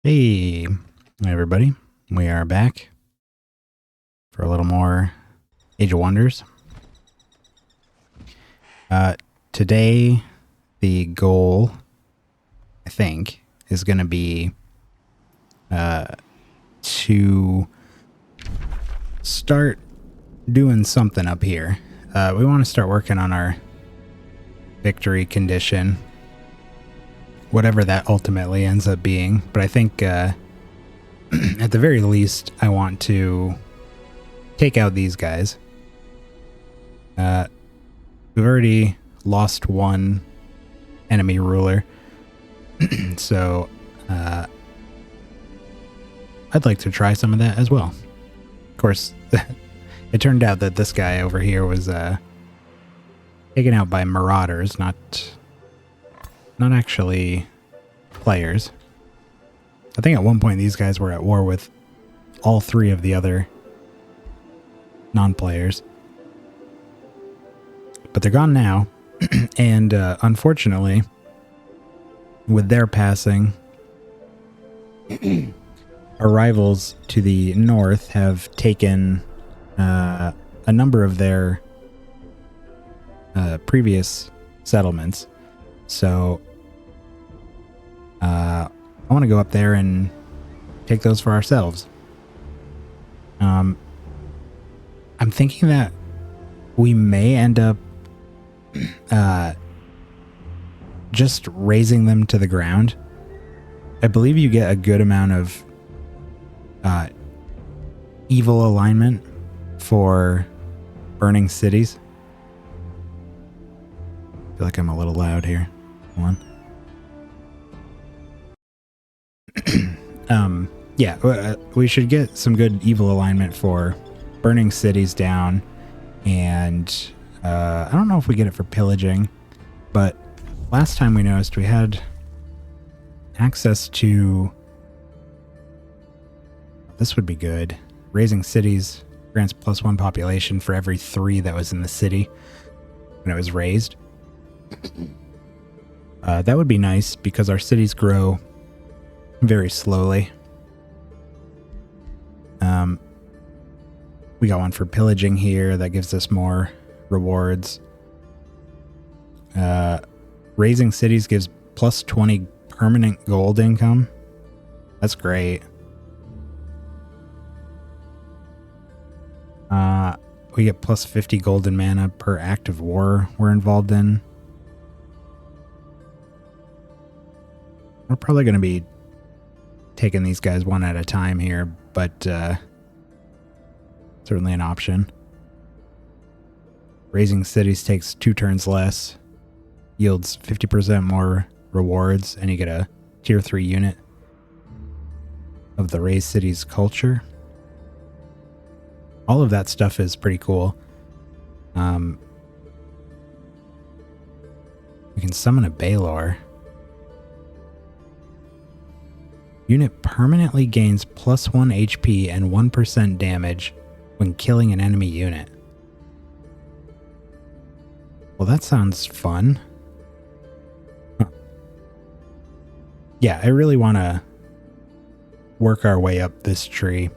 Hey, everybody. We are back for a little more Age of Wonders. Today, the goal, I think, is going to be to start doing something up here. We want to start working on our victory condition, whatever that ultimately ends up being. But I think at the very least, I want to take out these guys. We've already lost one enemy ruler, so I'd like to try some of that as well. Of course, it turned out that this guy over here was taken out by marauders, not actually players. I think at one point these guys were at war with all three of the other non-players. But they're gone now, and unfortunately, with their passing, our rivals to the north have taken a number of their previous settlements. So I want to go up there and take those for ourselves. I'm thinking that we may end up just razing them to the ground. I believe you get a good amount of evil alignment for burning cities. I feel like I'm a little loud here. Hold on. Yeah, we should get some good evil alignment for burning cities down, and I don't know if we get it for pillaging, but last time we noticed we had access to... This would be good. Raising cities grants +1 population for every 3 that was in the city when it was raised. That would be nice because our cities grow very slowly. We got one for pillaging here that gives us more rewards. Raising cities gives +20 permanent gold income. That's great. We get +50 golden mana per act of war we're involved in. We're probably going to be taking these guys one at a time here, but certainly an option. Raising cities takes 2 turns less, yields 50% more rewards, and you get a tier 3 unit of the raised cities culture. All of that stuff is pretty cool. We can summon a Baylor. Unit permanently gains +1 HP and 1% damage when killing an enemy unit. Well, that sounds fun. Huh. Yeah, I really want to work our way up this tree.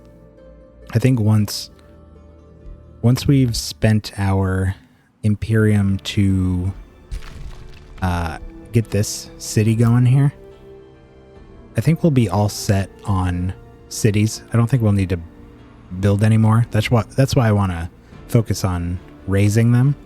I think once we've spent our Imperium to get this city going here, I think we'll be all set on cities. I don't think we'll need to build anymore. That's why I want to focus on raising them.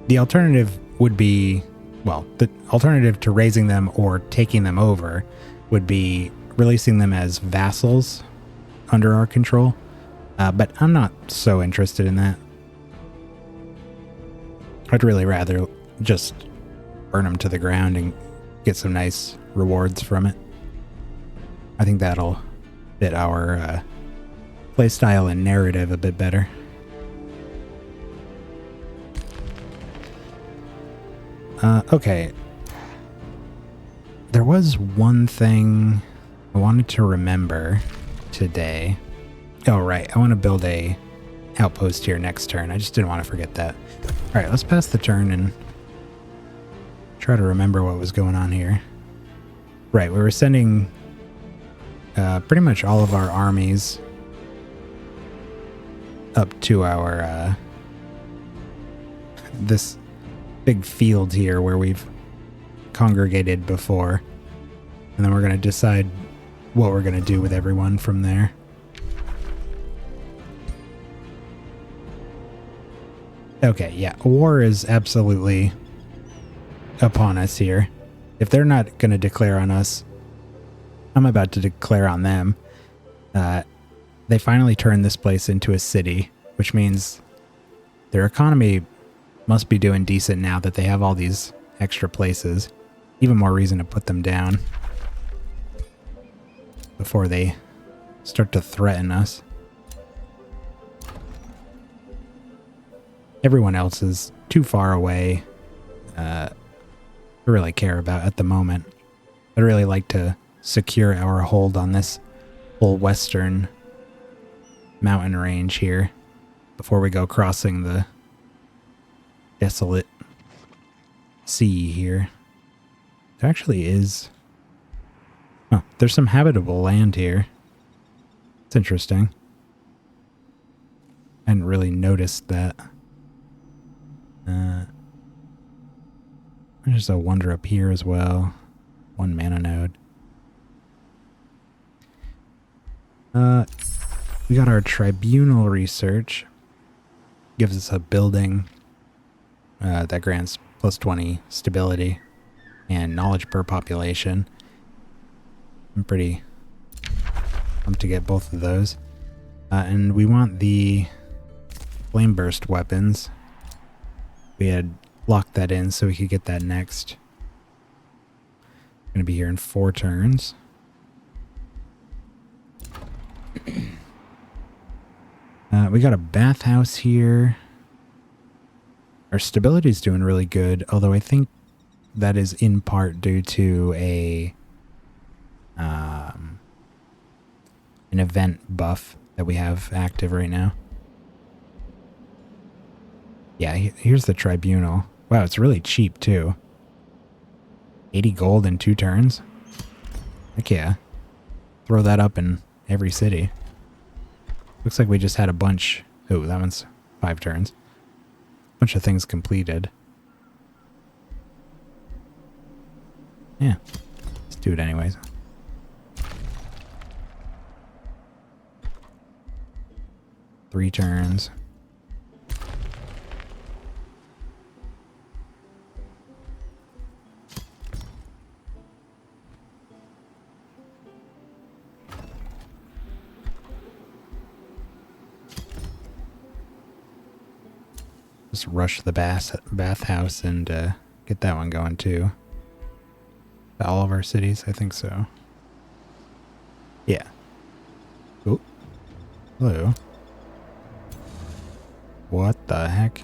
The alternative would be, well, the alternative to raising them or taking them over would be releasing them as vassals under our control. But I'm not so interested in that. I'd really rather just burn them to the ground and get some nice rewards from it. I think that'll fit our playstyle and narrative a bit better. Okay. There was one thing I wanted to remember today. Oh, right. I want to build a outpost here next turn. I just didn't want to forget that. All right, let's pass the turn and try to remember what was going on here. Right, we were sending pretty much all of our armies up to our this big field here where we've congregated before, and then we're going to decide what we're going to do with everyone from there. Okay, yeah, war is absolutely upon us here. If they're not going to declare on us, I'm about to declare on them. They finally turned this place into a city, which means their economy must be doing decent now that they have all these extra places. Even more reason to put them down before they start to threaten us. Everyone else is too far away to really care about at the moment. I'd really like to secure our hold on this whole western mountain range here before we go crossing the desolate sea here. There actually is... Oh, there's some habitable land here. It's interesting. I hadn't really noticed that. There's a wonder up here as well. 1 mana node. We got our tribunal research. Gives us a building that grants plus 20 stability and knowledge per population. I'm pretty pumped to get both of those. And we want the flame burst weapons. We had locked that in so we could get that next. Gonna be here in 4 turns. We got a bathhouse here. Our stability is doing really good, although I think that is in part due to an event buff that we have active right now. Yeah, here's the tribunal. Wow, it's really cheap too. 80 gold in 2 turns? Heck yeah. Throw that up in every city. Looks like we just had a bunch. Oh, that one's 5 turns. Bunch of things completed. Yeah. Let's do it anyways. Three turns. Just rush the bathhouse and get that one going too. All of our cities, I think so. Yeah. Oh. Hello. What the heck?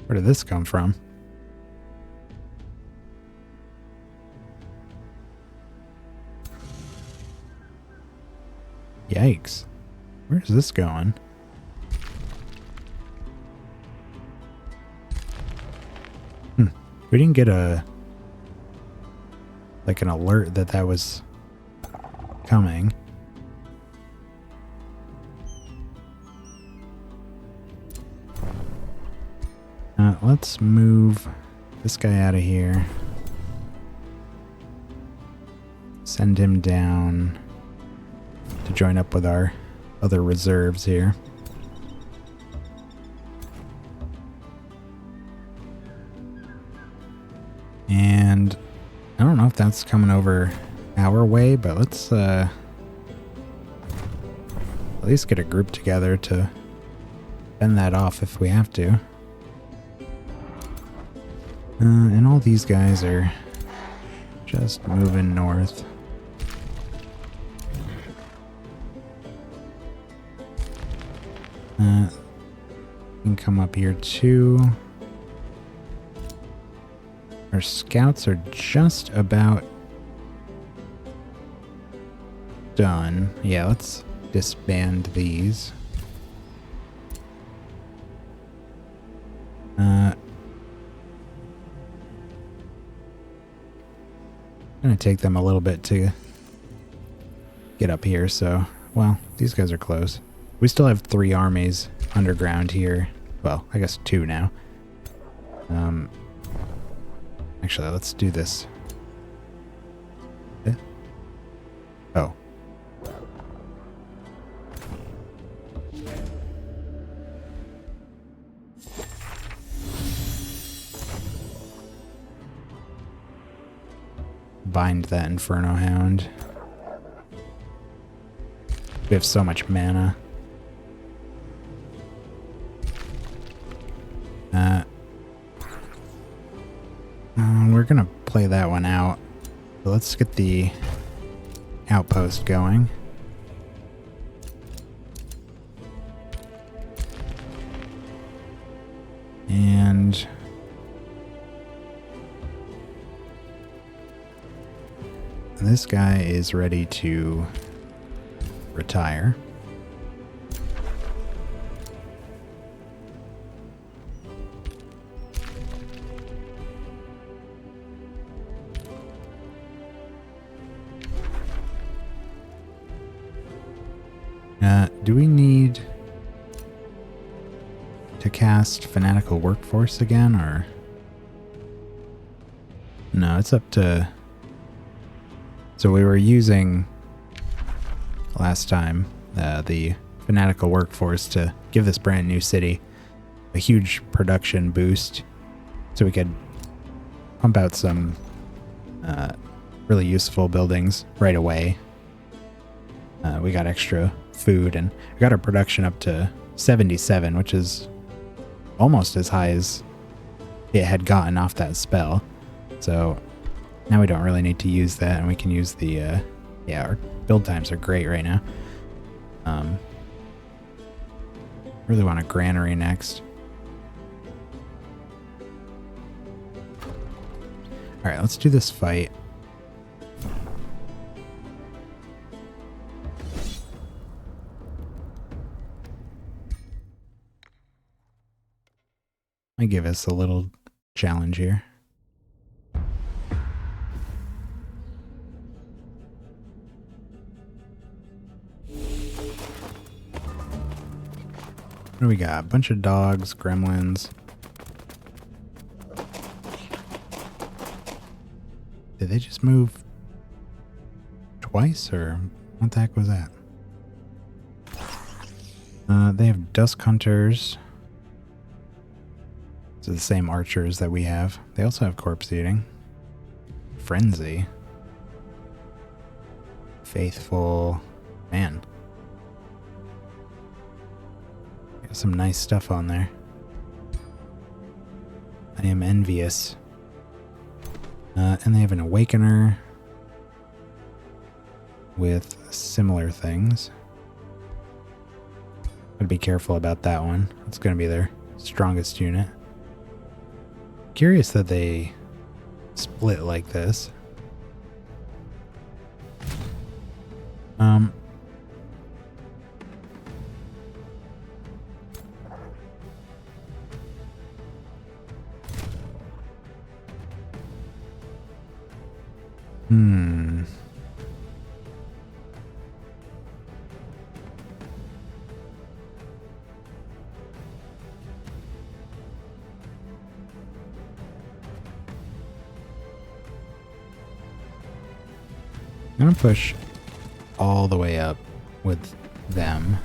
Where did this come from? Yikes. Where's this going? We didn't get an alert that that was coming. Let's move this guy out of here. Send him down to join up with our other reserves here. And I don't know if that's coming over our way, but let's at least get a group together to fend that off if we have to. And all these guys are just moving north. You can come up here too. Our scouts are just about done. Yeah, let's disband these. Gonna take them a little bit to get up here, so, well, these guys are close. We still have 3 armies underground here. Well, I guess 2 now. Actually, let's do this. Oh. Bind that Inferno Hound. We have so much mana. We're gonna play that one out. So let's get the outpost going. And this guy is ready to retire. Do we need to cast Fanatical Workforce again, or? No, it's up to... So we were using last time the Fanatical Workforce to give this brand new city a huge production boost so we could pump out some really useful buildings right away. We got extra food and we got our production up to 77, which is almost as high as it had gotten off that spell. So now we don't really need to use that, and we can use the yeah, our build times are great right now. Really want a granary next. Alright, let's do this fight. I give us a little challenge here. What do we got? A bunch of dogs, gremlins. Did they just move twice, or what the heck was that? They have dusk hunters. These are the same archers that we have. They also have corpse eating. Frenzy. Faithful. Man. Got some nice stuff on there. I am envious. And they have an awakener with similar things. I'd be careful about that one. It's going to be their strongest unit. Curious that they split like this. I'm gonna push all the way up with them.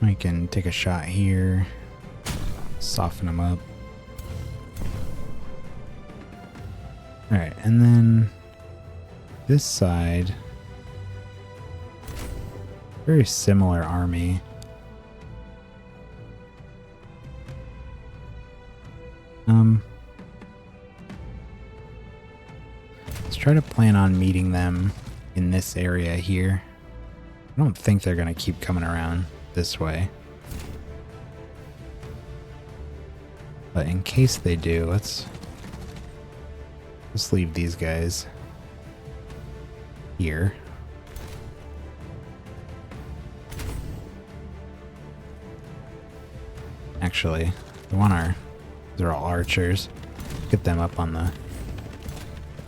I can take a shot here, soften them up. Alright, and then this side, very similar army. Let's try to plan on meeting them in this area here. I don't think they're going to keep coming around this way. But in case they do, let's leave these guys here. Actually, we want they're all archers. Get them up on the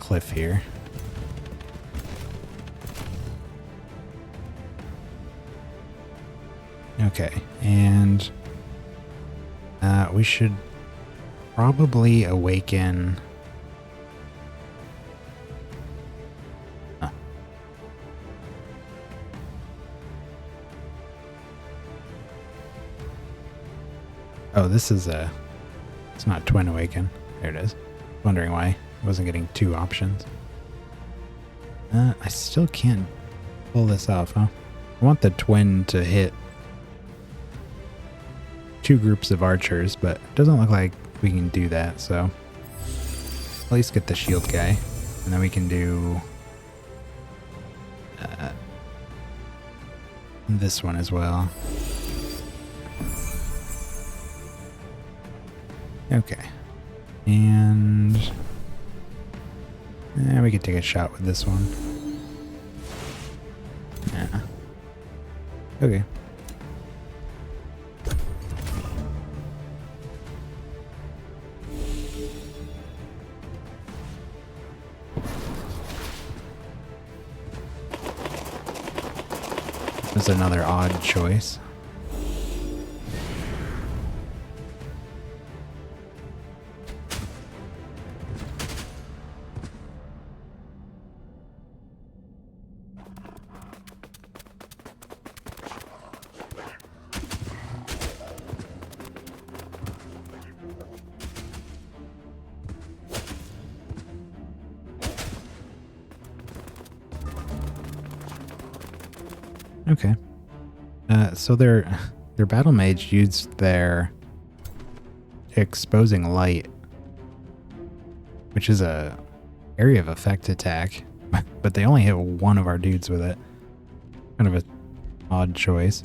cliff here. Okay, and we should probably awaken. Huh. Oh, this is it's not Twin Awaken. There it is. Wondering why I wasn't getting two options. I still can't pull this off, huh? I want the Twin to hit two groups of archers, but it doesn't look like we can do that, so at least get the shield guy, and then we can do this one as well. Okay, and we could take a shot with this one. Yeah. Okay. That's another odd choice. Okay. So their battle mage used their exposing light, which is a area of effect attack, but they only hit one of our dudes with it. Kind of a odd choice.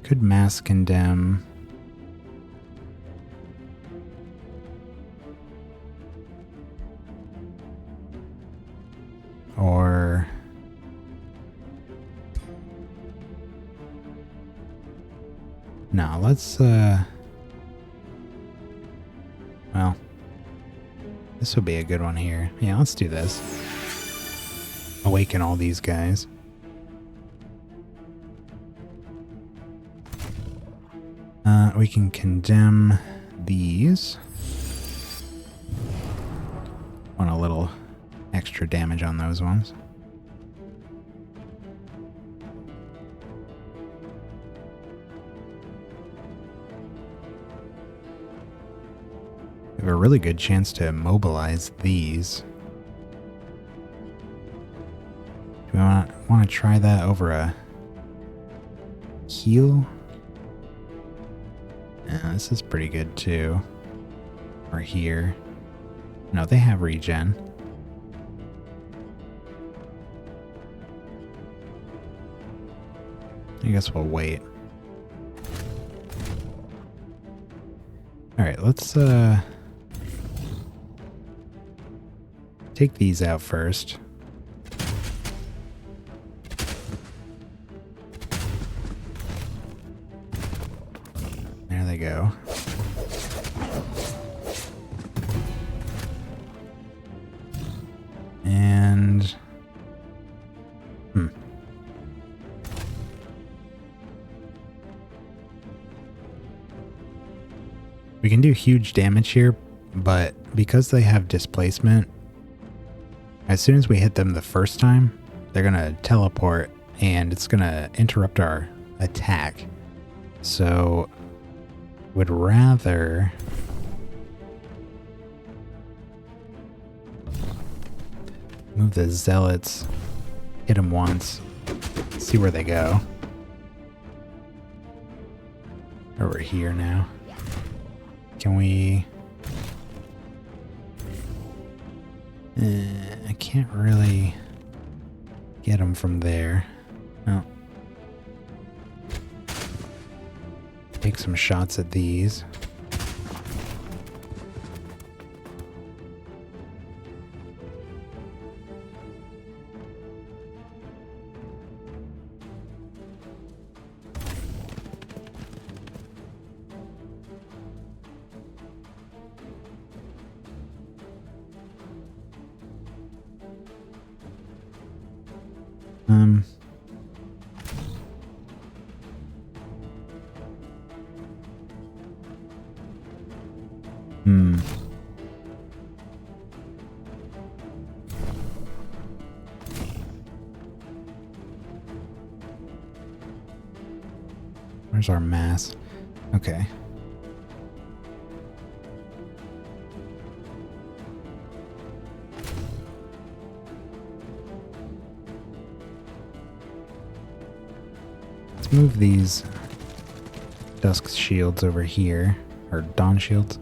Could mass condemn. Or no, let's well, this would be a good one here. Yeah, let's do this. Awaken all these guys. We can condemn these. Want a little extra damage on those ones. We have a really good chance to immobilize these. Do we want to try that over a heal? Yeah, this is pretty good too. Or here. No, they have regen. I guess we'll wait. Alright, let's take these out first. There they go. And we can do huge damage here, but because they have displacement, as soon as we hit them the first time, they're going to teleport and it's going to interrupt our attack. So would rather move the zealots, hit them once, see where they go. over here now. Can we... I can't really get them from there. No. Take some shots at these. Where's our mass? Okay. Let's move these dusk shields over here. Or dawn shields?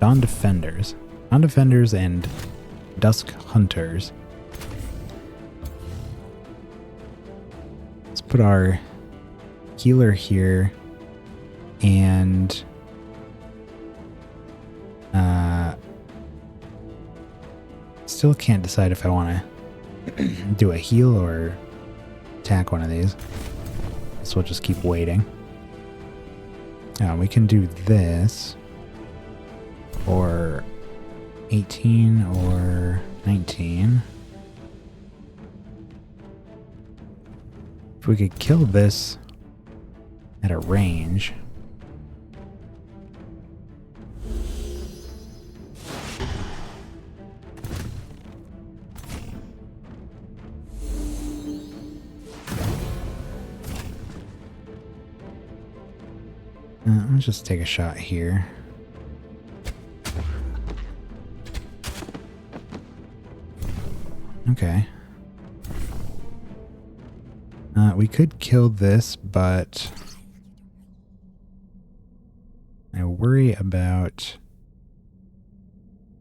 Dawn defenders. Dawn defenders and dusk hunters. Let's put our healer here and still can't decide if I want to do a heal or attack one of these. So we'll just keep waiting. We can do this or 18 or 19. If we could kill this at a range. Let's just take a shot here. Okay. We could kill this, but I worry about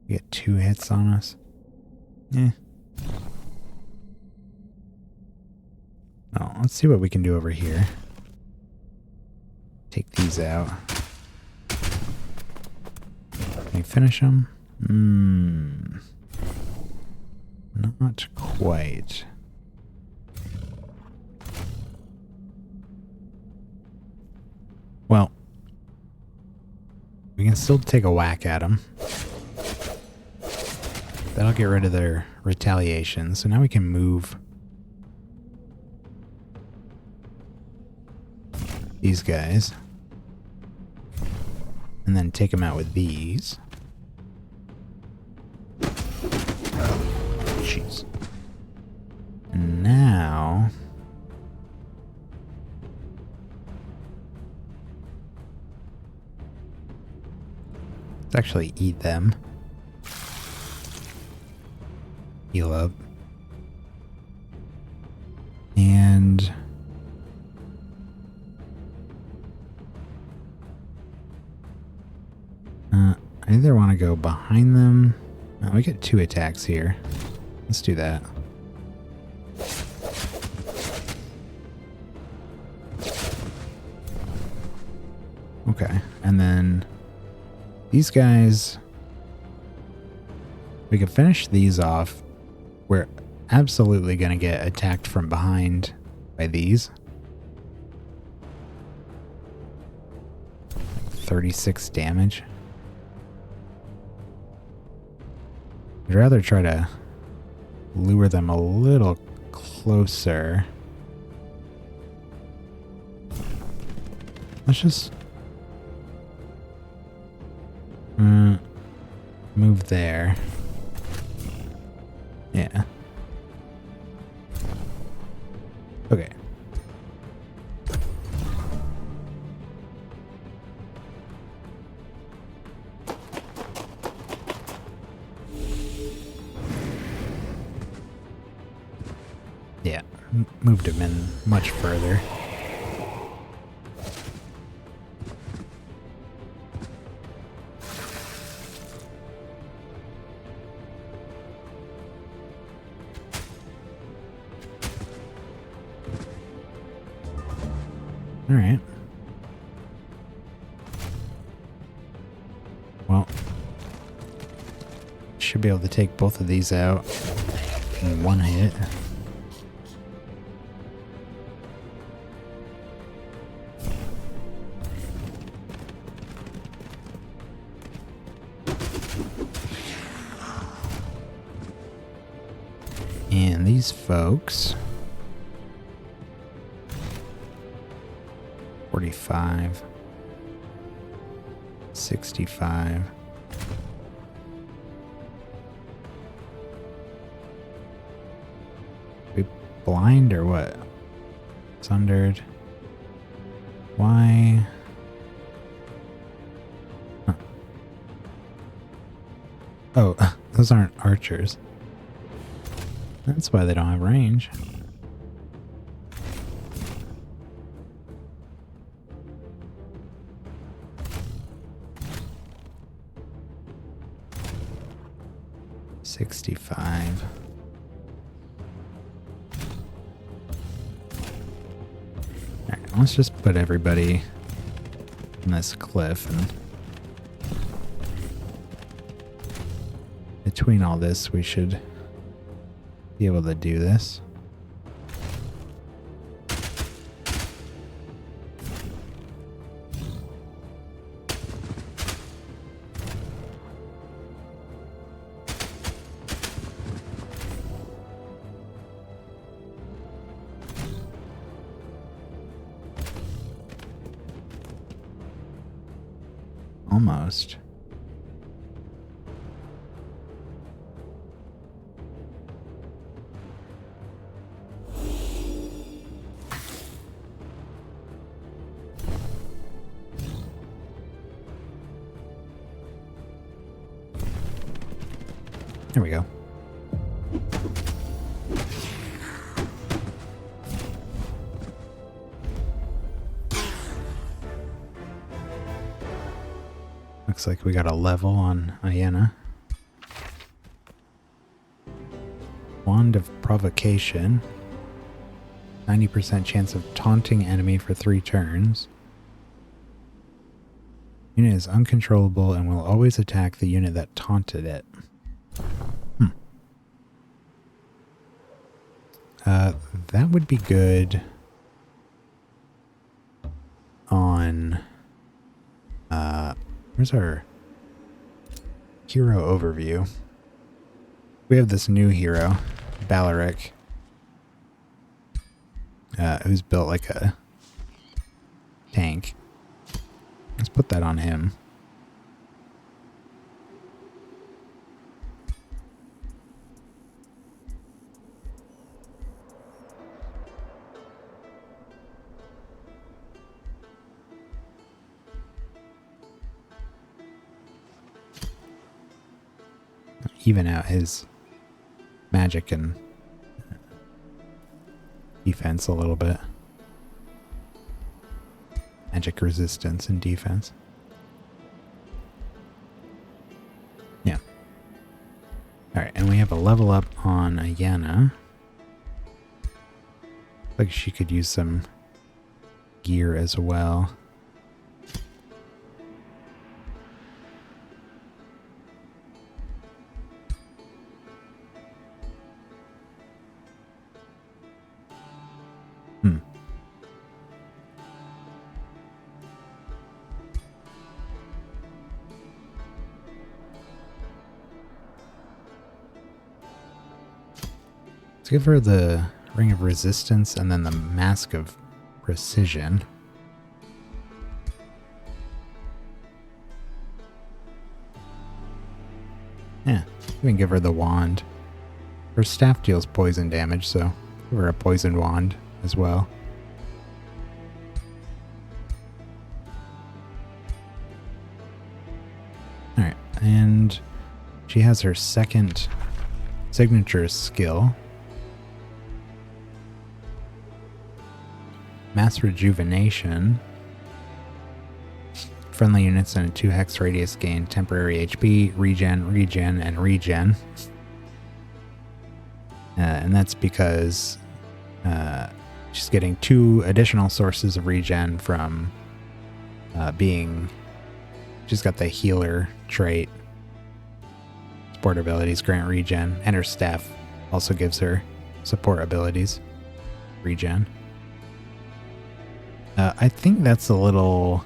we get 2 hits on us. Oh, let's see what we can do over here. Take these out. Can we finish them? Not quite. Well, we can still take a whack at them. That'll get rid of their retaliation. So now we can move these guys. And then take them out with these. Jeez. And now... let's actually eat them. Heal up. And... I either want to go behind them. Oh, we get 2 attacks here. Let's do that. Okay, and then these guys, we can finish these off. We're absolutely going to get attacked from behind by these. 36 damage. I'd rather try to lure them a little closer. Let's just move there. Yeah. Okay. Yeah, moved him in much further. Alright. Well, should be able to take both of these out in one hit. And these folks, 45, 65. We blind or what? Sundered. Why? Huh. Oh, those aren't archers. That's why they don't have range. $65. Alright, let's just put everybody on this cliff, and between all this we should be able to do this. Almost. There we go. Looks like we got a level on Iena. Wand of Provocation. 90% chance of taunting enemy for 3 turns. Unit is uncontrollable and will always attack the unit that taunted it. That would be good on, where's our hero overview? We have this new hero, Balaric, who's built like a tank. Let's put that on him. Even out his magic and defense a little bit. Magic resistance and defense. Yeah. Alright, and we have a level up on Iena. Like she could use some gear as well. Let's give her the Ring of Resistance and then the Mask of Precision. Yeah, we can give her the wand. Her staff deals poison damage, so give her a poison wand as well. Alright, and she has her second signature skill. Mass Rejuvenation. Friendly units in a 2 hex radius gain temporary HP, regen, regen, and regen. And that's because She's getting 2 additional sources of regen from being... She's got the healer trait. Support abilities grant regen, and her staff also gives her support abilities regen. I think that's a little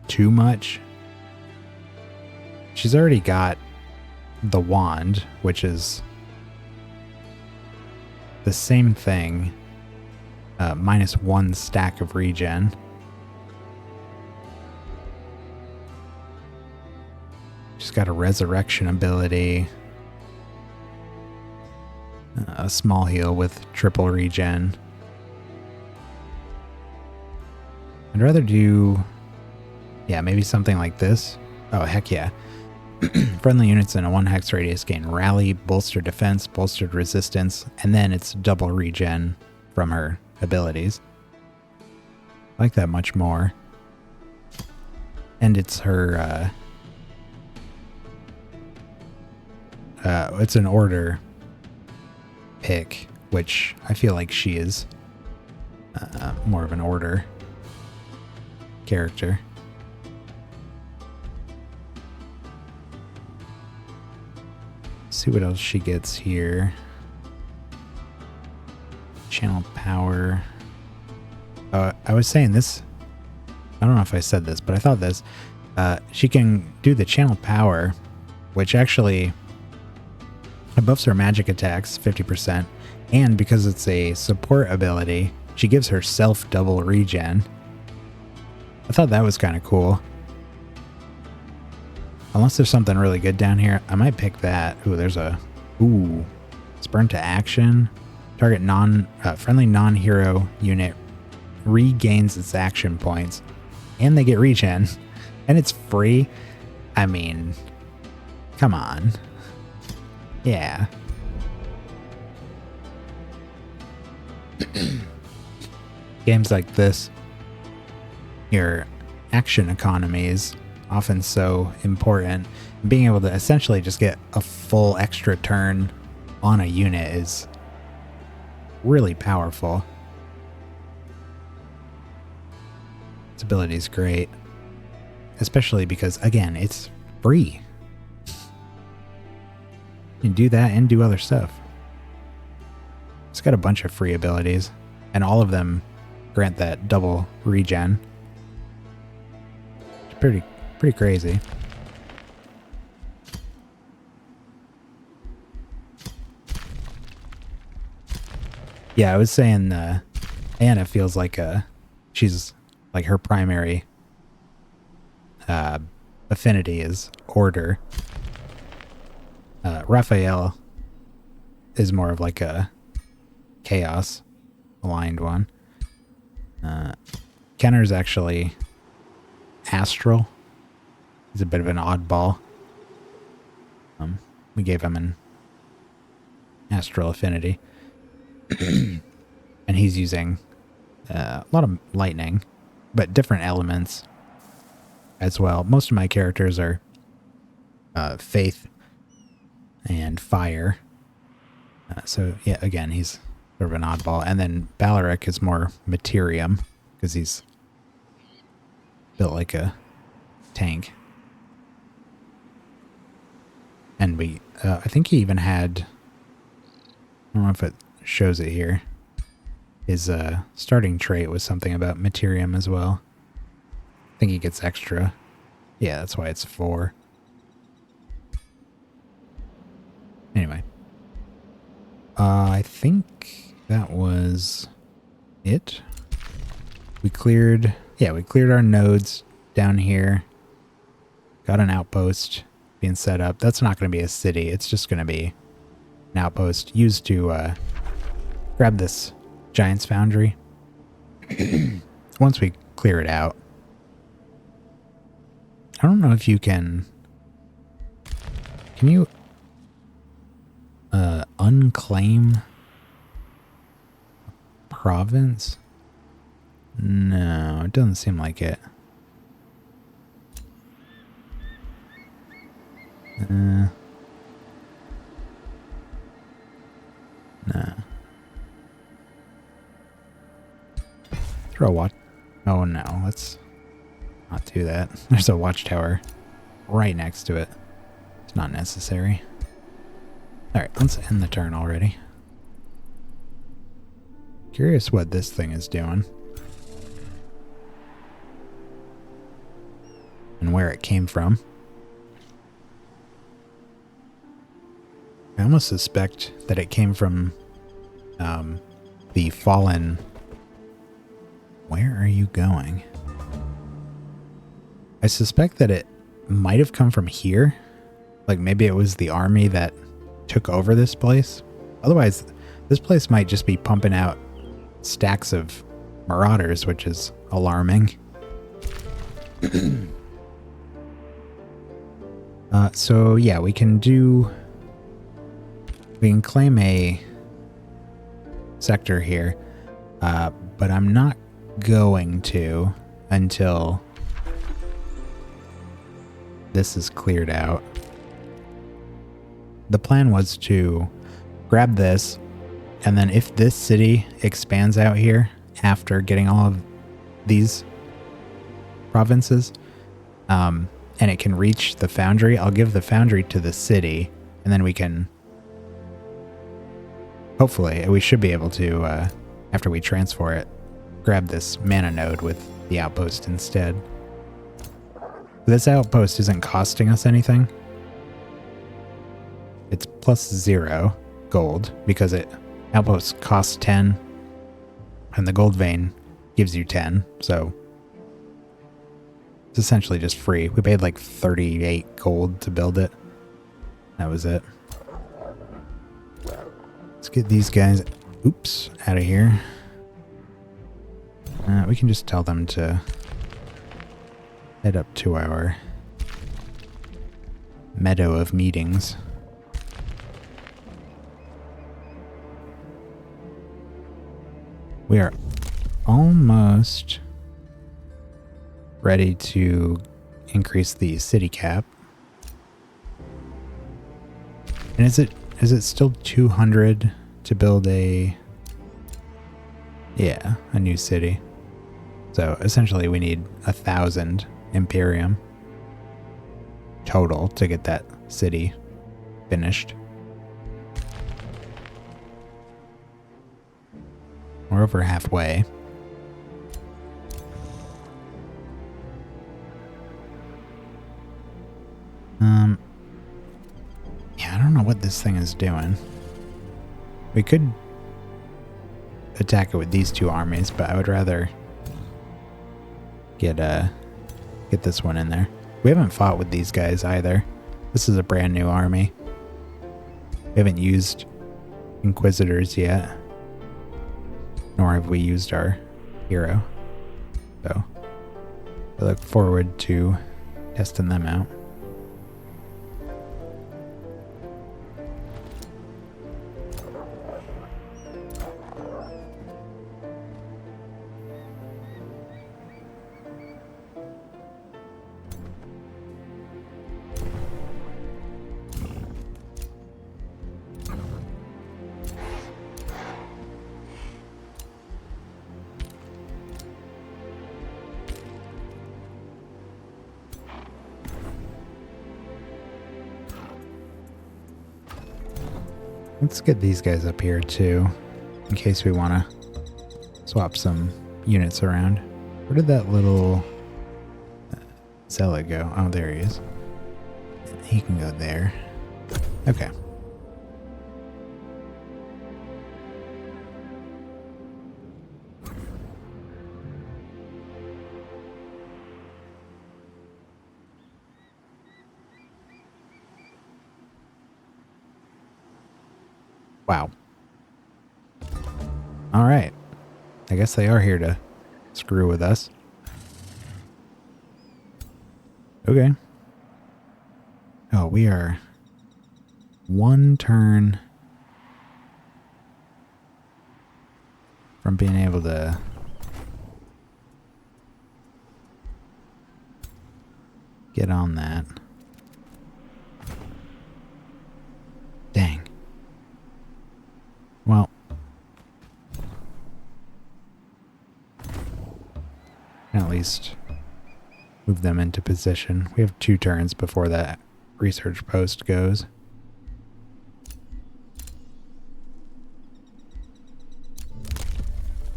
too much. She's already got the wand, which is the same thing, minus 1 stack of regen. She's got a resurrection ability, a small heal with triple regen. I'd rather do, yeah, maybe something like this. Oh, heck yeah. Friendly units in a 1 hex radius gain rally, bolstered defense, bolstered resistance, and then it's double regen from her abilities. I like that much more. And it's her, it's an order pick, which I feel like she is more of an order character. See what else she gets here. Channel power. I was saying this. I don't know if I said this, but I thought this. She can do the channel power, which actually buffs her magic attacks 50%. And because it's a support ability, she gives herself double regen. I thought that was kind of cool. Unless there's something really good down here, I might pick that. Ooh, there's a... Ooh. Spurn to action. Target friendly non-hero unit regains its action points. And they get regen. And it's free. I mean... Come on. Yeah. Games like this, your action economy is often so important. Being able to essentially just get a full extra turn on a unit is really powerful. Its ability is great, especially because, again, it's free. You can do that and do other stuff. It's got a bunch of free abilities, and all of them grant that double regen. It's pretty crazy. Yeah, I was saying Anna feels like she's like her primary affinity is order. Raphael is more of like a chaos aligned one. Kenner's actually astral. He's a bit of an oddball. We gave him an astral affinity. And he's using a lot of lightning, but different elements as well. Most of my characters are faith and fire. So yeah, again, he's sort of an oddball. And then Balaric is more materium because he's built like a tank. And I think he even had, I don't know if it shows it here, his starting trait was something about materium as well. I think he gets extra. Yeah, that's why it's 4. Anyway. I think that was it. We cleared our nodes down here. Got an outpost being set up. That's not going to be a city. It's just going to be an outpost used to grab this Giant's Foundry. Once we clear it out. I don't know if you can you unclaim province? No, it doesn't seem like it. No. Throw a watch. Oh no, let's not do that. There's a watchtower right next to it. It's not necessary. Alright, let's end the turn already. Curious what this thing is doing. And where it came from. I almost suspect that it came from the fallen... Where are you going? I suspect that it might have come from here. Like maybe it was the army that took over this place. Otherwise, this place might just be pumping out stacks of marauders, which is alarming. So yeah, we can claim a sector here, but I'm not going to until this is cleared out. The plan was to grab this, and then if this city expands out here after getting all of these provinces, and it can reach the foundry, I'll give the foundry to the city, and then we can... Hopefully, we should be able to, after we transfer it, grab this mana node with the outpost instead. This outpost isn't costing us anything. It's +0 gold because outpost costs 10 and the gold vein gives you 10, so it's essentially just free. We paid like 38 gold to build it. That was it. Let's get these guys, oops, out of here. We can just tell them to head up to our meadow of meetings. We are almost ready to increase the city cap. And is it still 200 to build a new city? So essentially we need 1,000 Imperium total to get that city finished. We're over halfway. Yeah, I don't know what this thing is doing. We could attack it with these two armies, but I would rather get this one in there. We haven't fought with these guys either. This is a brand new army. We haven't used Inquisitors yet. Nor have we used our hero. So I look forward to testing them out. Let's get these guys up here too, in case we want to swap some units around. Where did that little zealot go? Oh, there he is. He can go there. Okay. Wow. All right. I guess they are here to screw with us. Okay. Oh, we are one turn from being able to get on that. Dang. Well, can at least move them into position. We have 2 turns before that research post goes.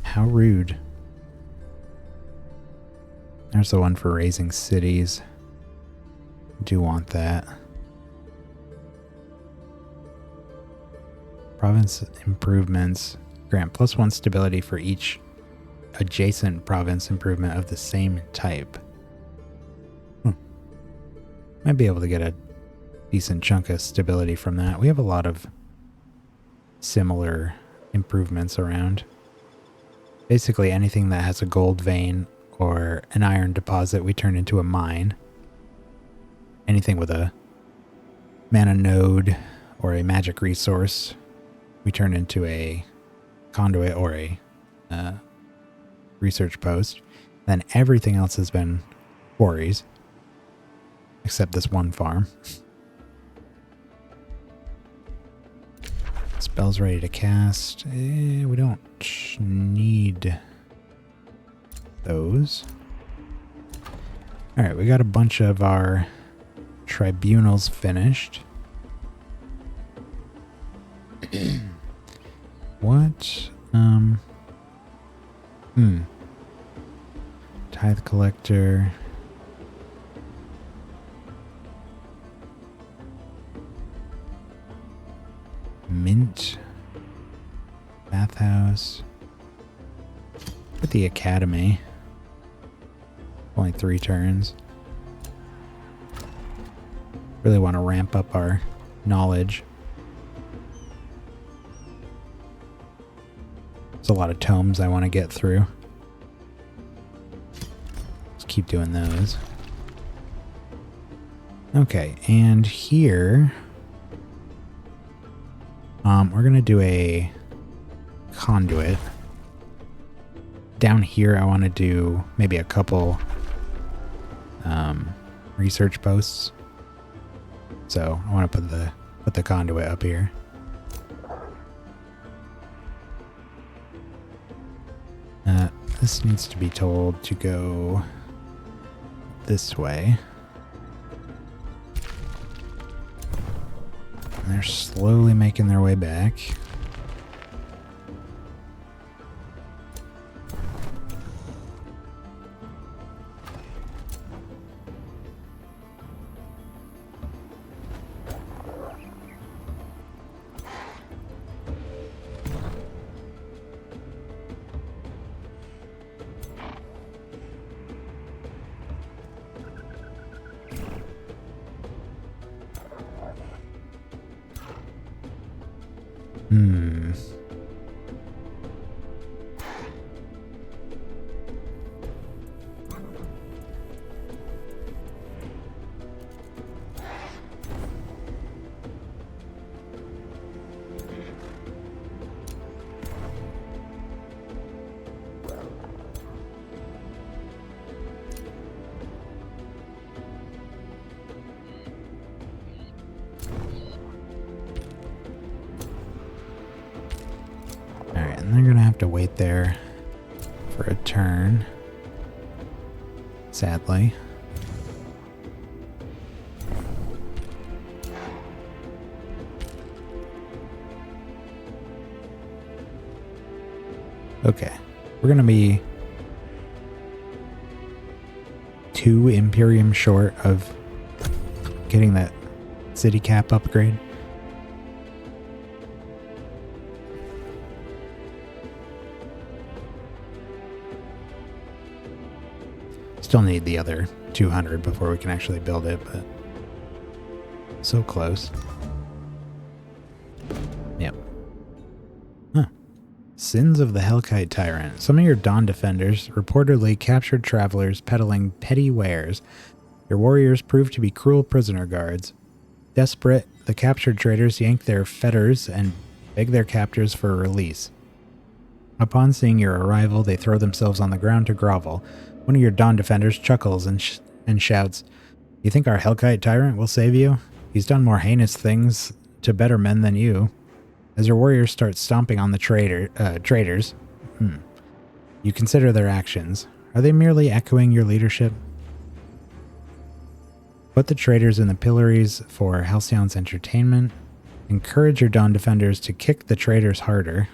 How rude. There's the one for raising cities. Do want that. Province improvements. Grant +1 stability for each adjacent province improvement of the same type. Might be able to get a decent chunk of stability from that. We have a lot of similar improvements around. Basically anything that has a gold vein or an iron deposit we turn into a mine. Anything with a mana node or a magic resource we turn into a conduit or a research post. Then everything else has been quarries. Except this one farm. Spells ready to cast. We don't need those. Alright, we got a bunch of our tribunals finished. What? Tithe collector. Mint. Bathhouse. At the academy. Only 3 turns. Really want to ramp up our knowledge. There's a lot of tomes I want to get through. Let's keep doing those. Okay, and here we're gonna do a conduit. Down here I want to do maybe a couple research posts. So I want to put the conduit up here. This needs to be told to go this way. And they're slowly making their way back. And they're gonna have to wait there for a turn, sadly. Okay, we're gonna be 2 Imperium short of getting that city cap upgrade. Still need the other 200 before we can actually build it, but so close. Yep. Huh. Sins of the Hellkite Tyrant. Some of your Dawn defenders reportedly captured travelers peddling petty wares. Your warriors proved to be cruel prisoner guards. Desperate, the captured traders yank their fetters and beg their captors for a release. Upon seeing your arrival, they throw themselves on the ground to grovel. One of your Dawn defenders chuckles and shouts, "You think our Hellkite Tyrant will save you? He's done more heinous things to better men than you." As your warriors start stomping on the traders, you consider their actions. Are they merely echoing your leadership? Put the traitors in the pillories for Halcyon's entertainment. Encourage your Dawn Defenders to kick the traitors harder.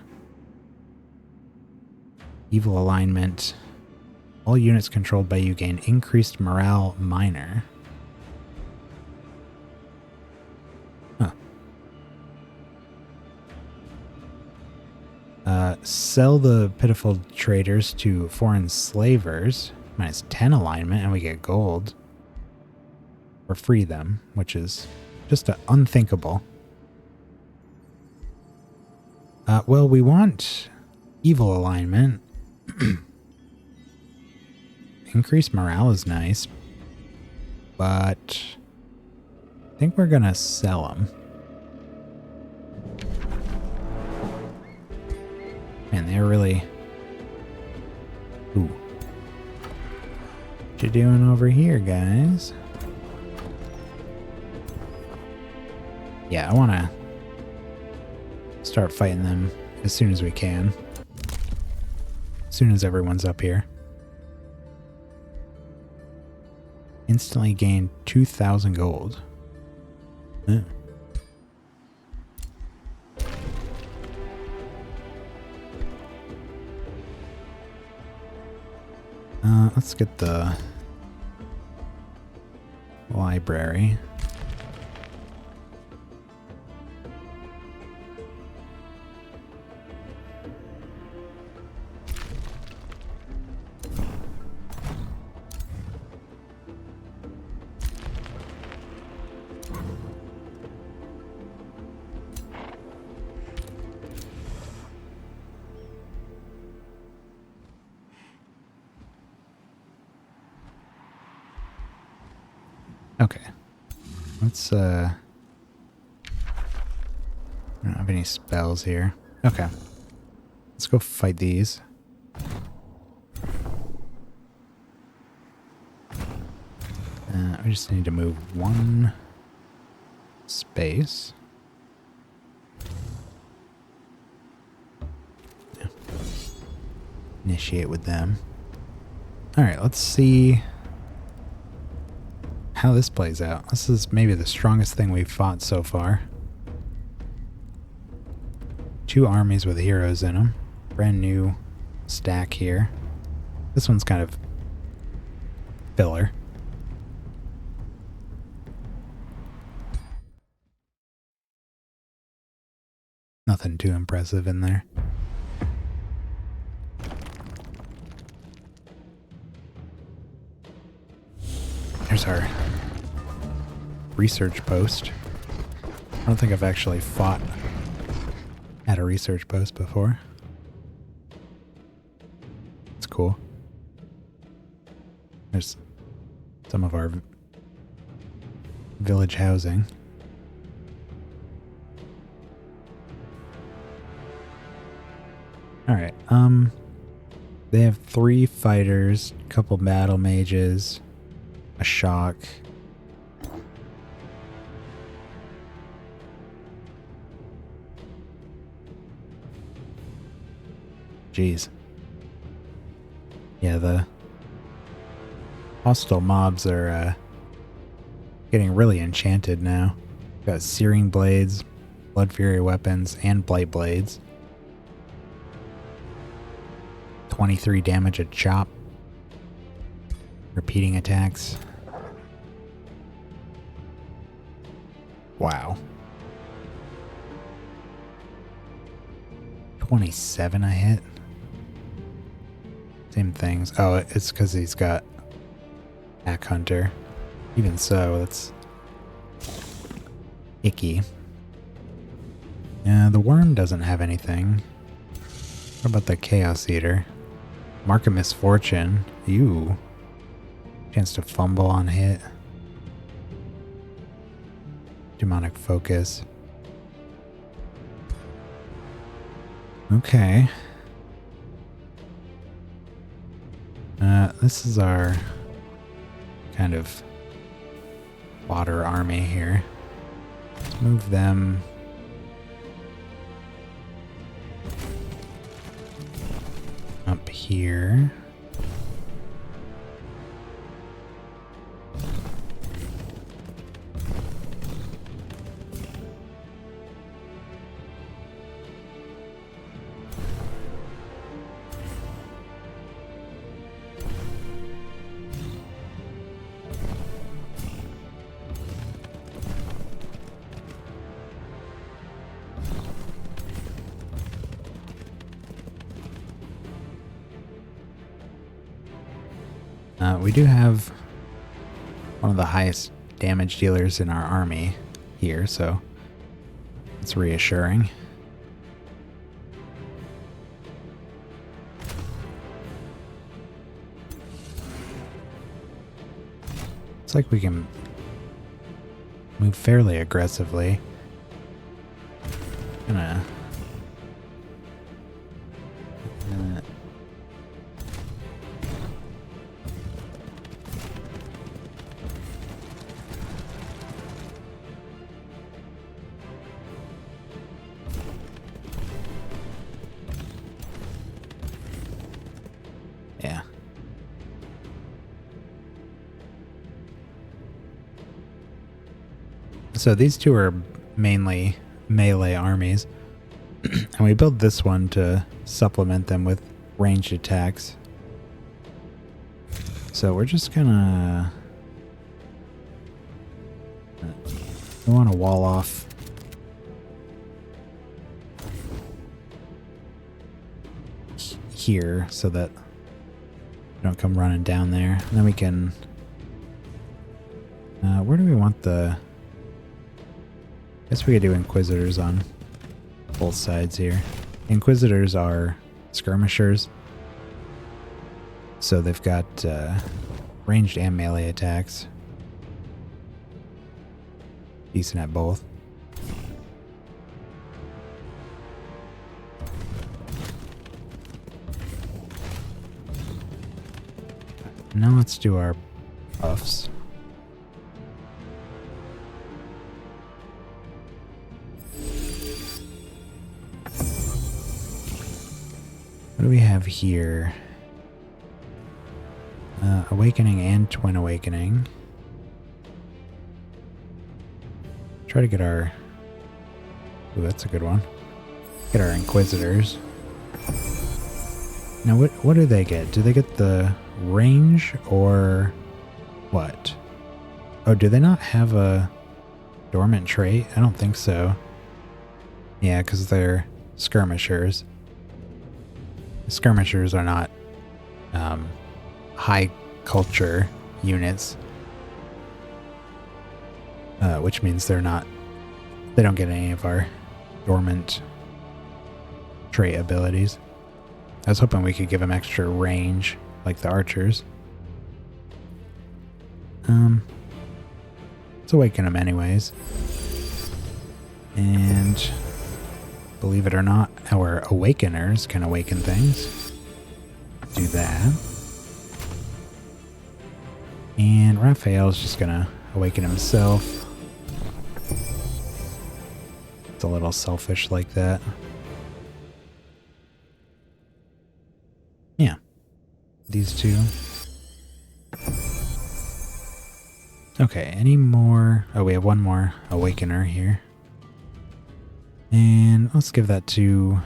Evil alignment. All units controlled by you gain increased morale minor. Huh. Sell the pitiful traitors to foreign slavers. Minus 10 alignment and we get gold. Or free them, which is just unthinkable. Well, we want evil alignment. Increased morale is nice, but I think we're gonna sell them. Man, they're really... Ooh. What you doing over here, guys? Yeah, I want to start fighting them as soon as we can. As soon as everyone's up here. Instantly gain 2,000 gold. Let's get the library. Okay. Let's, I don't have any spells here. Okay. Let's go fight these. We just need to move one space. Yeah. Initiate with them. Alright, let's see how this plays out. This is maybe the strongest thing we've fought so far. 2 armies with heroes in them. Brand new stack here. This one's kind of filler. Nothing too impressive in there. Here's our research post. I don't think I've actually fought at a research post before. It's cool. There's some of our village housing. Alright, they have 3 fighters, a couple battle mages, a shock. Jeez. Yeah, the hostile mobs are getting really enchanted now. Got searing blades, blood fury weapons, and blight blades. 23 damage a chop. Repeating attacks. Wow. 27 a hit. Same things. Oh, it's because he's got Pack Hunter. Even so, that's icky. Yeah, the worm doesn't have anything. What about the Chaos Eater? Mark of Misfortune. Ew. Chance to fumble on hit. Demonic Focus. Okay. This is our kind of water army here. Let's move them up here. We do have one of the highest damage dealers in our army here, so it's reassuring. It's like we can move fairly aggressively. Gonna yeah. So these two are mainly melee armies, and we built this one to supplement them with ranged attacks. So we're just gonna... we want to wall off here so that we don't come running down there. And then we can... where do we want the... I guess we could do Inquisitors on both sides here. Inquisitors are skirmishers, so they've got ranged and melee attacks. Decent at both. Now let's do our buffs. What do we have here? Awakening and Twin Awakening. Try to get our... ooh, that's a good one. Get our Inquisitors. Now, what do they get? Do they get the range or what? Oh, do they not have a dormant trait? I don't think so. Yeah, because they're skirmishers. Skirmishers are not high culture units, which means they don't get any of our dormant trait abilities. I was hoping we could give them extra range like the archers. Let's awaken them anyways. And believe it or not, our awakeners can awaken things. Do that. And Raphael's just gonna awaken himself. It's a little selfish like that. Yeah. These two. Okay, any more? Oh, we have one more awakener here. And let's give that to...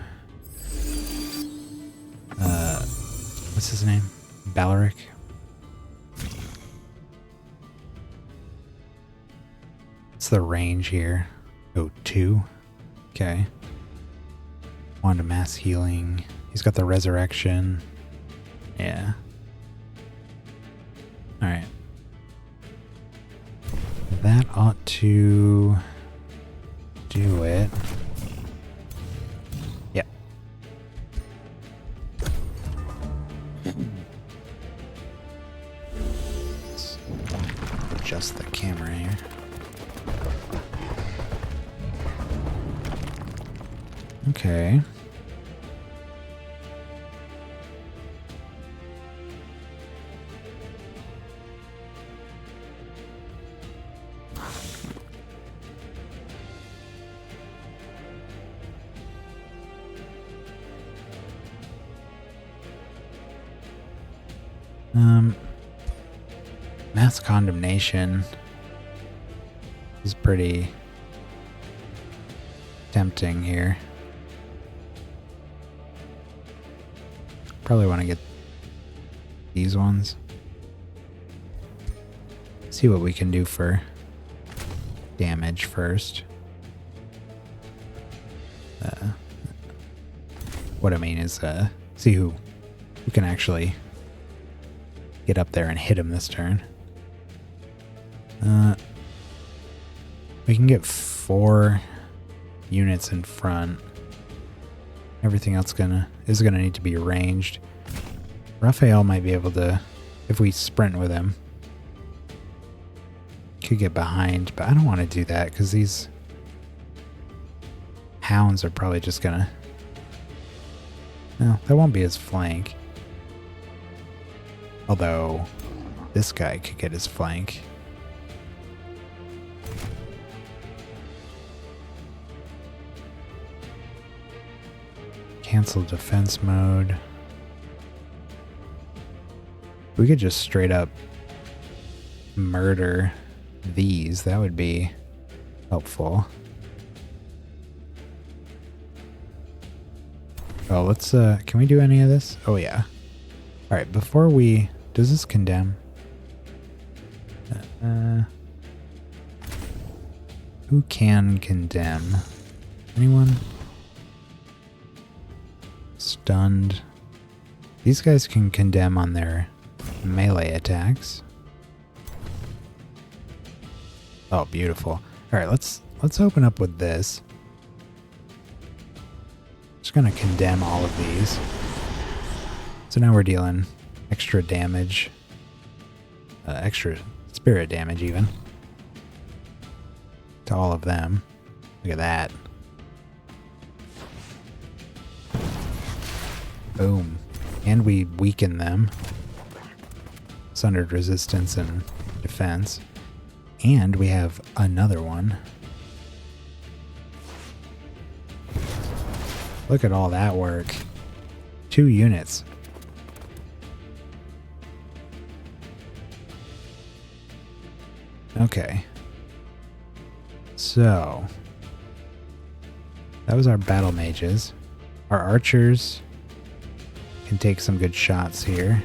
what's his name? Balaric? What's the range here? Oh, 2. Okay. Wand of mass healing. He's got the resurrection. Yeah. Alright. That ought to do it. Yep. Let's adjust the camera here. Okay. Mass condemnation is pretty tempting here. Probably want to get these ones. See what we can do for damage first. What I mean is, see who can actually get up there and hit him this turn. We can get 4 units in front. Everything else is gonna need to be ranged. Raphael might be able to, if we sprint with him, could get behind, but I don't want to do that because these hounds are probably just gonna... No, that won't be his flank. Although, this guy could get his flank. Cancel defense mode. We could just straight up murder these. That would be helpful. Oh, let's, can we do any of this? Oh, yeah. Alright, before we... Does this condemn? Who can condemn? Anyone? Stunned. These guys can condemn on their melee attacks. Oh, beautiful. Alright, let's open up with this. Just gonna condemn all of these. So now we're dealing extra damage. Extra spirit damage even. To all of them. Look at that. Boom. And we weaken them. Sundered resistance and defense. And we have another one. Look at all that work. 2 units. Okay. So, that was our battle mages. Our archers can take some good shots here.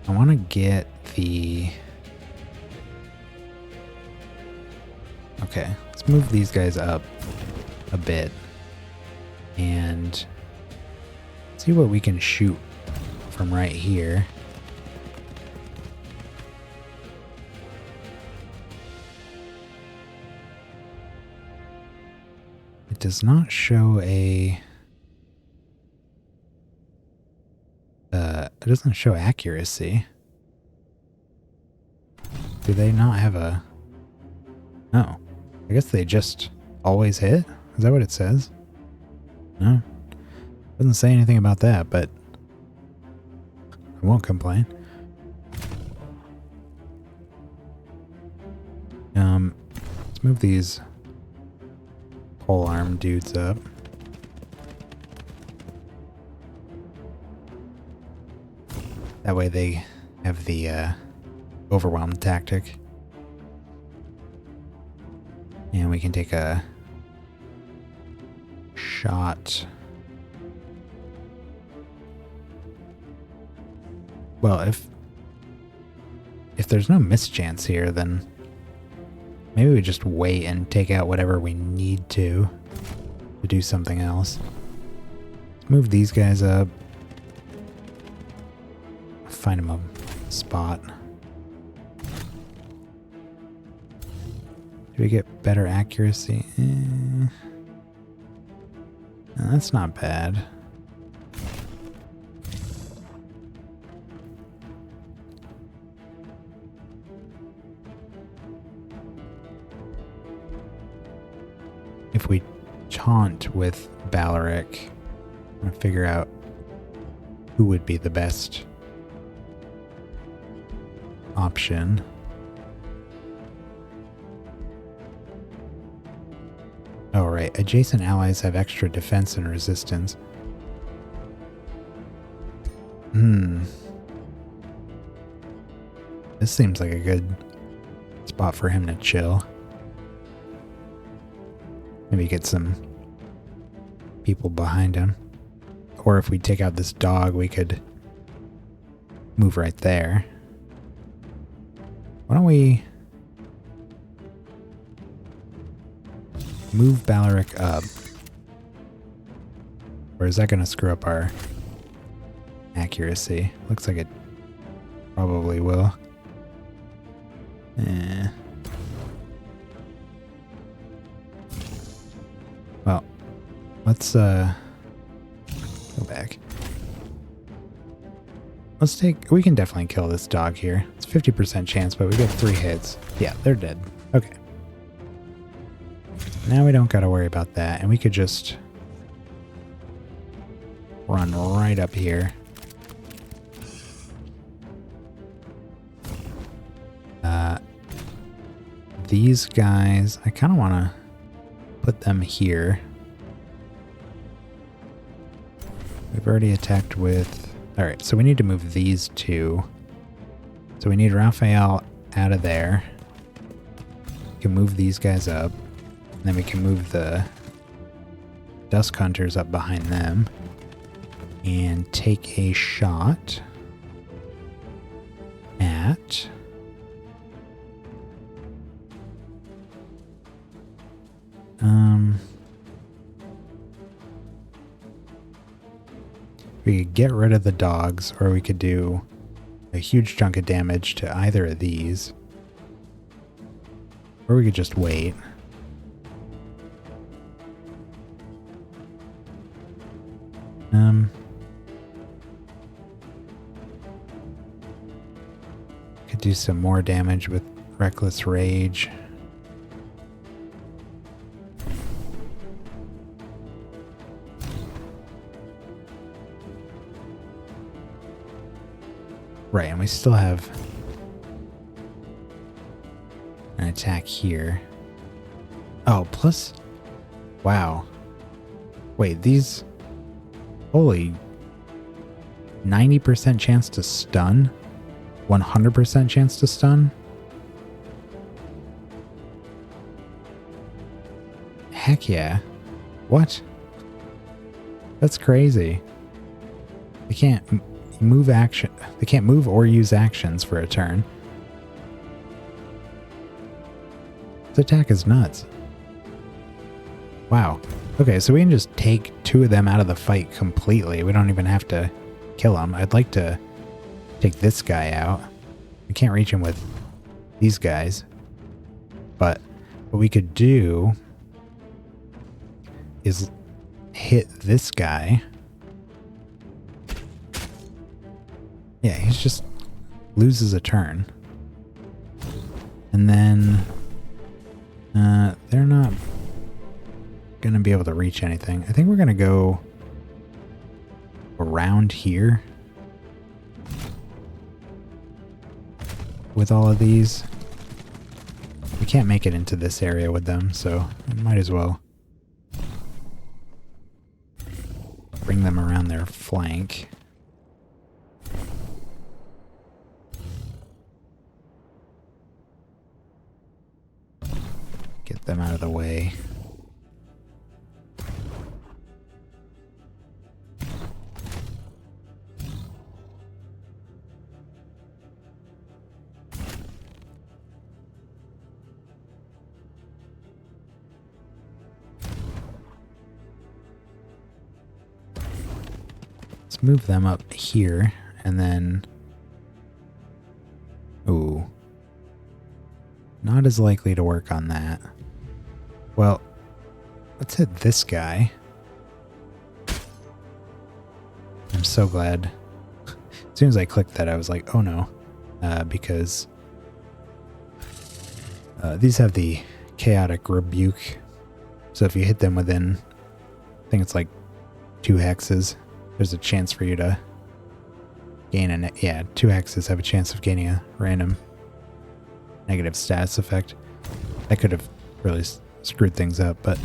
I want to get the... Okay, let's move these guys up a bit and see what we can shoot from right here. It does not show a... it doesn't show accuracy. Do they not have a... Oh. I guess they just always hit? Is that what it says? No. Doesn't say anything about that, but I won't complain. Let's move these polearm dudes up. That way they have the overwhelm tactic. And we can take a shot. Well, if there's no mischance here, then maybe we just wait and take out whatever we need to do something else. Let's move these guys up. Find them a spot. Do we get better accuracy? No, that's not bad. If we taunt with Balaric, I'm gonna figure out who would be the best option. Oh, right. Adjacent allies have extra defense and resistance. This seems like a good spot for him to chill. Maybe get some people behind him. Or if we take out this dog, we could move right there. Why don't we move Balaric up? Or is that going to screw up our accuracy? Looks like it probably will. Well, let's go back. Let's take... We can definitely kill this dog here. It's 50% chance, but we get 3 hits. Yeah, they're dead. Okay. Now we don't got to worry about that, and we could just run right up here. These guys, I kind of want to put them here. We've already attacked with... Alright, so we need to move these 2. So we need Raphael out of there. We can move these guys up. And then we can move the Dusk Hunters up behind them. And take a shot at... we could get rid of the dogs, or we could do a huge chunk of damage to either of these. Or we could just wait. Could do some more damage with Reckless Rage. Right, and we still have an attack here. Oh, plus... Wow. Wait, these... Holy... 90% chance to stun? 100% chance to stun? Heck yeah. What? That's crazy. They can't... move action. They can't move or use actions for a turn. This attack is nuts. Wow. Okay, so we can just take 2 of them out of the fight completely. We don't even have to kill them. I'd like to take this guy out. We can't reach him with these guys. But what we could do is hit this guy. Yeah, he's just loses a turn. And then they're not going to be able to reach anything. I think we're going to go around here with all of these. We can't make it into this area with them, so we might as well bring them around their flank. Get them out of the way. Let's move them up here, and then... Ooh. Not as likely to work on that. Well, let's hit this guy. I'm so glad. As soon as I clicked that, I was like, oh no. Because these have the Chaotic Rebuke. So if you hit them within, I think it's like 2 hexes, there's a chance for you to gain a... Yeah, 2 hexes have a chance of gaining a random negative status effect. That could have really screwed things up, but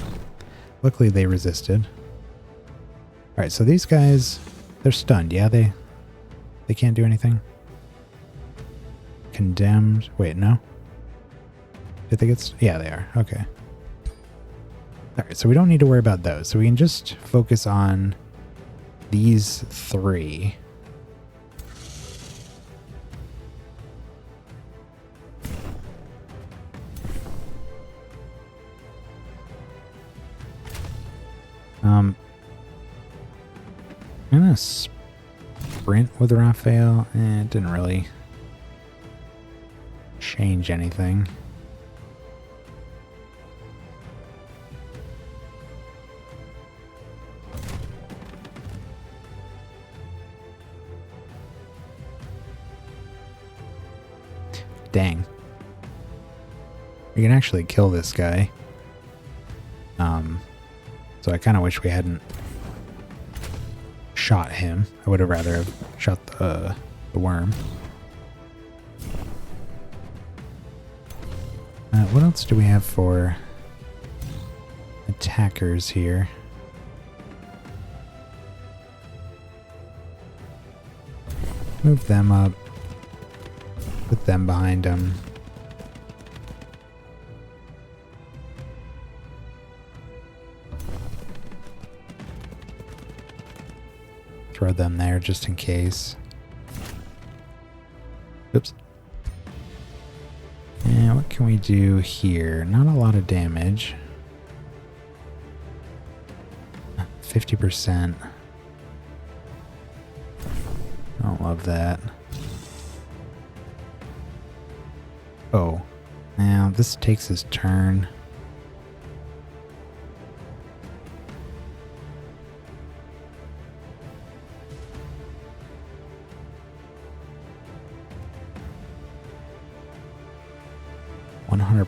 luckily they resisted. Alright, so these guys, they're stunned. Yeah, they can't do anything. Condemned. Wait, no. Did they get... Yeah, they are. Okay. Alright, so we don't need to worry about those. So we can just focus on these three. I'm gonna sprint with Raphael. It didn't really change anything. Dang. We can actually kill this guy. So I kind of wish we hadn't shot him. I would have rather have shot the worm. What else do we have for attackers here? Move them up. Put them behind them. Throw them there just in case. Oops. And what can we do here? Not a lot of damage. 50%. I don't love that. Oh. Now this takes his turn.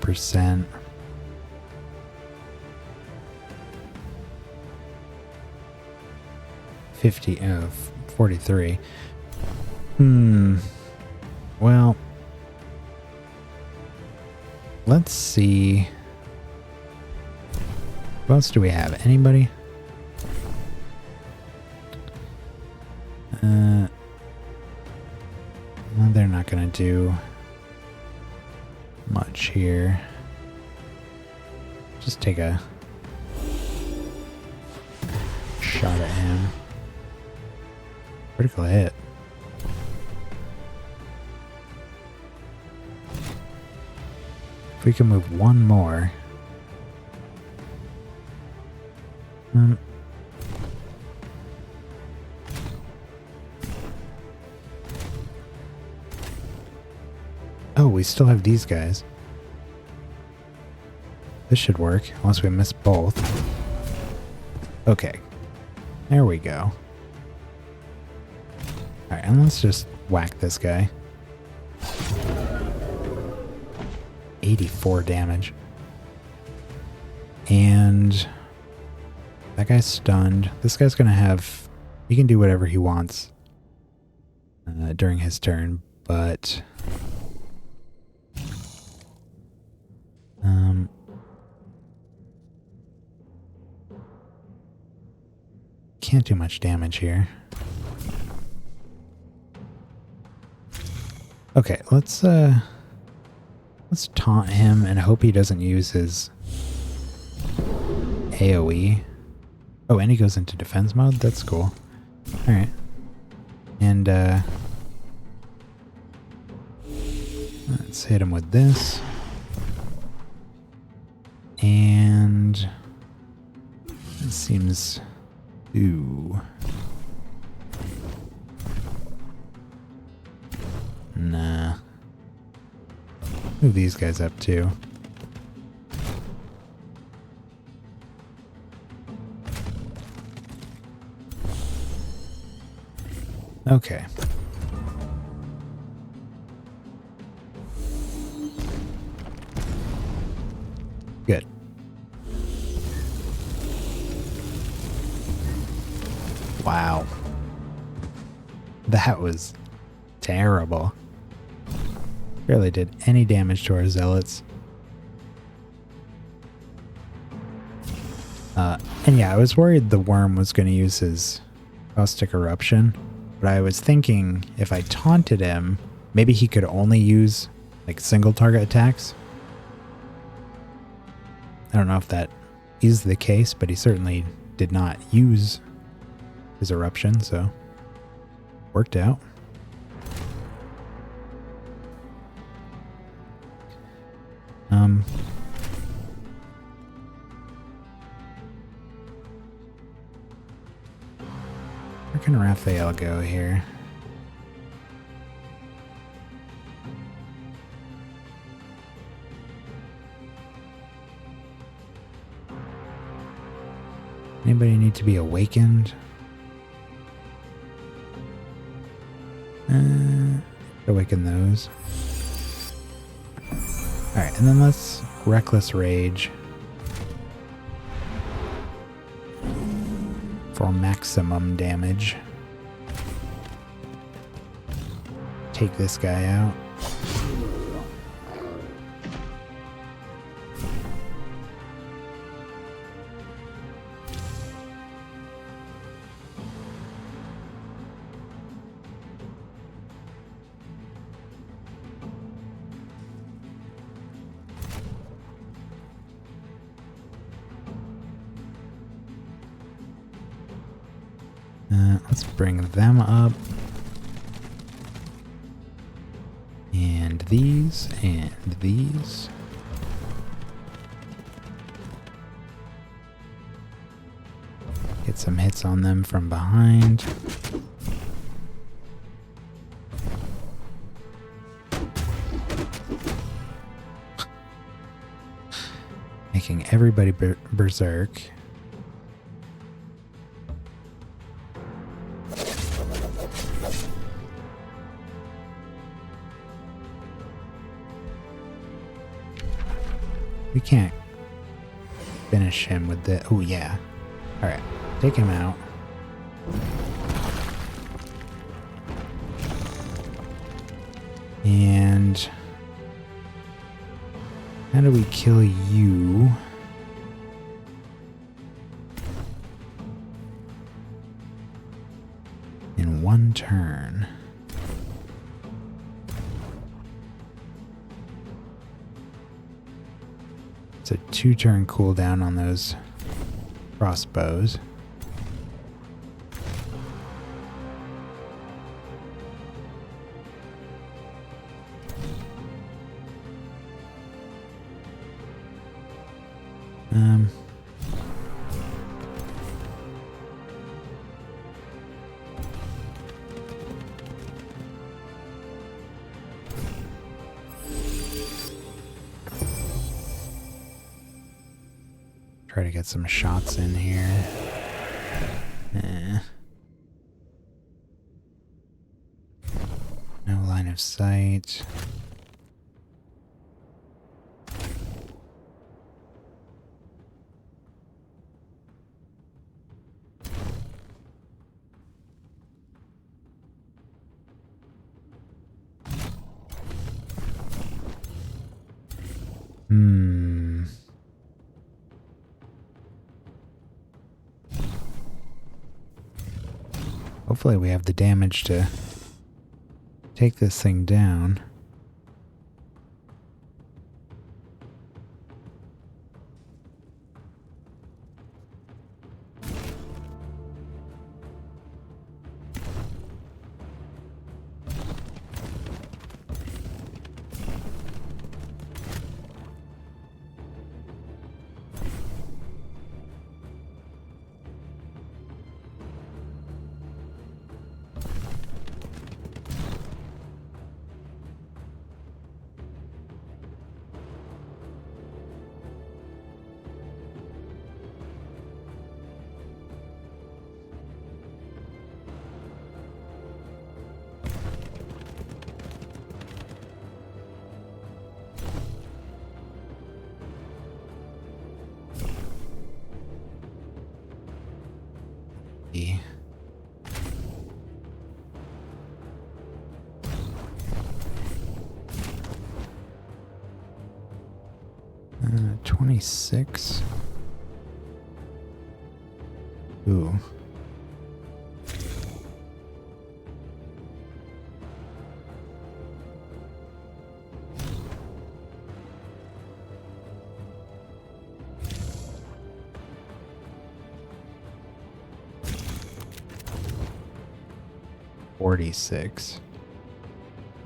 %. Oh, 43. Well, let's see. What else do we have? Anybody? No, they're not gonna do much here. Just take a shot at him. Critical hit. If we can move one more. Oh, we still have these guys. This should work, unless we miss both. Okay. There we go. Alright, and let's just whack this guy. 84 damage. And that guy's stunned. This guy's gonna have... He can do whatever he wants during his turn, but... Can't do much damage here. Okay, let's taunt him and hope he doesn't use his AoE. Oh, and he goes into defense mode? That's cool. Alright. And let's hit him with this. And it seems... Ooh. Nah. Move these guys up too. Okay. Good. Wow. That was terrible. Barely did any damage to our zealots. And yeah, I was worried the worm was going to use his caustic eruption, but I was thinking if I taunted him, maybe he could only use like single target attacks. I don't know if that is the case, but he certainly did not use his eruption, so worked out. Where can Raphael go here? Anybody need to be awakened? Awaken those. Alright, and then let's Reckless Rage for maximum damage. Take this guy out. Let's bring them up. And these, and these. Get some hits on them from behind. Making everybody berserk. We can't finish him with the... Oh, yeah. Alright. Take him out. And... how do we kill you? In one turn. It's a 2-turn cooldown on those crossbows. Try to get some shots in here. No line of sight. Hopefully we have the damage to take this thing down. Yeah. 26. Ooh. 46.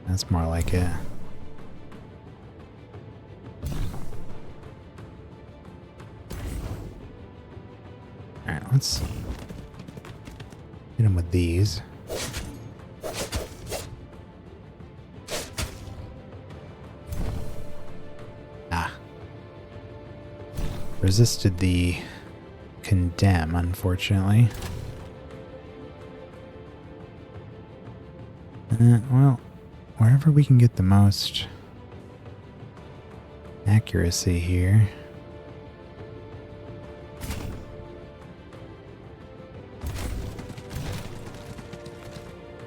That's more like it. Alright, let's hit him with these. Resisted the condemn, unfortunately. Well, wherever we can get the most accuracy here.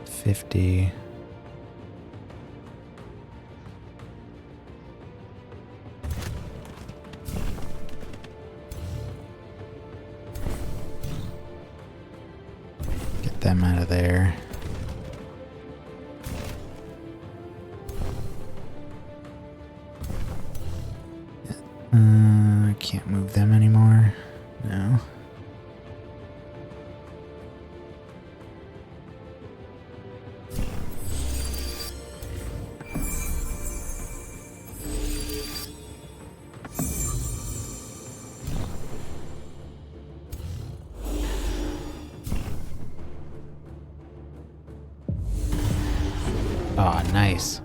$50. Them out of there. I can't move them anymore. No. Oh, nice.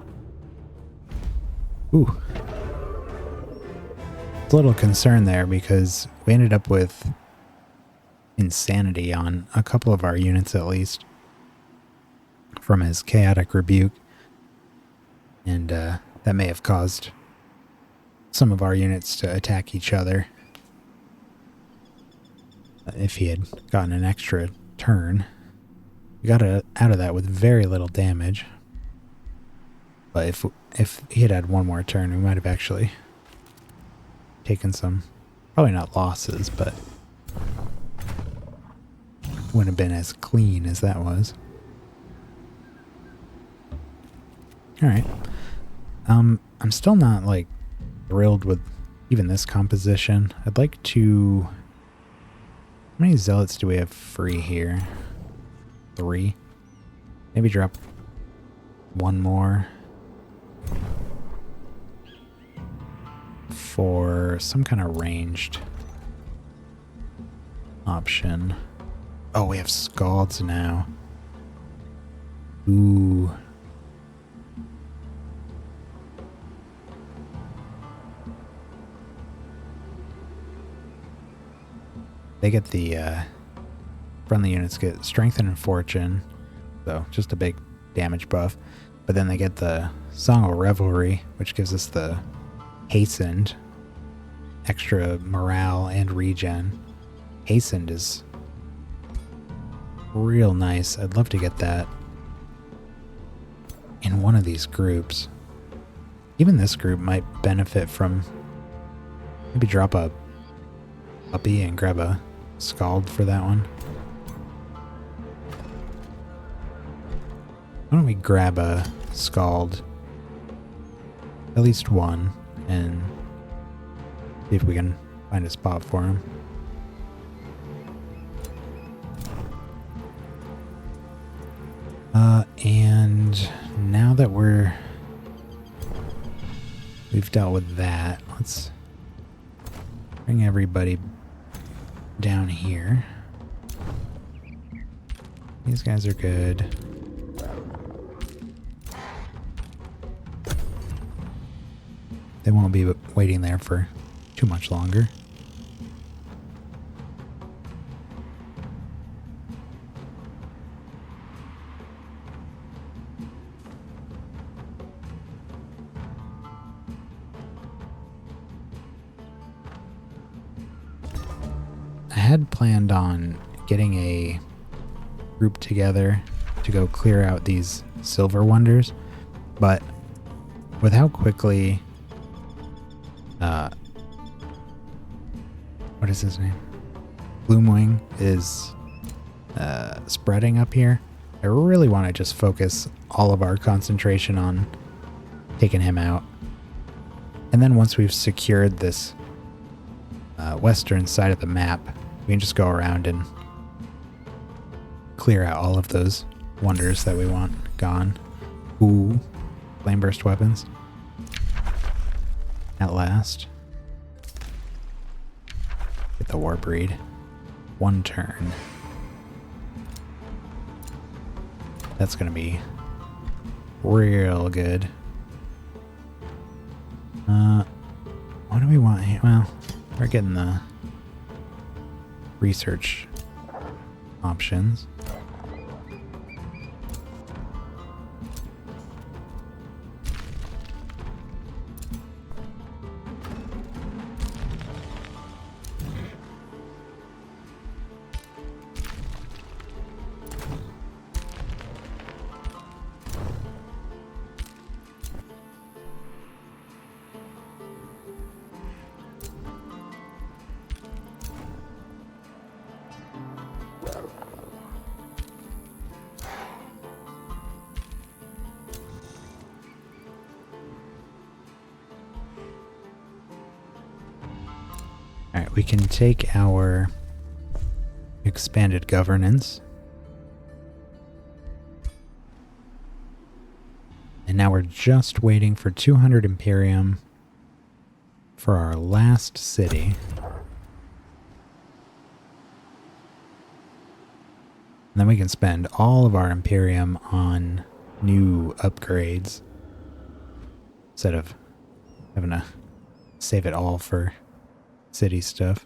Ooh. A little concerned there because we ended up with insanity on a couple of our units at least from his chaotic rebuke. And that may have caused some of our units to attack each other if he had gotten an extra turn. We got out of that with very little damage. But if he had had one more turn, we might have actually taken some, probably not losses, but wouldn't have been as clean as that was. Alright. I'm still not, like, thrilled with even this composition. I'd like to... How many zealots do we have free here? 3. Maybe drop one more for some kind of ranged option. Oh, we have Scalds now. Ooh. They get the friendly units get strength and fortune, so just a big damage buff. But then they get the Song of Revelry, which gives us the hastened, extra morale and regen. Hastened is real nice. I'd love to get that in one of these groups. Even this group might benefit from maybe drop a puppy and grab a Scald for that one. Why don't we grab a Scald, at least one, and see if we can find a spot for him. And now that we've dealt with that, let's bring everybody down here. These guys are good. They won't be waiting there for too much longer. I had planned on getting a group together to go clear out these silver wonders, but with how quickly what is his name? Gloomwing is spreading up here. I really want to just focus all of our concentration on taking him out. And then once we've secured this western side of the map, we can just go around and clear out all of those wonders that we want gone. Ooh, flame burst weapons. At last. Get the warp read. 1 turn. That's gonna be real good. What do we want here? Well, we're getting the research options. Alright, we can take our expanded governance. And now we're just waiting for 200 Imperium for our last city. And then we can spend all of our Imperium on new upgrades instead of having to save it all for city stuff.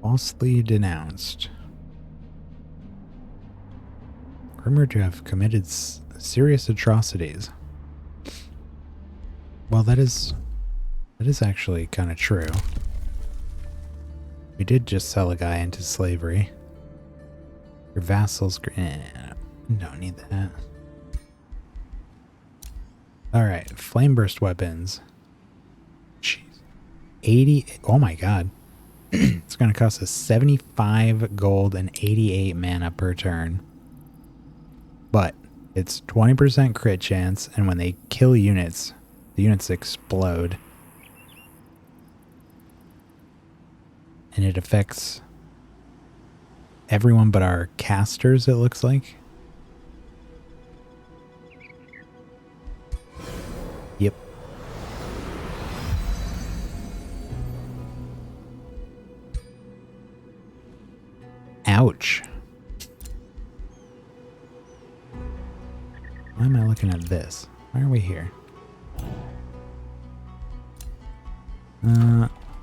Falsely denounced. Rumored to have committed serious atrocities. Well, that is actually kind of true. We did just sell a guy into slavery. Your vassals... don't need that. Alright, flame burst weapons. Jeez. 80... Oh my god. It's going to cost us 75 gold and 88 mana per turn. But it's 20% crit chance, and when they kill units... the units explode. And it affects everyone but our casters, it looks like. Yep. Ouch. Why am I looking at this? Why are we here?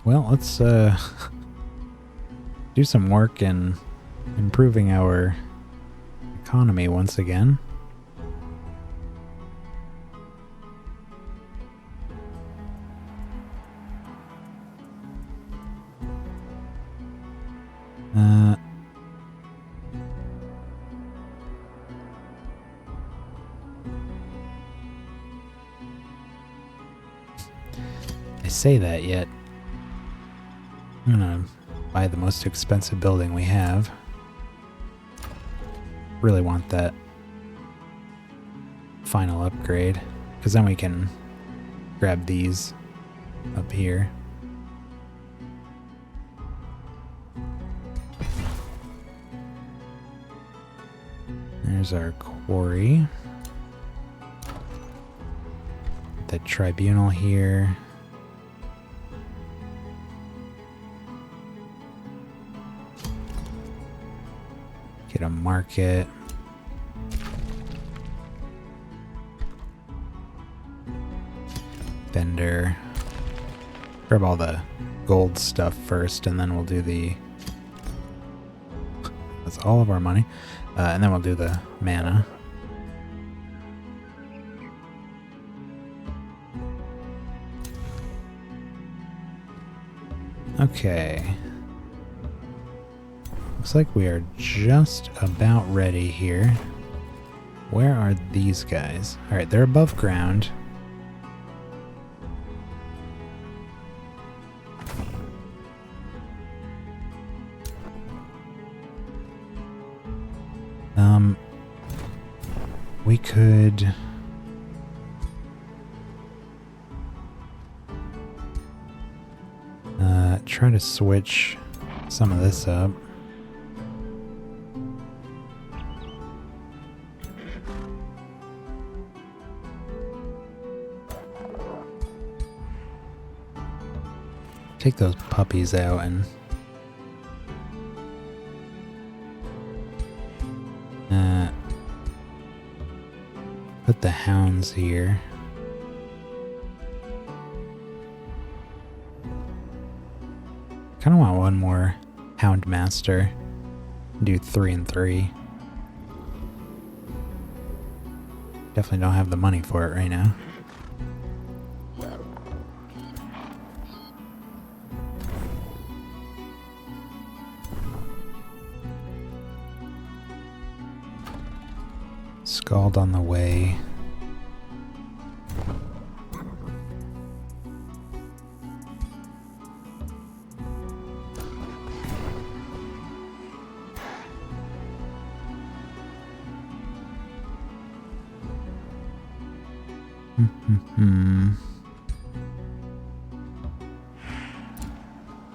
Well, let's do some work in improving our economy once again. I say that yet I'm gonna buy the most expensive building we have. Really want that final upgrade, because then we can grab these up here. There's our quarry. The tribunal here. Get a market. Vendor. Grab all the gold stuff first, and then we'll do the... That's all of our money. And then we'll do the mana. Okay. Looks like we are just about ready here. Where are these guys? Alright, they're above ground. We could... try to switch some of this up. Take those puppies out and put the hounds here. Kind of want one more Hound Master. Do 3 and 3. Definitely don't have the money for it right now. Scald on the way.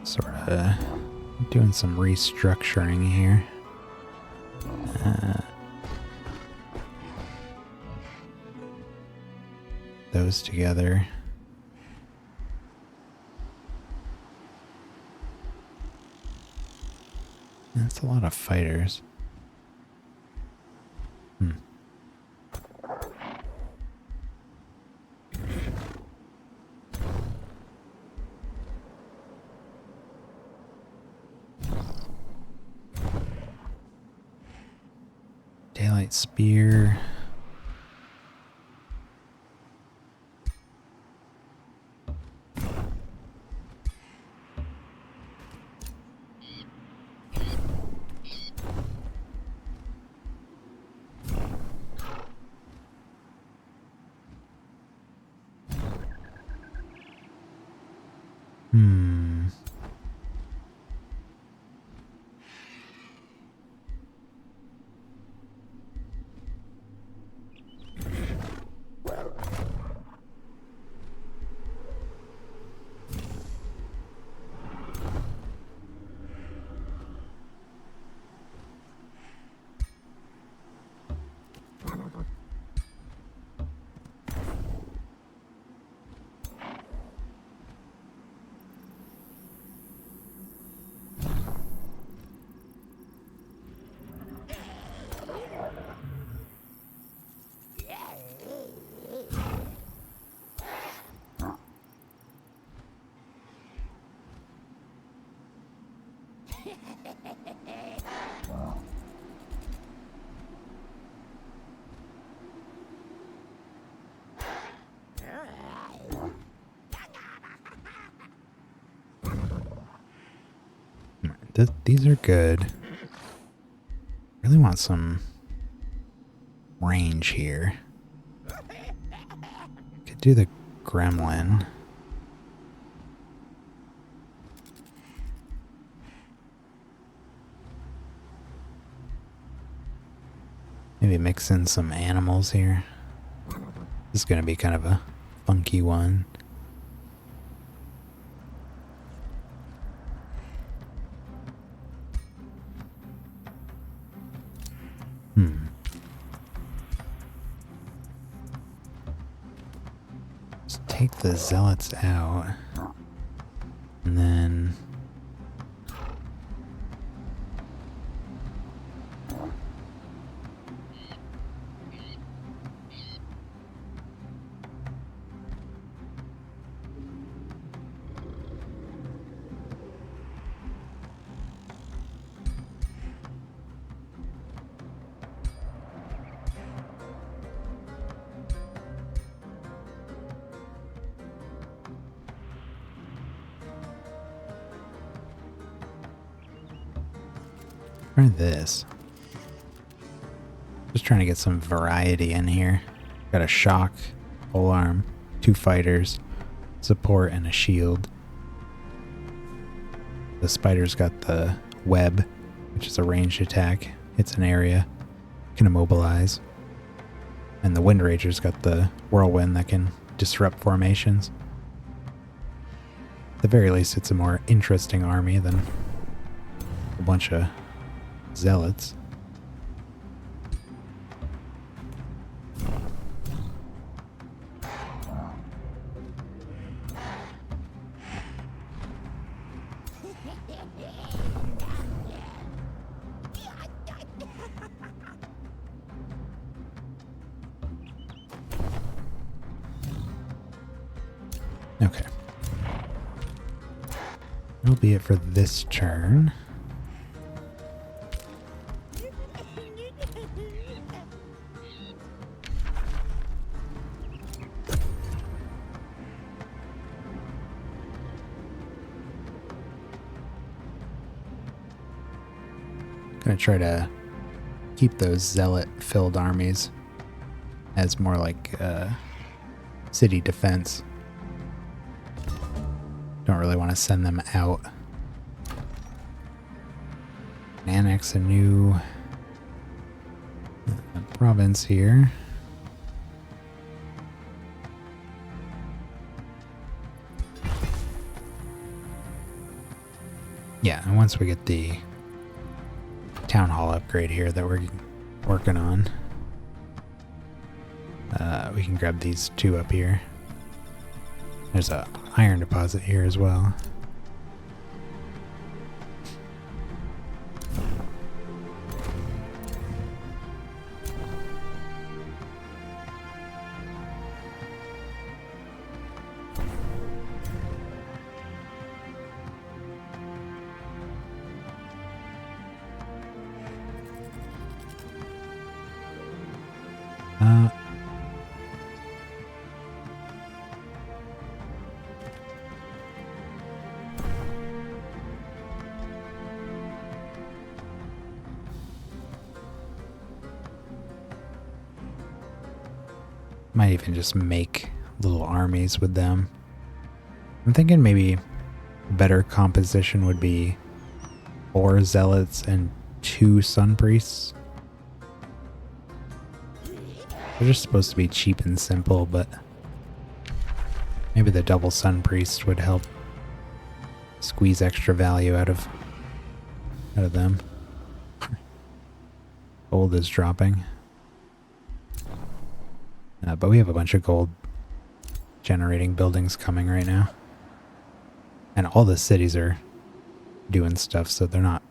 Sort of doing some restructuring here. Those together. That's a lot of fighters. Daylight Spear. These are good. Really want some range here. Could do the gremlin. Maybe mix in some animals here. This is going to be kind of a funky one. Just take the zealots out. And then... try this. Just trying to get some variety in here. Got a shock, pole arm, 2 fighters, support, and a shield. The spider's got the web, which is a ranged attack. Hits an area, can immobilize. And the Wind Rager's got the Whirlwind that can disrupt formations. At the very least, it's a more interesting army than a bunch of zealots. Okay. That'll be it for this turn. Gonna try to keep those zealot-filled armies as more like city defense. Don't really want to send them out. Annex a new province here. Yeah, and once we get the town hall upgrade here that we're working on, we can grab these two up here. There's a iron deposit here as well. Might even just make little armies with them. I'm thinking maybe a better composition would be 4 zealots and 2 sun priests. They're just supposed to be cheap and simple, but maybe the double sun priest would help squeeze extra value out of them. Gold is dropping. But we have a bunch of gold generating buildings coming right now. And all the cities are doing stuff, so they're not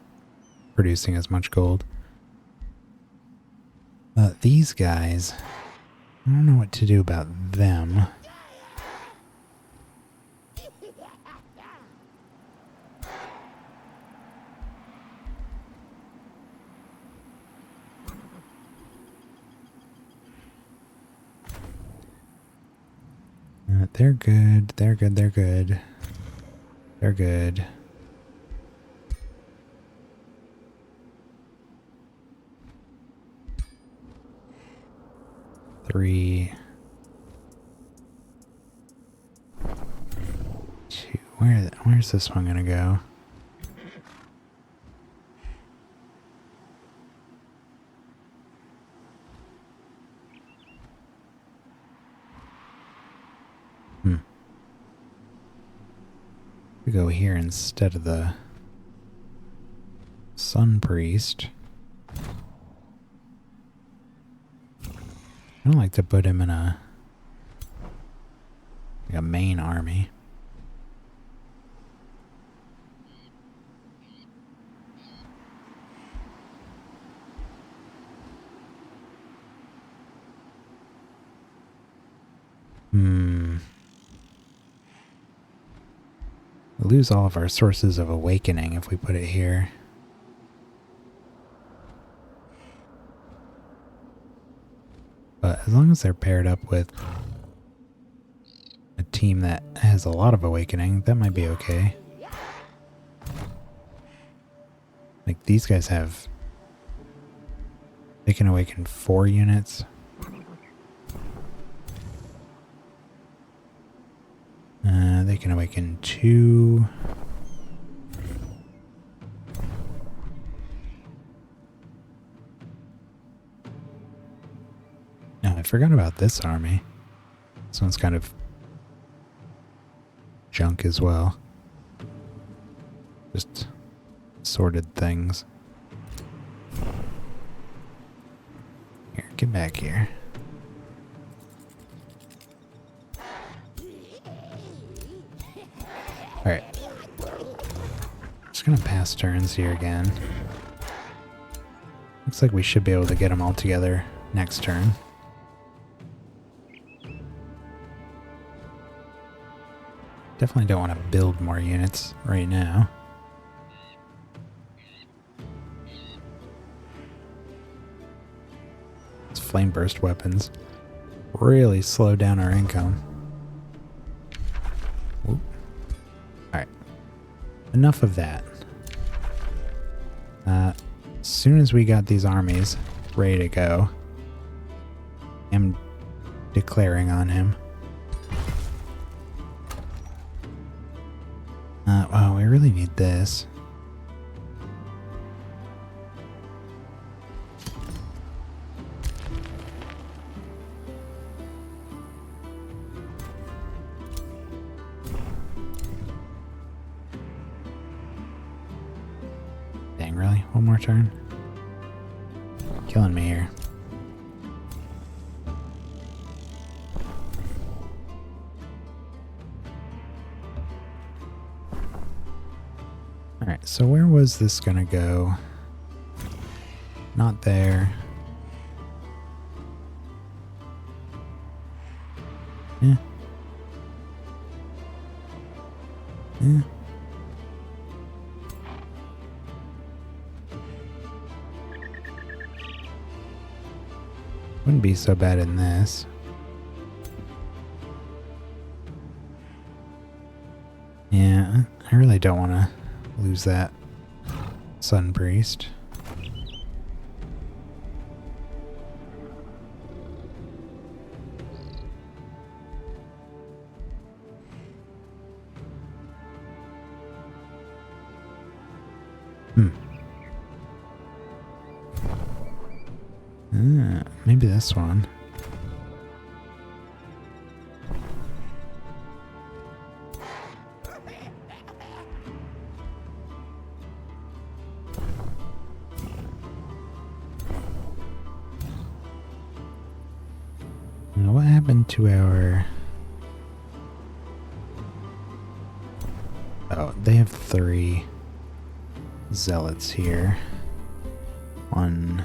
producing as much gold. These guys, I don't know what to do about them. They're good, they're good, they're good. They're good. Three. 2. Where's this one gonna go? We go here instead of the Sun Priest. I don't like to put him in a main army. We'll lose all of our sources of awakening if we put it here. But as long as they're paired up with a team that has a lot of awakening, that might be okay. Like these guys have... They can awaken 4 units. They can awaken 2. No, forgot about this army. This one's kind of junk as well. Just sorted things. Here, get back here. Alright. Just gonna pass turns here again. Looks like we should be able to get them all together next turn. Definitely don't want to build more units right now. These flame burst weapons really slow down our income. Whoop. Alright. Enough of that. As soon as we got these armies ready to go, I'm declaring on him. Wow, we really need this. Dang, really? One more turn? Killing me here. Alright, so where was this gonna go? Not there. Yeah. Yeah. Wouldn't be so bad in this. Yeah, I really don't want to lose that Sun Priest. Maybe this one. Now, what happened to our... Oh, they have 3 zealots here. 1,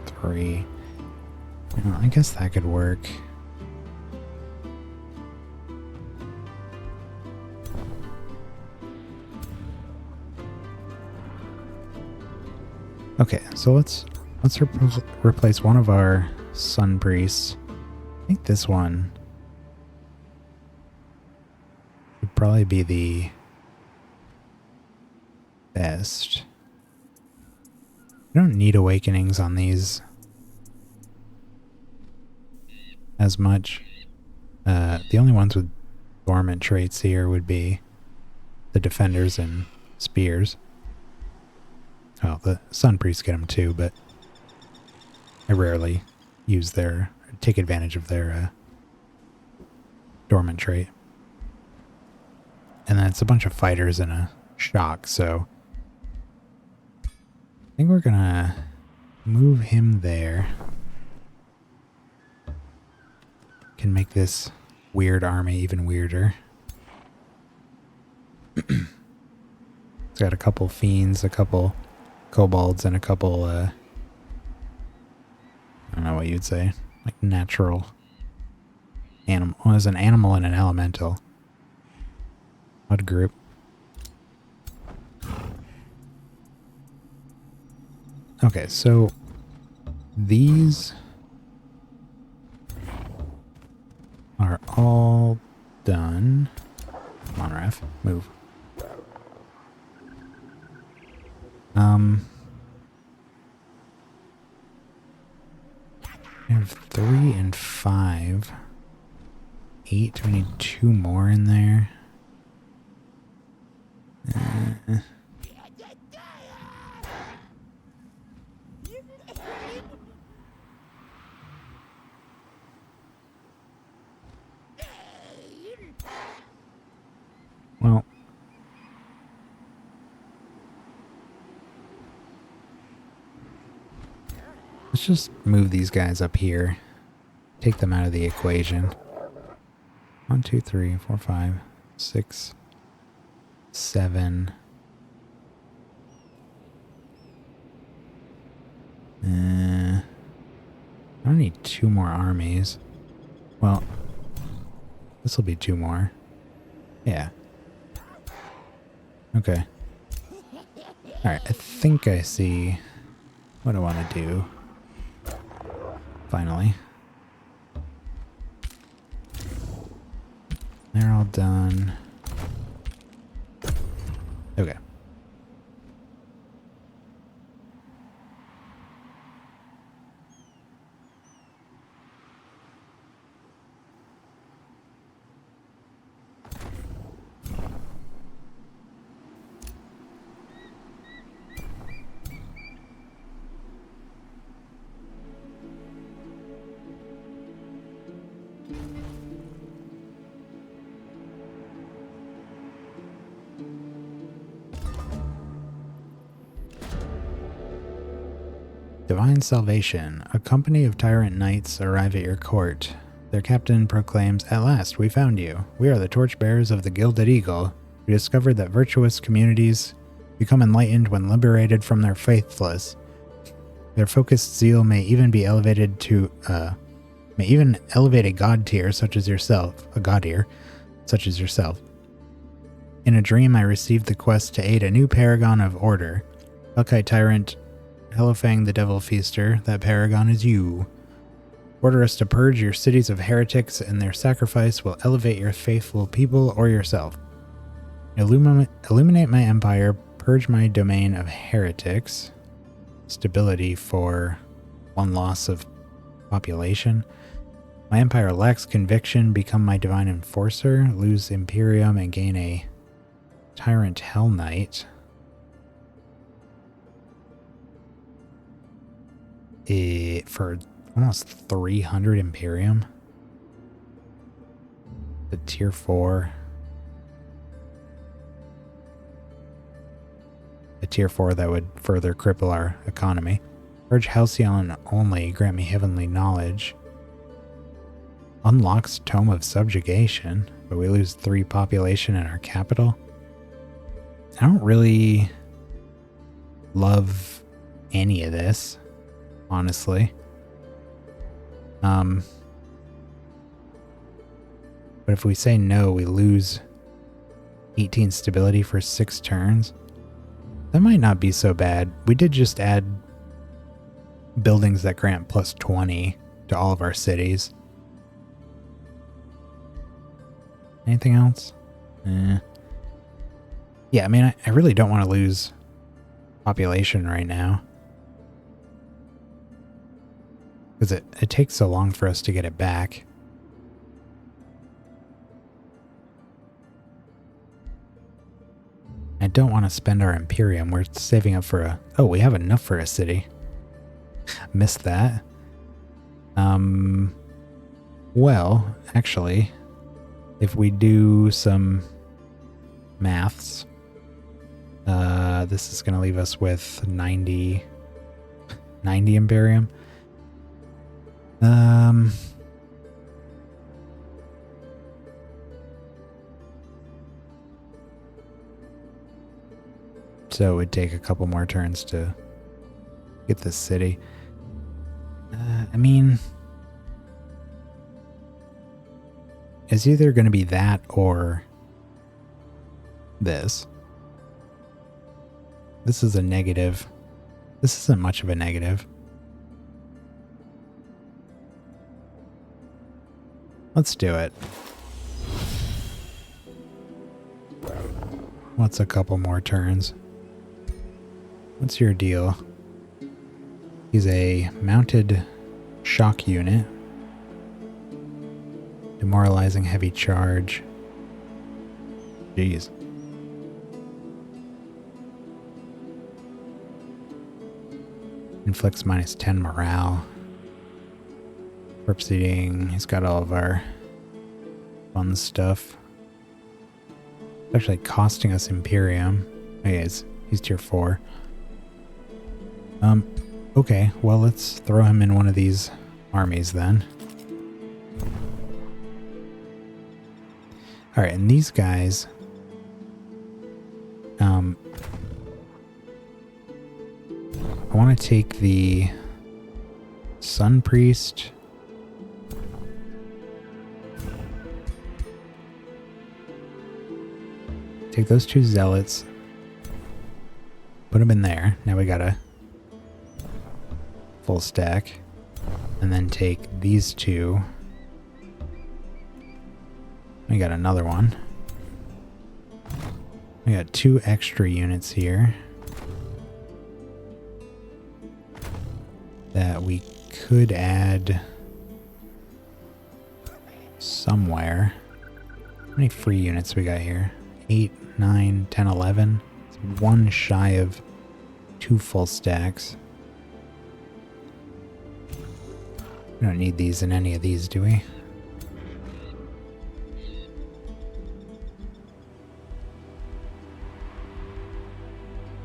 3. Well, I guess that could work. Okay, so let's replace one of our Sun Priests. I think this one would probably be the best. I don't need awakenings on these as much. The only ones with dormant traits here would be the defenders and spears. Well, the Sun Priests get them too, but I rarely use their, take advantage of their dormant trait. And then it's a bunch of fighters and a shock, so I think we're gonna move him there. Can make this weird army even weirder. It's got a couple fiends, a couple kobolds, and a couple, I don't know what you'd say, like natural animal. Well, there's an animal and an elemental. Odd group. Okay, so these are all done. Come on, Ref, move. We have 3 and 5. 8, we need 2 more in there. Well, let's just move these guys up here. Take them out of the equation. 1, 2, 3, 4, 5, 6, 7. I don't need 2 more armies. Well, this will be 2 more. Yeah. Okay. Alright, I think I see what I want to do. Finally. They're all done. Okay. Divine Salvation. A company of tyrant knights arrive at your court. Their captain proclaims, "At last, we found you. We are the torchbearers of the Gilded Eagle. We discovered that virtuous communities become enlightened when liberated from their faithless. Their focused zeal may even be elevated to, may even elevate a god tier such as yourself, In a dream, I received the quest to aid a new paragon of order. Hellkite tyrant Hallowfang the Devil Feaster, that paragon is you. Order us to purge your cities of heretics, and their sacrifice will elevate your faithful people or yourself. Illuminate my empire, purge my domain of heretics. Stability for 1 loss of population. My empire lacks conviction, become my divine enforcer, lose Imperium, and gain a Tyrant Hell Knight. For almost 300 Imperium. The tier 4. A tier 4 that would further cripple our economy. Purge Halcyon only, grant me heavenly knowledge. Unlocks Tome of Subjugation, but we lose 3 population in our capital. I don't really love any of this, honestly. But if we say no, we lose 18 stability for 6 turns. That might not be so bad. We did just add buildings that grant plus 20 to all of our cities. Anything else? Yeah, I mean, I really don't want to lose population right now. Because it takes so long for us to get it back. I don't want to spend our Imperium. We're saving up for a... Oh, we have enough for a city. Missed that. Well, actually, if we do some maths, this is going to leave us with 90 Imperium. So it would take a couple more turns to get this city. I mean, it's either going to be that or this. This is a negative. This isn't much of a negative. Let's do it. What's a couple more turns? What's your deal? He's a mounted shock unit. Demoralizing heavy charge. Jeez. Inflicts -10 morale. Corpse eating. He's got all of our fun stuff. actually costing us Imperium. Okay, he's tier 4. Okay, well, let's throw him in one of these armies then. Alright, and these guys... I want to take the Sun Priest. Take those 2 Zealots. Put them in there. Now we got a full stack. And then take these 2. We got another one. We got 2 extra units here that we could add somewhere. How many free units we got here? 8, 9, 10, 11. It's 1 shy of 2 full stacks. We don't need these in any of these, do we?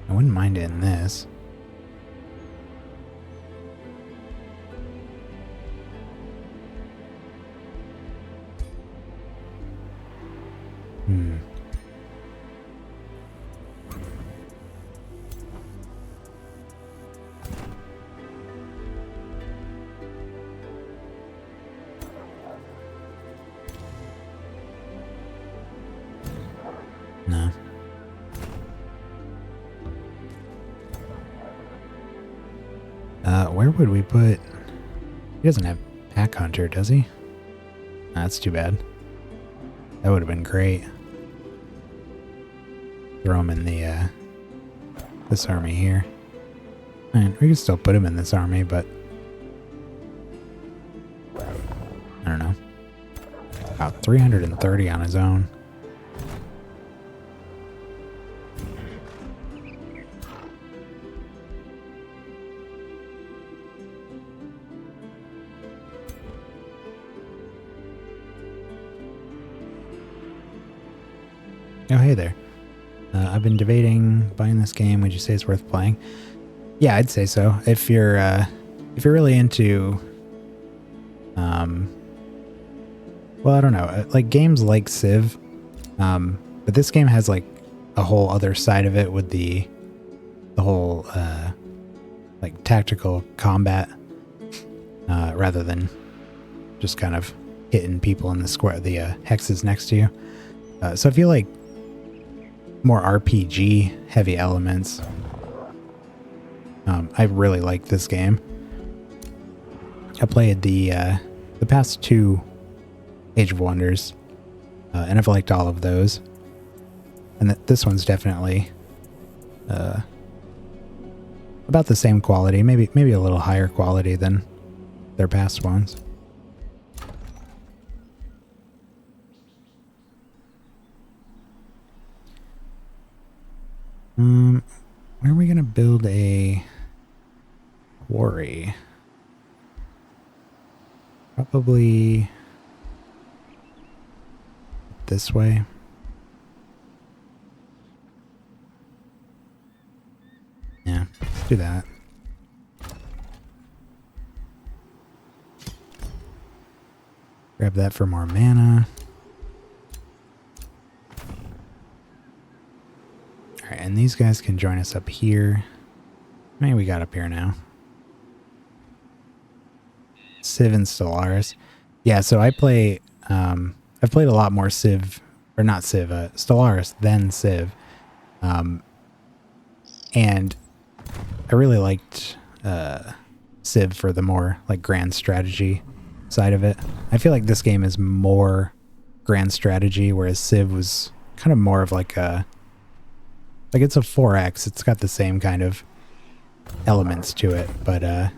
I wouldn't mind it in this. No. Where would we put... He doesn't have Pack Hunter, does he? That's too bad. That would have been great. Throw him in the, this army here. And we can still put him in this army, but... I don't know. About 330 on his own. Oh, hey there. I've been debating buying this game. Would you say it's worth playing? Yeah, I'd say so. If you're really into, well, I don't know, like games like Civ, but this game has like a whole other side of it with the whole like tactical combat, rather than just kind of hitting people in the square, the hexes next to you. So if you like more RPG heavy elements, I really like this game. I played the past 2 Age of Wonders, and I've liked all of those. And this one's definitely about the same quality, maybe a little higher quality than their past ones. Where are we gonna build a quarry? Probably this way. Yeah, let's do that. Grab that for more mana. Alright, and these guys can join us up here. How many we got up here now? Civ and Stellaris. Yeah, so I play, I've played a lot more Civ, or not Civ, Stellaris than Civ. And I really liked Civ for the more like grand strategy side of it. I feel like this game is more grand strategy, whereas Civ was kind of more of like a, like it's a 4X. It's got the same kind of elements to it, but I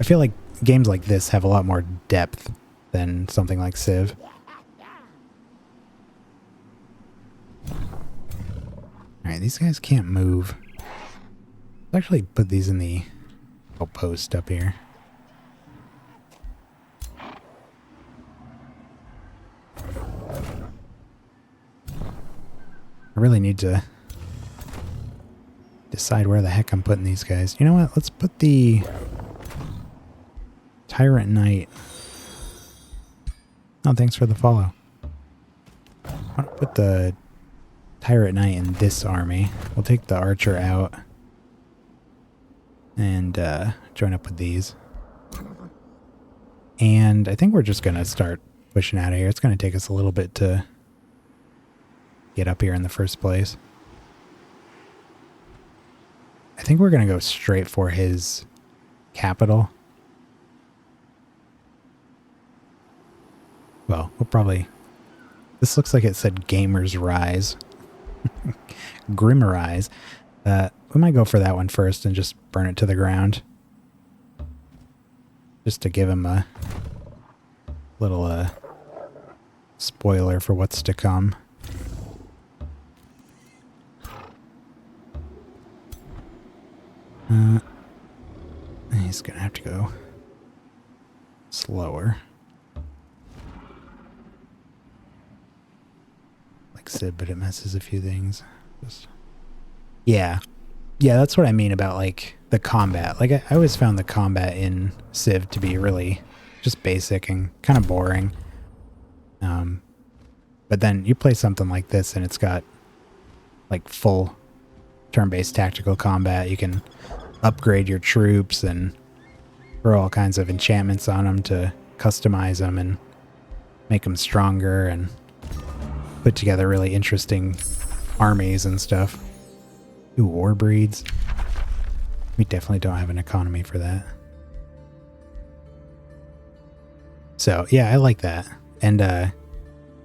feel like games like this have a lot more depth than something like Civ. Alright, these guys can't move. Let's actually put these in the outpost up here. really need to decide where the heck I'm putting these guys. You know what? Let's put the Tyrant Knight. Oh, thanks for the follow. I'll put the Tyrant Knight in this army. We'll take the Archer out and join up with these. And I think we're just going to start pushing out of here. It's going to take us a little bit to get up here in the first place. I think we're going to go straight for his capital. Well, we'll probably... This looks like it said Gamers Rise. Grimmerize. We might go for that one first and just burn it to the ground. Just to give him a little spoiler for what's to come. He's gonna have to go slower. Like Civ, but it messes a few things. Yeah, that's what I mean about like the combat. Like I always found the combat in Civ to be really just basic and kind of boring. But then you play something like this and it's got like full turn-based tactical combat. You can upgrade your troops and throw all kinds of enchantments on them to customize them and make them stronger and put together really interesting armies and stuff. Ooh, war breeds. We definitely don't have an economy for that. So yeah, I like that. And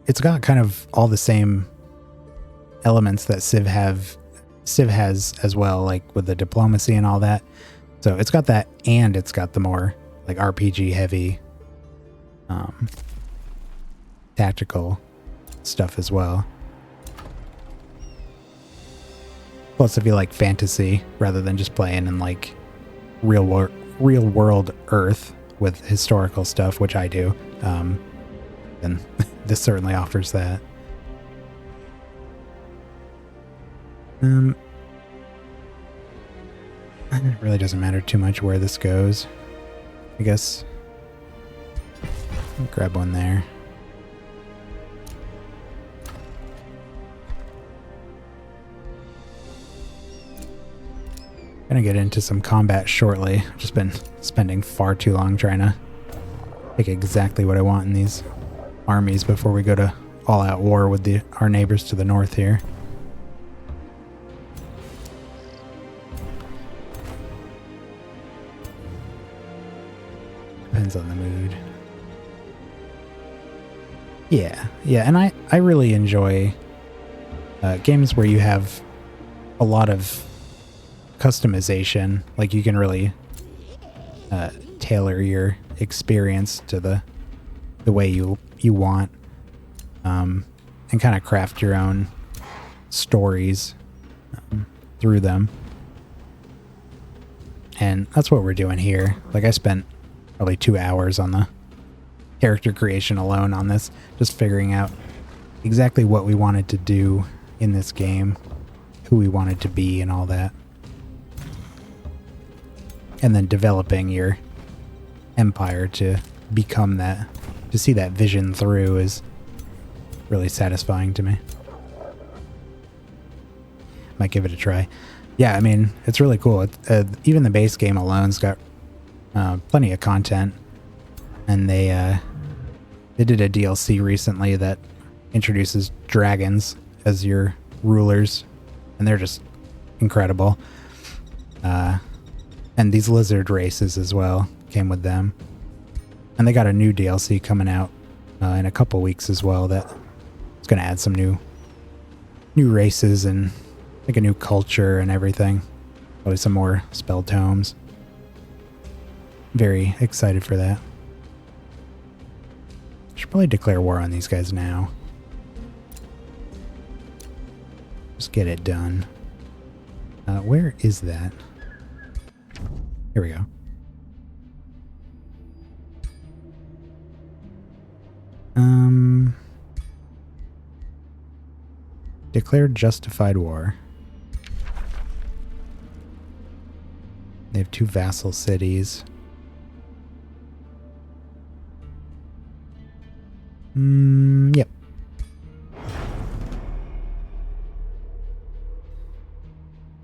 it's got kind of all the same elements that Civ has as well, like with the diplomacy and all that. So it's got that, and it's got the more like RPG heavy tactical stuff as well. Plus, if you like fantasy rather than just playing in like real world Earth with historical stuff, which I do, then this certainly offers that. It really doesn't matter too much where this goes. I guess I'll grab one there. Gonna get into some combat shortly. I've just been spending far too long trying to pick exactly what I want in these armies before we go to all-out war with our neighbors to the north here. Depends on the mood. Yeah, and I really enjoy games where you have a lot of customization. Like you can really tailor your experience to the way you want, and kind of craft your own stories through them. And that's what we're doing here. Like I spent probably 2 hours on the character creation alone on this, just figuring out exactly what we wanted to do in this game, who we wanted to be and all that. And then developing your empire to become that, to see that vision through is really satisfying to me. Might give it a try. Yeah, I mean, it's really cool. Even the base game alone's got plenty of content, and they did a DLC recently that introduces dragons as your rulers, and they're just incredible. And these lizard races as well came with them, and they got a new DLC coming out in a couple weeks as well that is going to add some new races and like a new culture and everything. Probably some more spell tomes. Very excited for that. Should probably declare war on these guys now. Just get it done. Where is that? Here we go. Declared justified war. They have 2 vassal cities. Yep.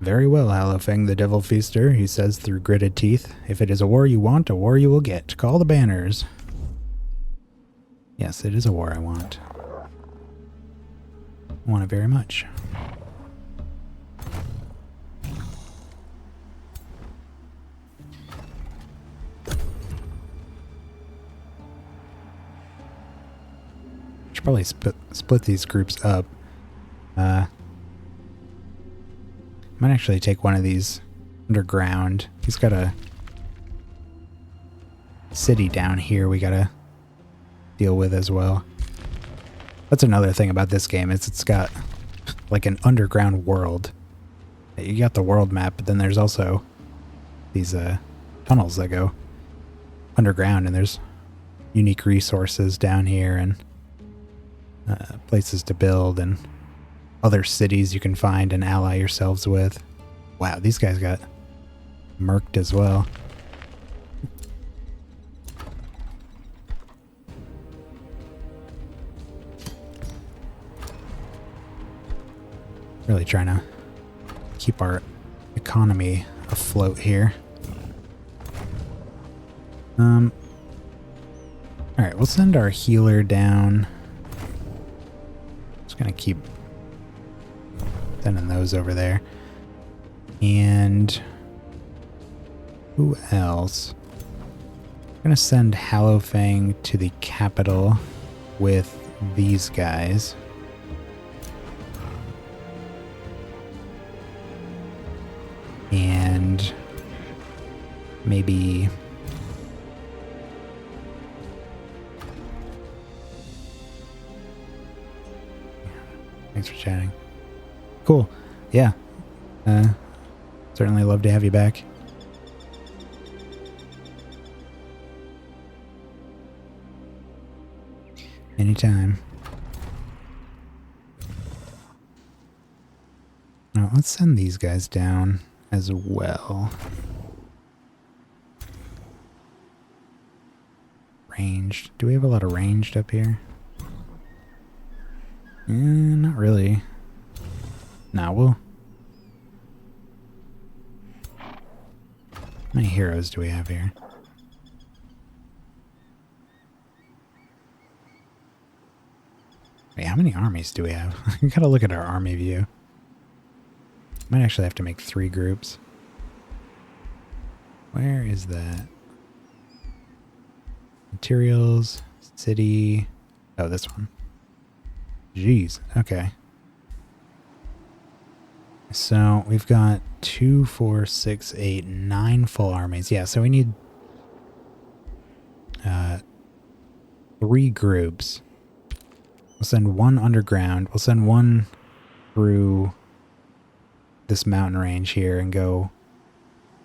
Very well, Hallowfang, the Devil Feaster, he says through gritted teeth. If it is a war you want, a war you will get. Call the banners. Yes, it is a war I want. I want it very much. Should probably split these groups up. Might actually take one of these underground. He's got a city down here we gotta deal with as well. That's another thing about this game, is it's got like an underground world. You got the world map, but then there's also these tunnels that go underground, and there's unique resources down here and places to build and other cities you can find and ally yourselves with. Wow, these guys got murked as well. Really trying to keep our economy afloat here. Alright, we'll send our healer down. Just gonna keep sending those over there. And who else? I'm gonna send Hallowfang to the capital with these guys. And maybe thanks for chatting. Cool. Yeah. Certainly love to have you back. Anytime. Now let's send these guys down as well. Ranged. Do we have a lot of ranged up here? Not really. Nah, we'll... How many heroes do we have here? Wait, how many armies do we have? We gotta look at our army view. Might actually have to make 3 groups. Where is that? Materials, city. Oh, this one. Jeez, okay. So we've got 2, 4, 6, 8, 9 full armies. Yeah, so we need 3 groups. We'll send 1 underground. We'll send 1 through this mountain range here and go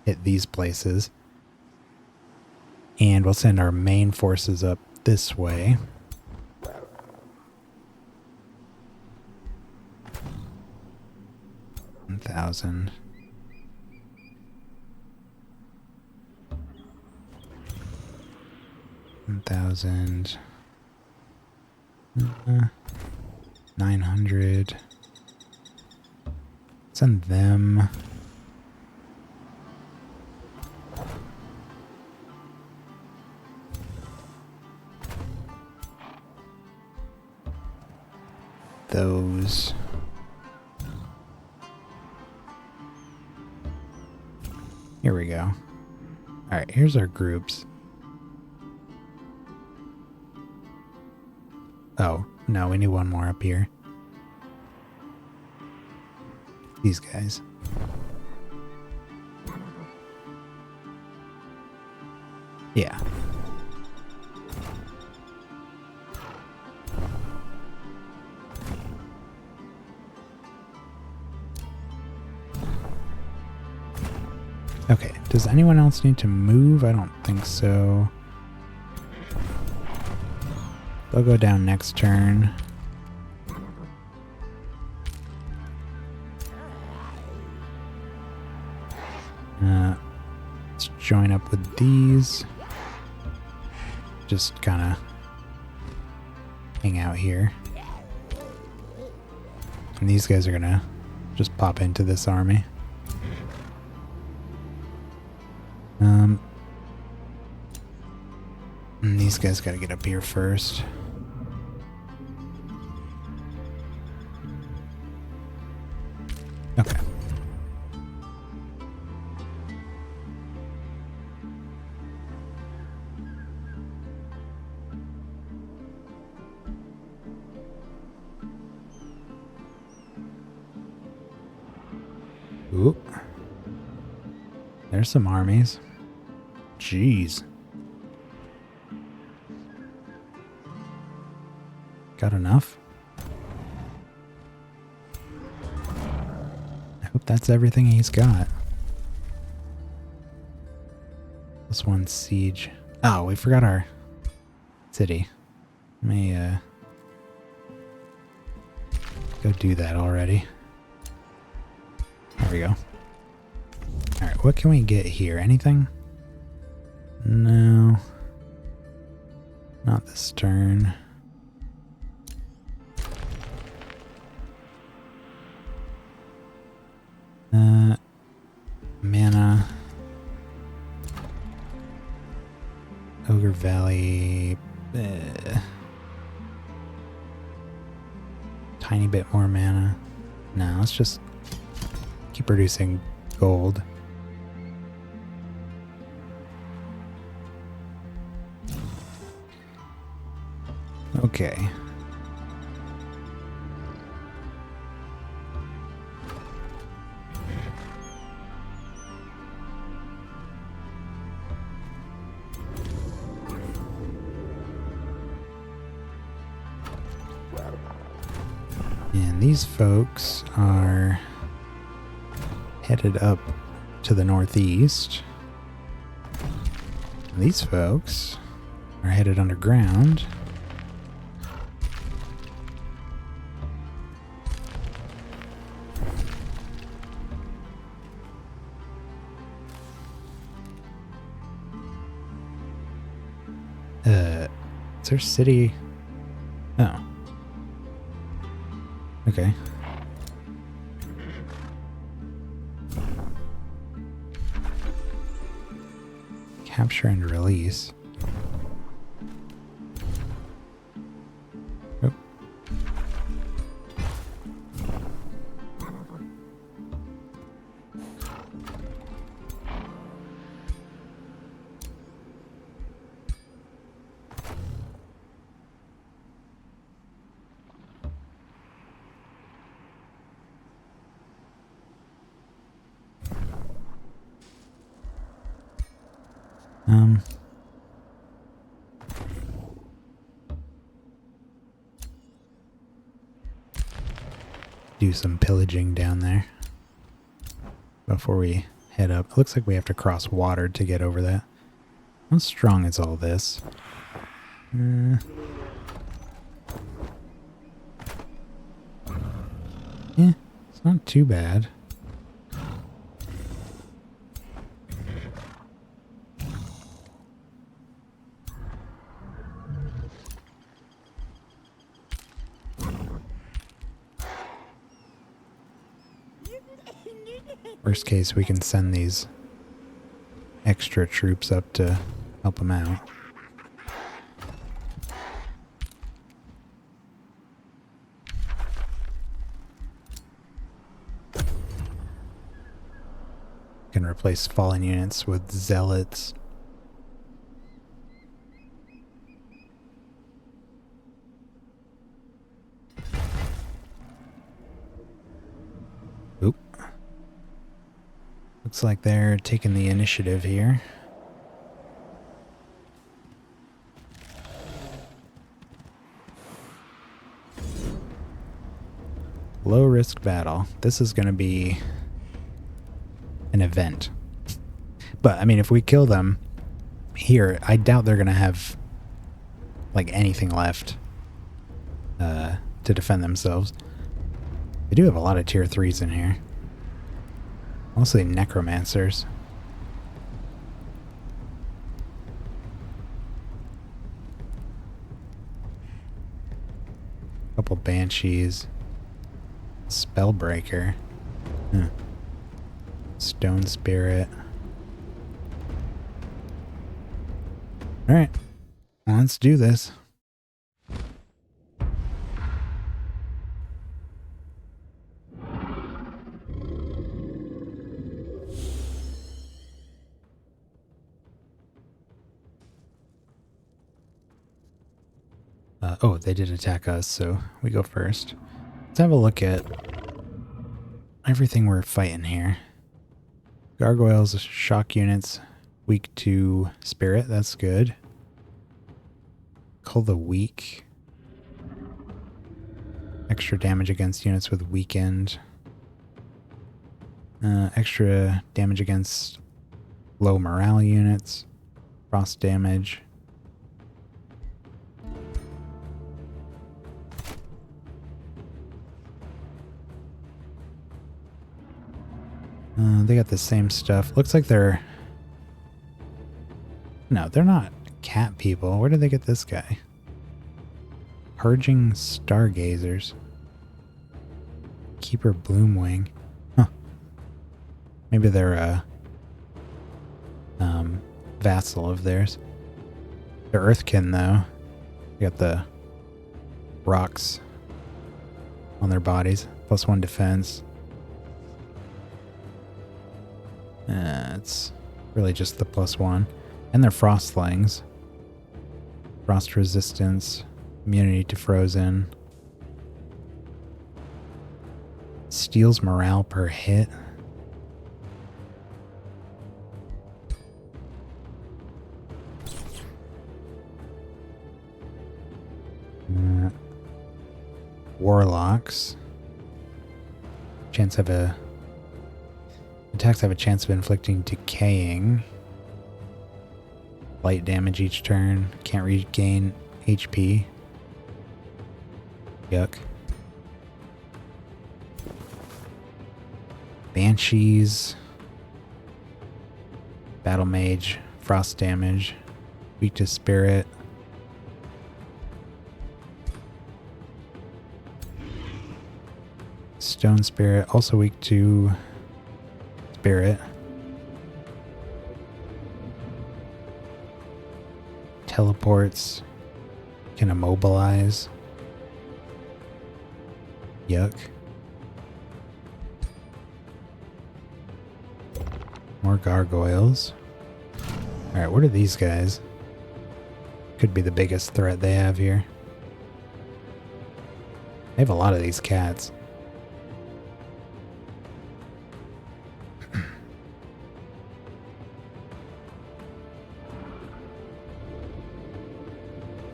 hit these places. And we'll send our main forces up this way. $1,000. $1,000. 900. Send them. Those. Here we go. Alright, here's our groups. Oh, no, we need one more up here. These guys. Yeah. Okay, does anyone else need to move? I don't think so. They'll go down next turn. join up with these. Just kind of hang out here. And these guys are gonna just pop into this army. And these guys gotta get up here first. Okay. Ooh. There's some armies. Jeez. Got enough? I hope that's everything he's got. This one's siege. Oh, we forgot our city. Let me go do that already. There we go. Alright, what can we get here? Anything? No. Not this turn. Mana. Ogre Valley. Tiny bit more mana. No, let's just keep producing gold. Okay. And these folks are headed up to the northeast. These folks are headed underground. Is there city? Oh. Okay. Capture and release. Oh. Do some pillaging down there before we head up. It looks like we have to cross water to get over that. How strong is all this? Yeah, it's not too bad. Worst case, we can send these extra troops up to help them out. Can replace fallen units with zealots. Oop. Looks like they're taking the initiative here. Low risk battle. This is going to be an event. But, I mean, if we kill them here, I doubt they're going to have, like, anything left to defend themselves. They do have a lot of tier 3s in here. Mostly necromancers. banshees. Spellbreaker. Stone spirit. Alright. Well, let's do this. Oh, they did attack us, so we go first. Let's have a look at everything we're fighting here. Gargoyles, shock units, weak to spirit, that's good. Call the weak. Extra damage against units with weakened. Extra damage against low morale units. Frost damage. They got the same stuff. Looks like they're... No, they're not cat people. Where did they get this guy? Purging Stargazers. Keeper Bloomwing. Huh. Maybe they're a vassal of theirs. They're Earthkin, though. They got the rocks on their bodies. +1 defense. It's really just the +1. And they're Frostlings. Frost resistance. Immunity to frozen. Steals morale per hit. Warlocks. Attacks have a chance of inflicting decaying. Light damage each turn. Can't regain HP. Yuck. Banshees. Battle Mage. Frost damage. Weak to spirit. Stone spirit. Also weak to spirit. Teleports. Can immobilize. Yuck. More gargoyles. Alright, what are these guys? Could be the biggest threat they have here. They have a lot of these cats.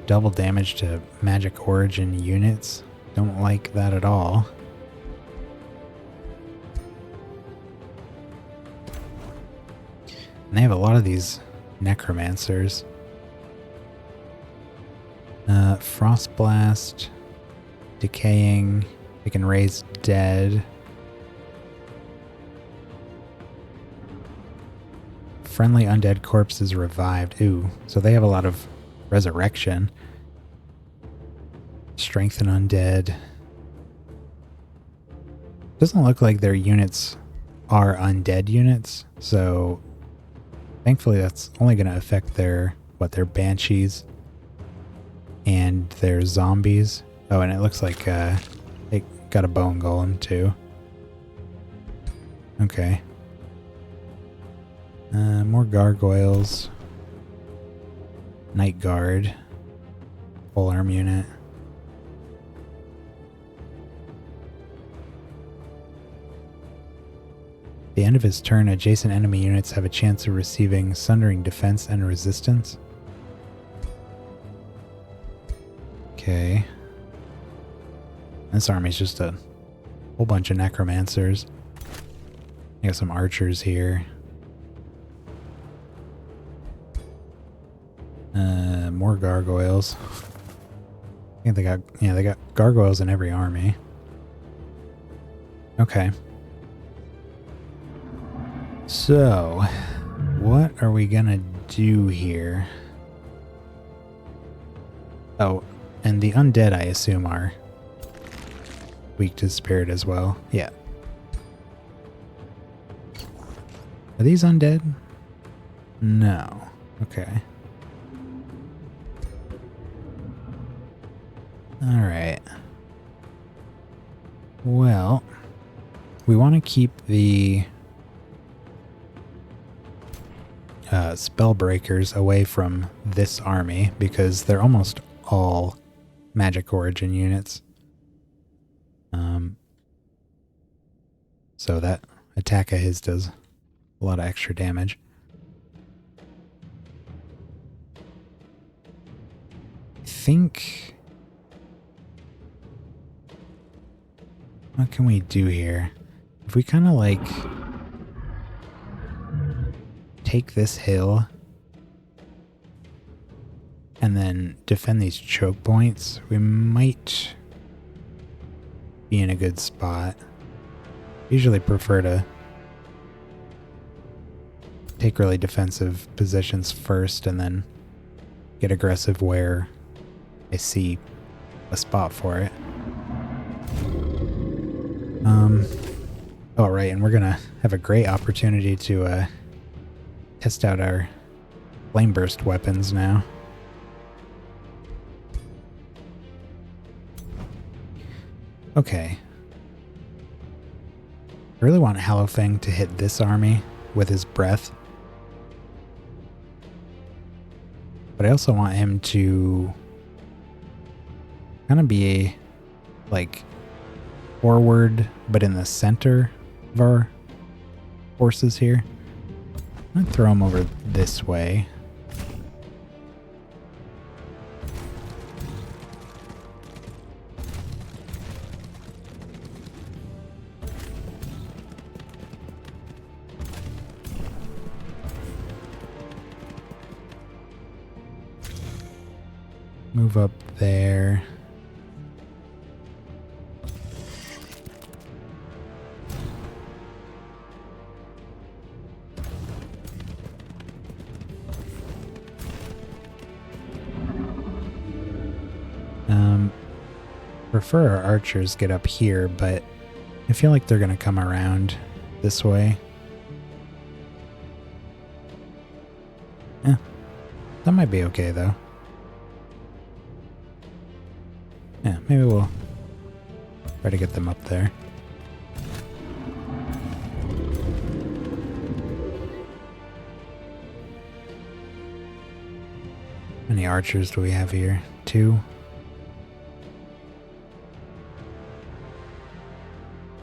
Double damage to magic origin units. Don't like that at all. And they have a lot of these necromancers. Frost blast. Decaying. They can raise dead. Friendly undead corpses revived. Ooh, so they have a lot of resurrection. Strengthen undead. Doesn't look like their units are undead units, so thankfully that's only going to affect their banshees and their zombies. Oh, and it looks like they got a bone golem too. Okay. More gargoyles. Night guard. Full arm unit. At the end of his turn, adjacent enemy units have a chance of receiving sundering defense and resistance. Okay. This army's just a whole bunch of necromancers. I got some archers here. More gargoyles. I think they got gargoyles in every army. Okay. So, what are we gonna do here? Oh, and the undead I assume are weak to spirit as well. Yeah. Are these undead? No. Okay. Alright. Well, we want to keep the spell breakers away from this army because they're almost all magic origin units. So that attack of his does a lot of extra damage. I think... What can we do here? If we kind of like take this hill and then defend these choke points, we might be in a good spot. Usually prefer to take really defensive positions first and then get aggressive where I see a spot for it. Oh, right, and we're gonna have a great opportunity to test out our flame burst weapons now. Okay. I really want Hallowfang to hit this army with his breath. But I also want him to kind of be like forward, but in the center of our forces here. I'm gonna throw him over this way. Move up there. Prefer our archers get up here, but I feel like they're gonna come around this way. Yeah, that might be okay though. Yeah, maybe we'll try to get them up there. How many archers do we have here? 2?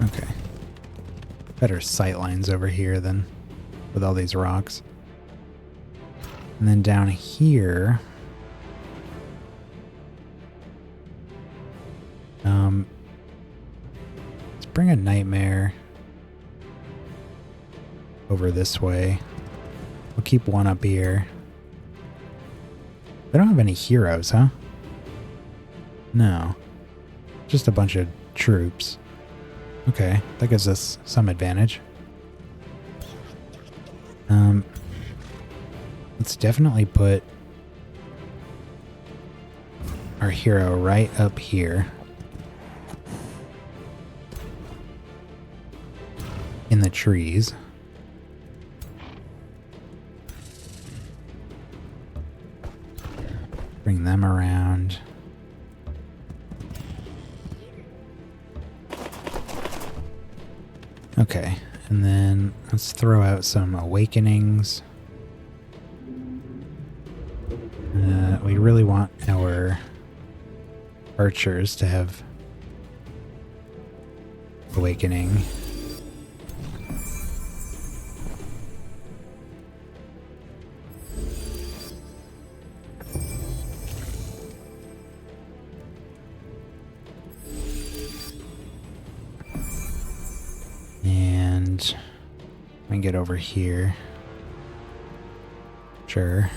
Okay. Better sight lines over here than with all these rocks. And then down here... let's bring a nightmare over this way. We'll keep one up here. They don't have any heroes, huh? No. Just a bunch of troops. Okay, that gives us some advantage. Let's definitely put our hero right up here. In the trees. Bring them around. Okay, and then let's throw out some awakenings. We really want our archers to have awakening. And let me get over here. Sure.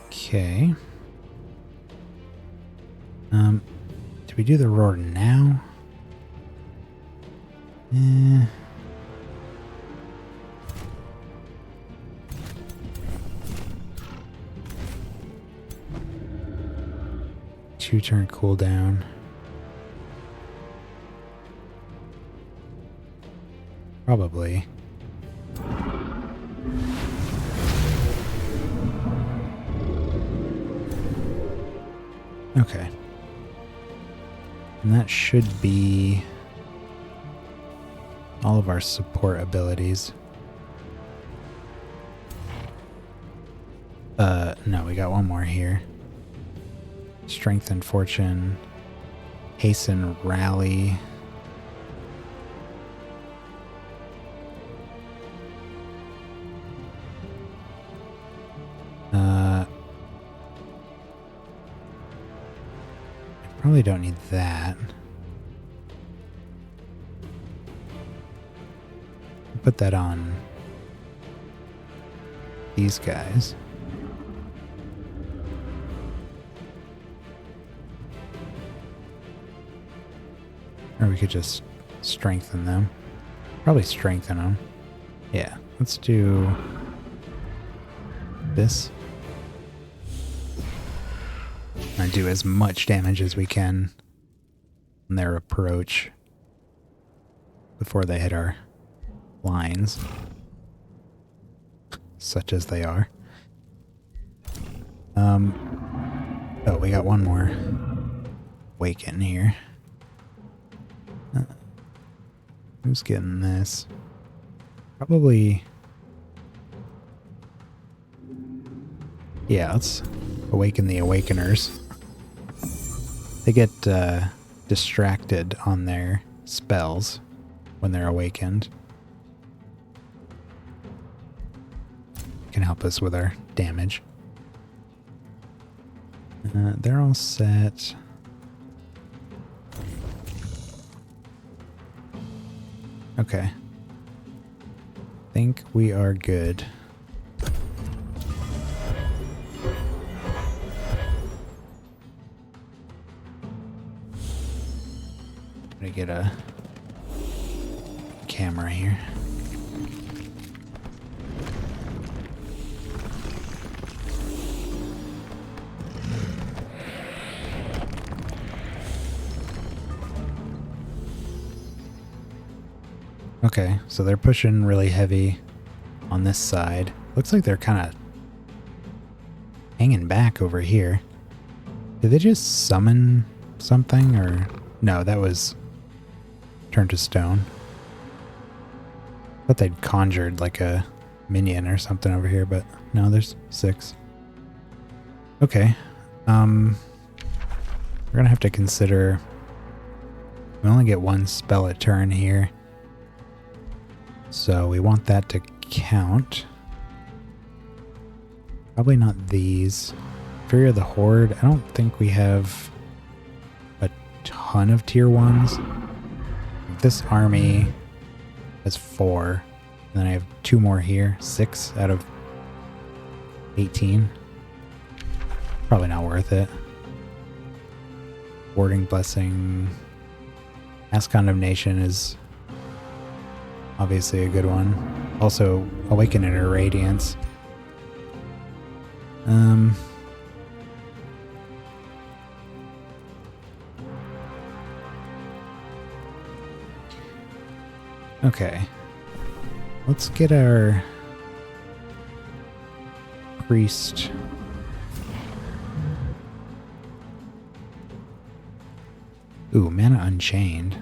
Okay. Do we do the roar now? 2-turn cooldown. Probably. Okay. And that should be all of our support abilities. No, we got one more here. Strength and Fortune. Hasten Rally. Probably don't need that. Put that on these guys. Or we could just strengthen them. Probably strengthen them. Yeah, let's do this. And do as much damage as we can on their approach before they hit our lines, such as they are. Oh, we got one more Awaken here. Who's getting this? Probably... Yeah, let's awaken the Awakeners. They get distracted on their spells when they're awakened. Can help us with our damage. They're all set. Okay. Think we are good. I'm gonna get a camera here. Okay, so they're pushing really heavy on this side. Looks like they're kind of hanging back over here. Did they just summon something, or... No, that was turned to stone. Thought they'd conjured like a minion or something over here, but no, there's 6. Okay. We're gonna have to consider... We only get 1 spell a turn here. So we want that to count. Probably not these. Fury of the Horde. I don't think we have a ton of tier 1s. This army has 4. And then I have 2 more here. 6 out of 18. Probably not worth it. Warding Blessing. Mass Condemnation is obviously a good one. Also, Awaken Inner Radiance. Okay. Let's get our priest. Ooh, Mana Unchained.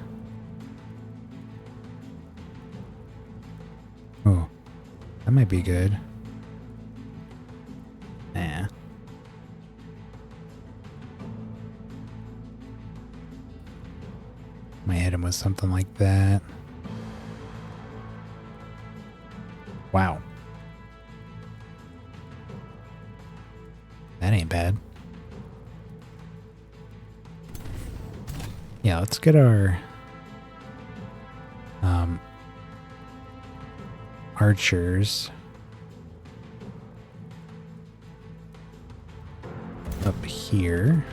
Oh, that might be good. Nah. Might hit him with something like that. Wow. That ain't bad. Yeah, let's get our archers up here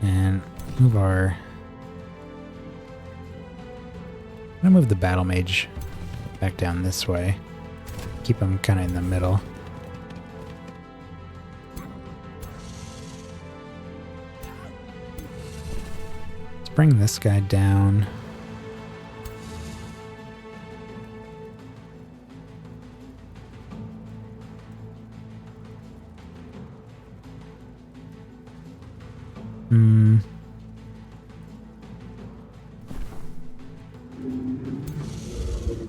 and move our... I'm gonna move the battle mage back down this way. Keep him kind of in the middle. bring this guy down.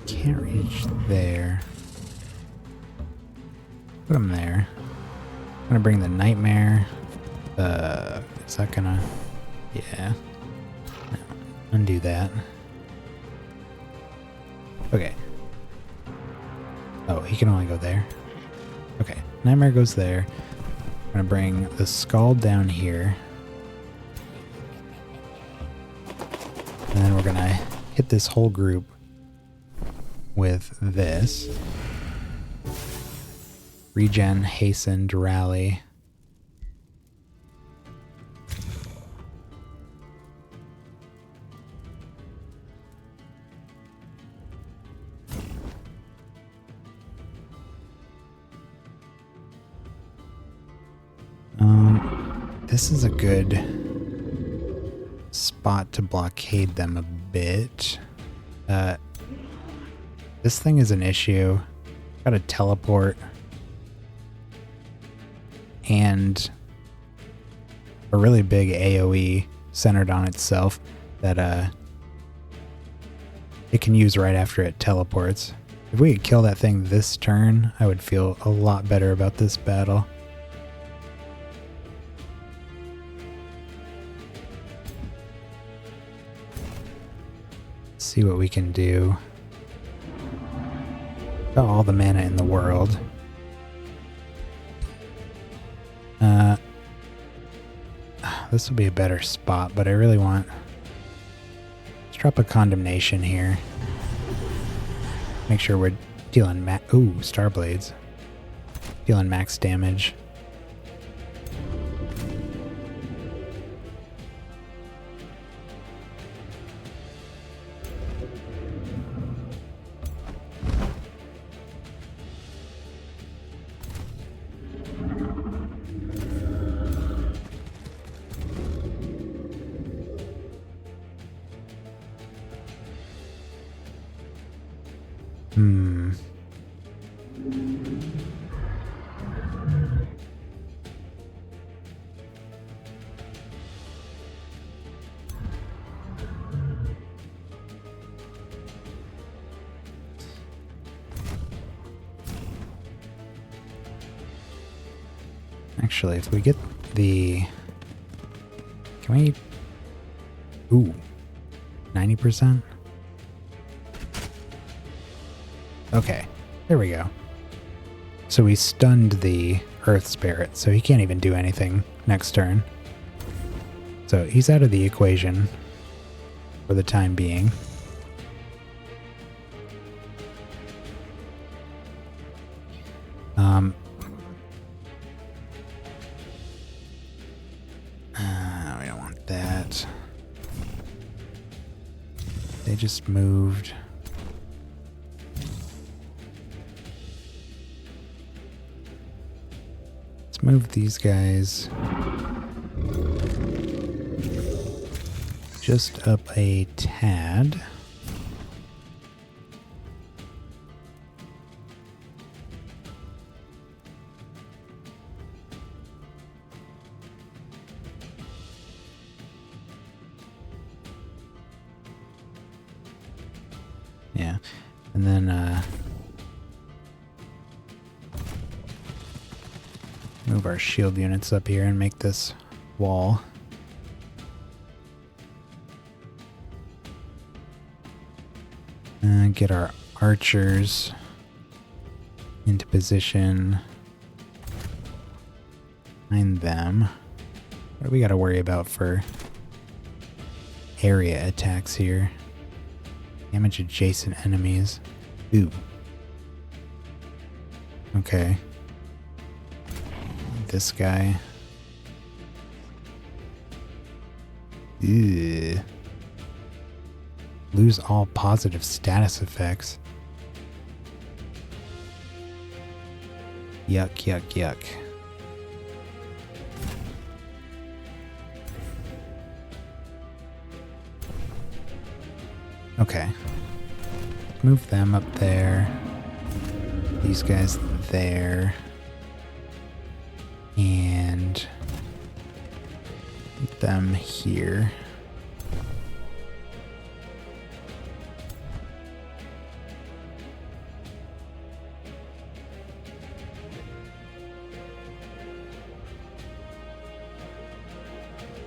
Can't reach there. Put him there. I'm gonna bring the nightmare. Is that gonna... Yeah. No, undo that. Okay. Oh, he can only go there. Okay, nightmare goes there. I'm gonna bring the skull down here. And then we're gonna hit this whole group with this. Regen, hasten, rally. This is a good spot to blockade them a bit. This thing is an issue. Got to teleport. And a really big AoE centered on itself that it can use right after it teleports. If we could kill that thing this turn, I would feel a lot better about this battle. See what we can do. Got all the mana in the world. This will be a better spot, but I really want... Let's drop a condemnation here. Make sure we're dealing ooh, Star Blades. Dealing max damage. Actually, if we get the... Can we... Ooh. 90%? Okay. There we go. So we stunned the Earth Spirit, so he can't even do anything next turn. So he's out of the equation for the time being. We don't want that. They just moved. Let's move these guys just up a tad. Yeah, and then move our shield units up here and make this wall. And get our archers into position behind them. What do we got to worry about for area attacks here? Damage adjacent enemies. Ooh. Okay. This guy. Ew. Lose all positive status effects. Yuck, yuck, yuck. move them up there. These guys there. And them here.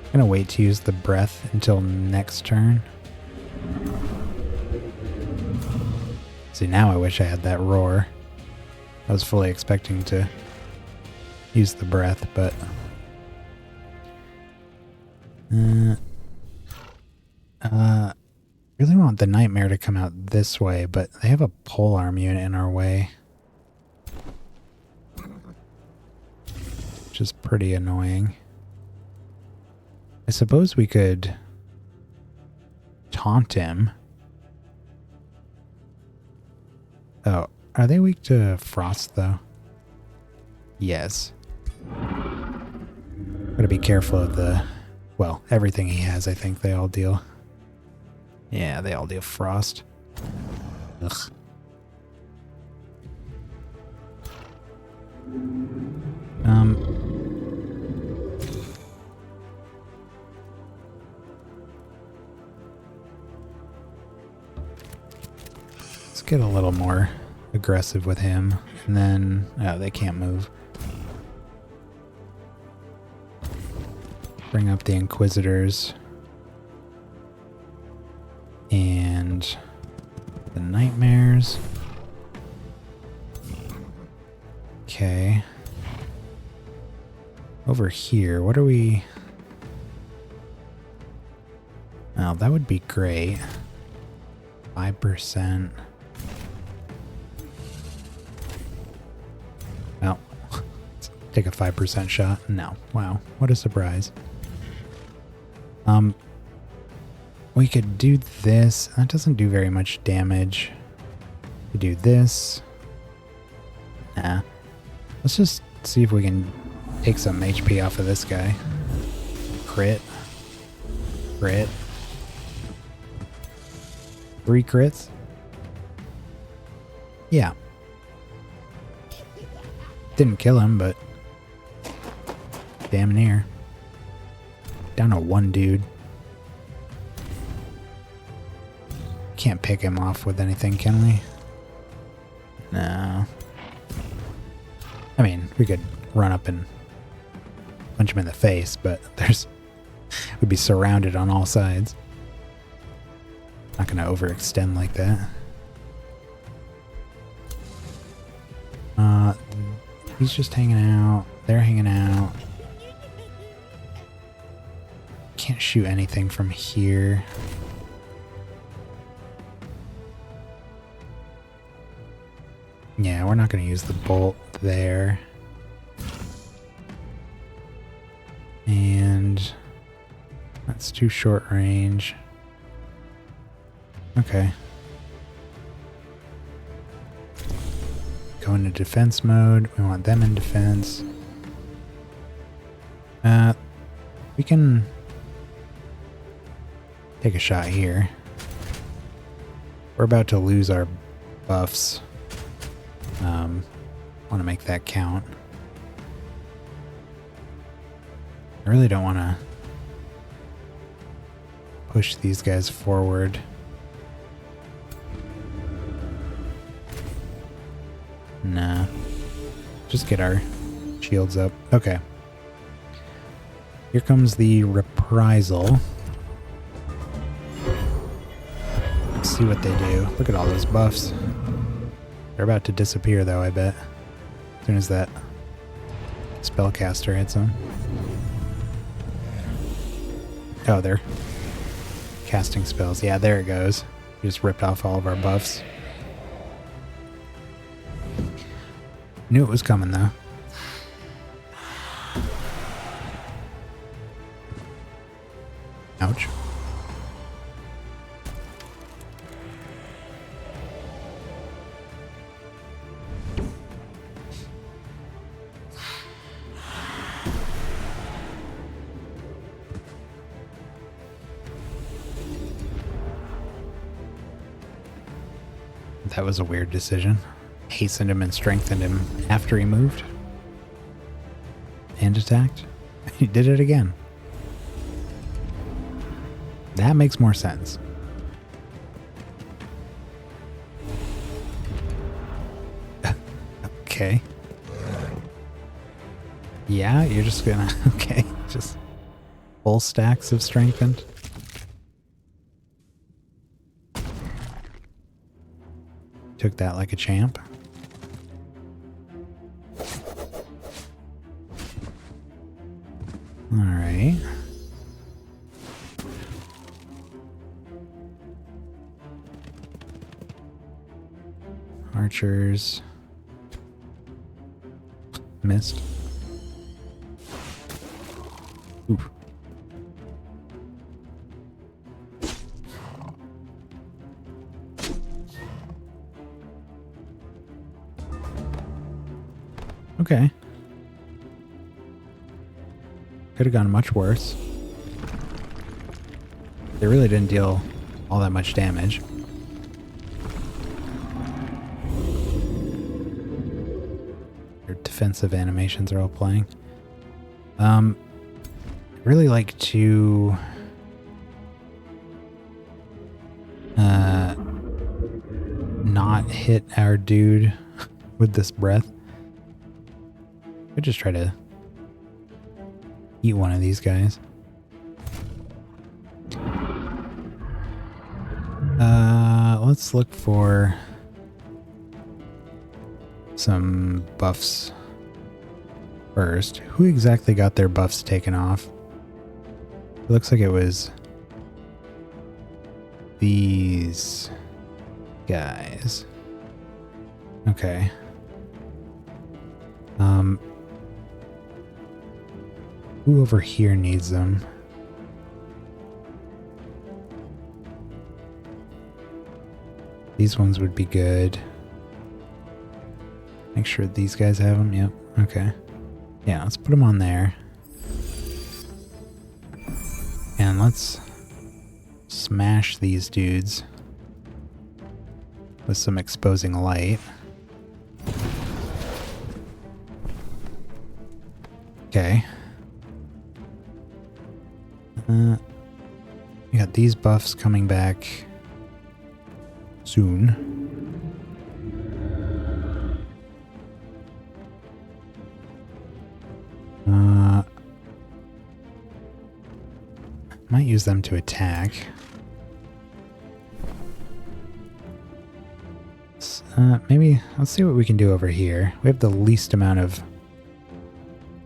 I'm gonna wait to use the breath until next turn. See, now I wish I had that roar. I was fully expecting to use the breath, but really want the nightmare to come out this way, but they have a polearm unit in our way, which is pretty annoying. I suppose we could taunt him. Oh, are they weak to frost though? Yes. Gotta be careful of the, well, everything he has, I think they all deal. Yeah, they all deal frost. Ugh. Let's get a little more aggressive with him, and then, oh, they can't move. Bring up the Inquisitors. And the Nightmares. Okay. Over here, what are we... Oh, that would be great. 5%. Well, let's take a 5% shot. No. Wow, what a surprise. We could do this. That doesn't do very much damage. We do this. Nah. Let's just see if we can take some HP off of this guy. Crit. Crit. 3 crits? Yeah. Didn't kill him, but damn near. Down to 1 dude. Can't pick him off with anything, can we? No. I mean, we could run up and punch him in the face, but we'd be surrounded on all sides. Not gonna overextend like that. He's just hanging out. They're hanging out. Can't shoot anything from here. Yeah, we're not going to use the bolt there. And that's too short range. Okay. Go into defense mode. We want them in defense. We can take a shot here. We're about to lose our buffs. Want to make that count. I really don't want to push these guys forward. Nah. Just get our shields up. Okay. Here comes the reprisal. Let's see what they do. Look at all those buffs. They're about to disappear though, I bet. As soon as that spellcaster hits them. Oh, they're casting spells. Yeah, there it goes. We just ripped off all of our buffs. Knew it was coming though. Ouch. That was a weird decision. Hastened him and strengthened him after he moved. And attacked. He did it again. That makes more sense. Okay. Yeah, you're just gonna... Okay, just full stacks of strengthened. Took that like a champ. Alright. Archers. Missed. Oof. Okay. Could have gone much worse. They really didn't deal all that much damage. Their defensive animations are all playing. I'd really like to not hit our dude with this breath. Could just try to eat one of these guys. Let's look for some buffs first. Who exactly got their buffs taken off? It looks like it was these guys. Okay. Who over here needs them? These ones would be good. Make sure these guys have them. Yep. Okay. Yeah, let's put them on there. And let's smash these dudes with some exposing light. Okay. We got these buffs coming back soon. Might use them to attack. Maybe let's see what we can do over here. We have the least amount of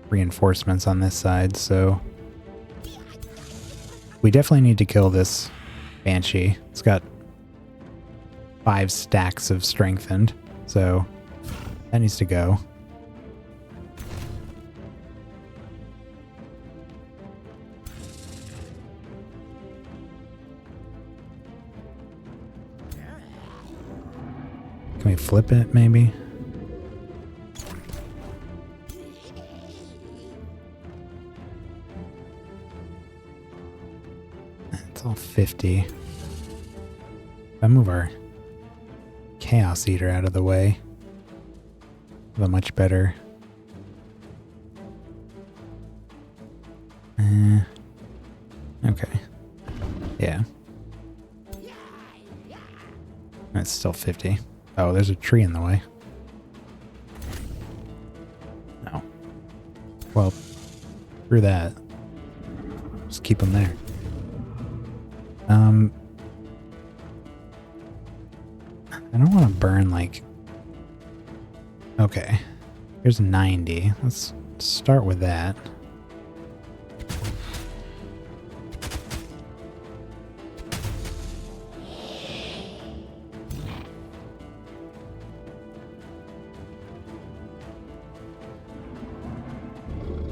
reinforcements on this side, so we definitely need to kill this Banshee. It's got 5 stacks of strengthened, so that needs to go. Can we flip it, maybe? It's all 50. If I move our Chaos Eater out of the way, have a much better... okay. Yeah. That's still 50. Oh, there's a tree in the way. No. Well, through that. Just keep them there. I don't want to burn, like... Okay. Here's 90. Let's start with that.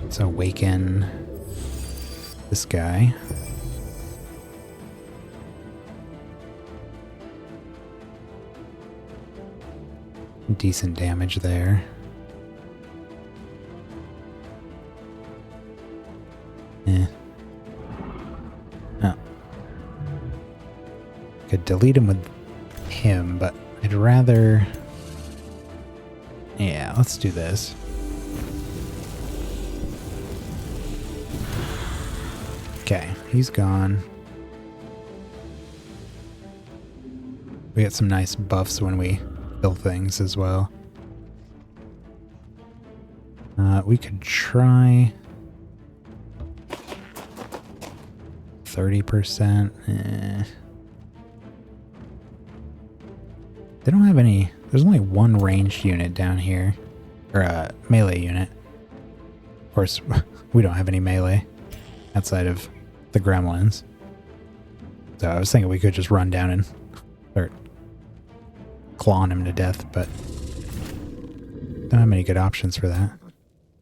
Let's awaken this guy. Decent damage there. Oh. Could delete him with him, but I I'd rather... Yeah, let's do this. Okay, he's gone. We get some nice buffs when we kill things as well. We could try 30%. They don't have any... There's only one ranged unit down here. Or a melee unit. Of course, we don't have any melee outside of the gremlins. So I was thinking we could just run down and start clawing him to death, but don't have many good options for that.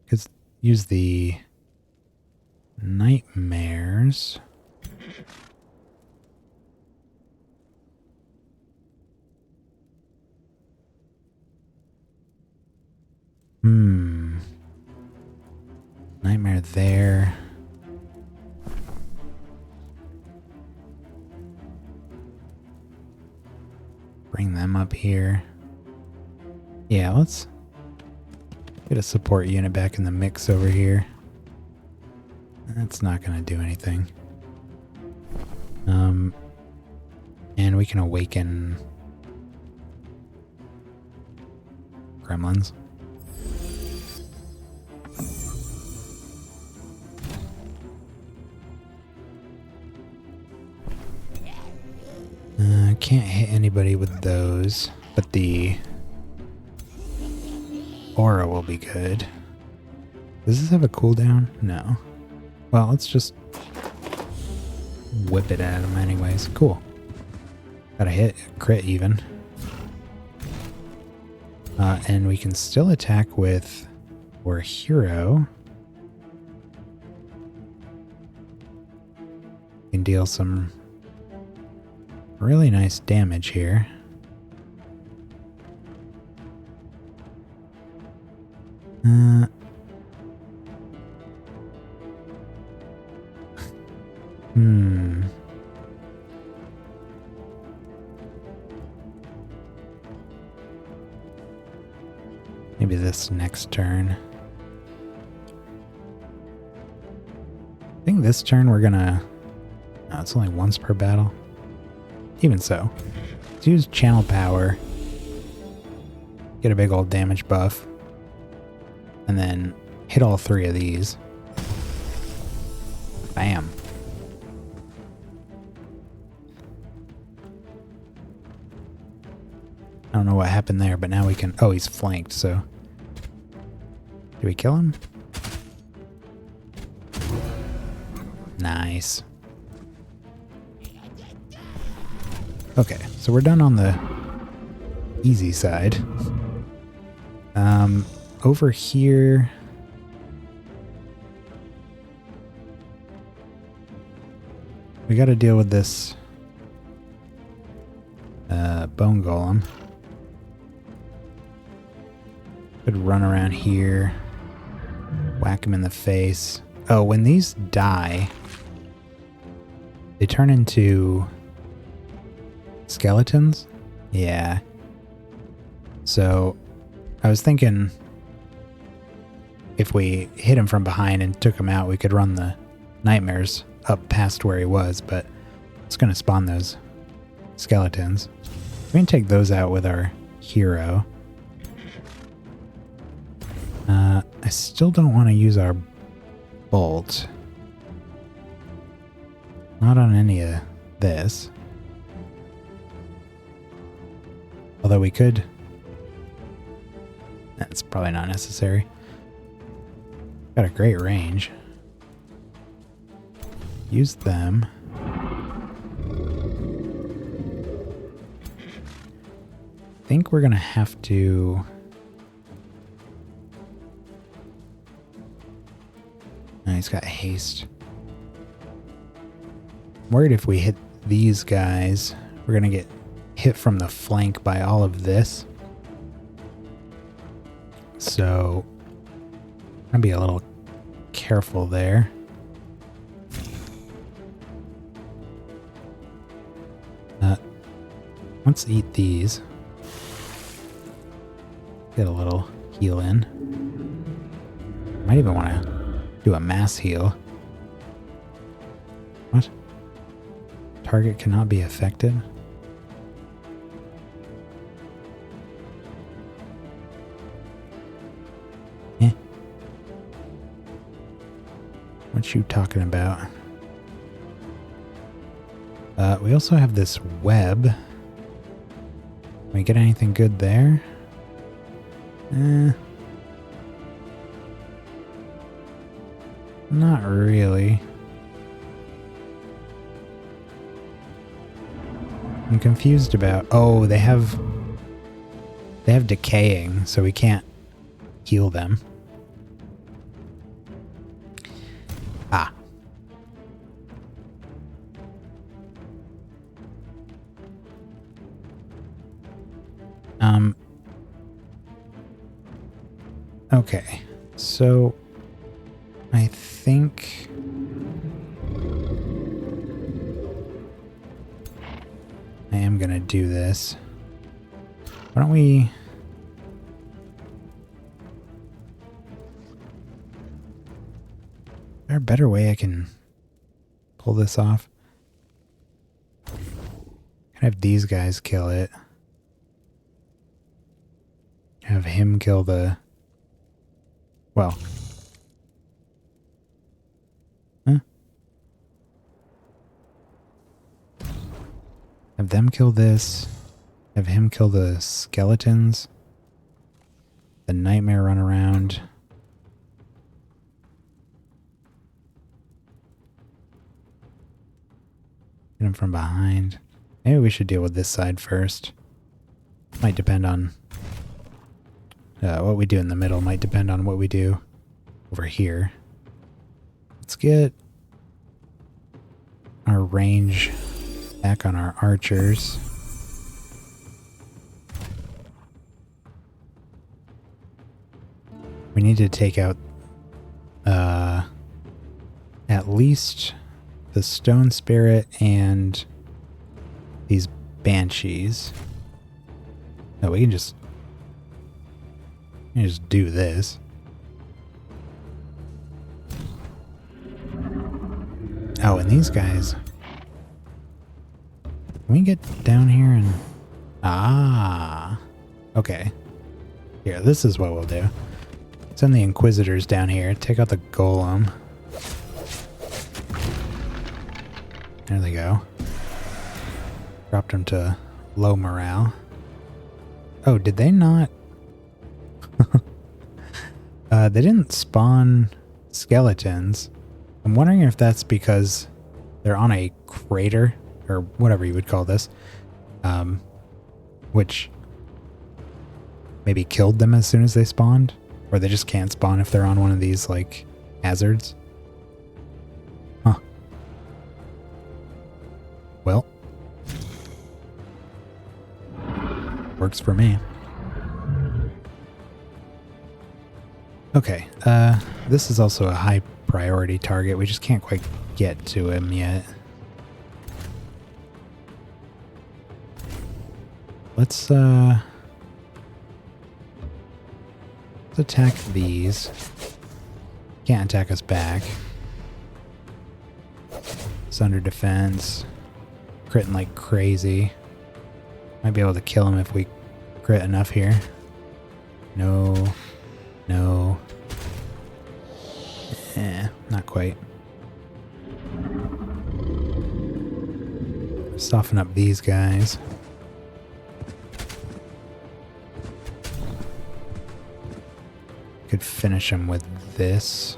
Could use the nightmares. Nightmare there. Bring them up here. Yeah, let's get a support unit back in the mix over here. That's not going to do anything. And we can awaken gremlins. Can't hit anybody with those, but the aura will be good. Does this have a cooldown? No. Well, let's just whip it at him anyways. Cool. Got a hit, crit even. And we can still attack with our hero. We can deal some really nice damage here. Maybe this next turn. I think this turn we're gonna... No, it's only once per battle. Even so, let's use channel power, get a big old damage buff, and then hit all three of these. Bam. I don't know what happened there, but now we can... Oh, he's flanked, so... Do we kill him? Nice. Okay, so we're done on the easy side. Over here... We gotta deal with this bone golem. Could run around here. Whack him in the face. Oh, when these die, they turn into skeletons? Yeah. So, I was thinking if we hit him from behind and took him out, we could run the nightmares up past where he was, but it's going to spawn those skeletons. We can take those out with our hero. I still don't want to use our bolt. Not on any of this. Although we could... That's probably not necessary. Got a great range. Use them. I think we're gonna have to... Oh, he's got haste. I'm worried if we hit these guys, we're gonna get hit from the flank by all of this. So, I'm gonna be a little careful there. Let's eat these. Get a little heal in. Might even want to do a mass heal. What? Target cannot be affected? Eh. What you talking about? We also have this web. Can we get anything good there? Not really. I'm confused about... Oh, they have decaying, so we can't heal them. Ah. Okay. So I think I am going to do this. Why don't we... Is there a better way I can pull this off? Can have these guys kill it. Have him kill the... Well... Have them kill this. Have him kill the skeletons. The nightmare run around. Get him from behind. Maybe we should deal with this side first. Might depend on... what we do in the middle might depend on what we do over here. Let's get our range back on our archers. We need to take out at least the stone spirit and these banshees. No, we can just do this. Oh, and these guys. Can we get down here and... Ah. Okay. Here, this is what we'll do. Send the Inquisitors down here. Take out the Golem. There they go. Dropped them to low morale. Oh, did they not... they didn't spawn skeletons. I'm wondering if that's because they're on a crater, or whatever you would call this, which maybe killed them as soon as they spawned, or they just can't spawn if they're on one of these, like, hazards. Huh. Well. Works for me. Okay, this is also a high priority target. We just can't quite get to him yet. Let's attack these. Can't attack us back. It's under defense. Critting like crazy. Might be able to kill him if we crit enough here. No. No. Not quite. Soften up these guys. Could finish them with this.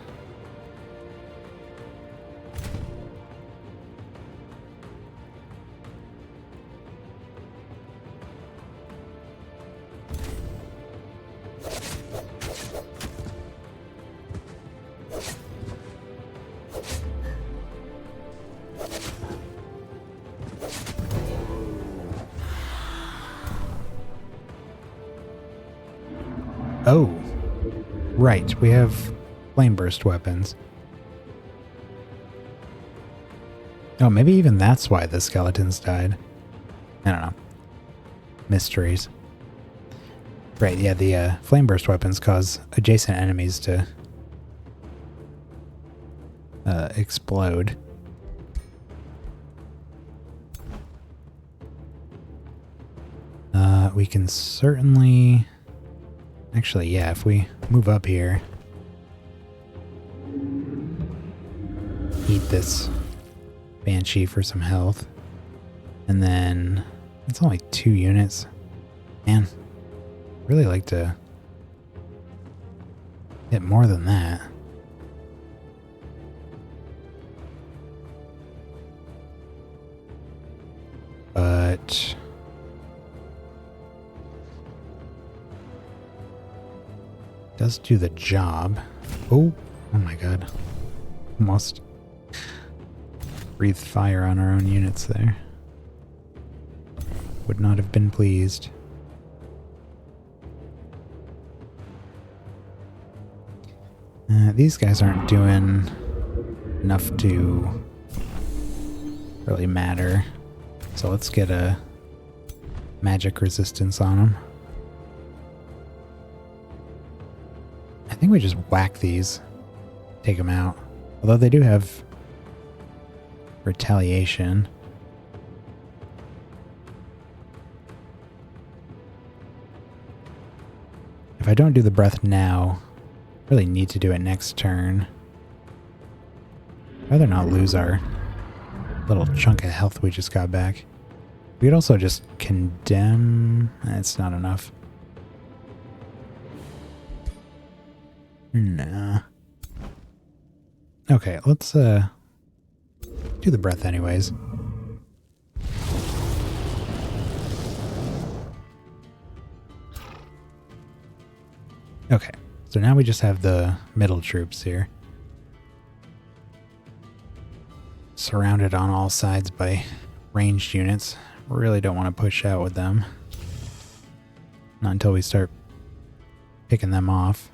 Oh, right, we have flame burst weapons. Oh, maybe even that's why the skeletons died. I don't know. Mysteries. Right, yeah, the flame burst weapons cause adjacent enemies to explode. We can certainly... Actually, yeah, if we move up here... Eat this Banshee for some health. And then... It's only 2 units. Man, really like to hit more than that. But... does do the job. Oh my god. Almost breathed fire on our own units there. Would not have been pleased. These guys aren't doing enough to really matter. So let's get a magic resistance on them. I think we just whack these, take them out. Although they do have retaliation. If I don't do the breath now, I really need to do it next turn. I'd rather not lose our little chunk of health we just got back. We could also just condemn... It's not enough. Nah. Okay, let's do the breath anyways. Okay, so now we just have the middle troops here. Surrounded on all sides by ranged units. Really don't want to push out with them. Not until we start picking them off.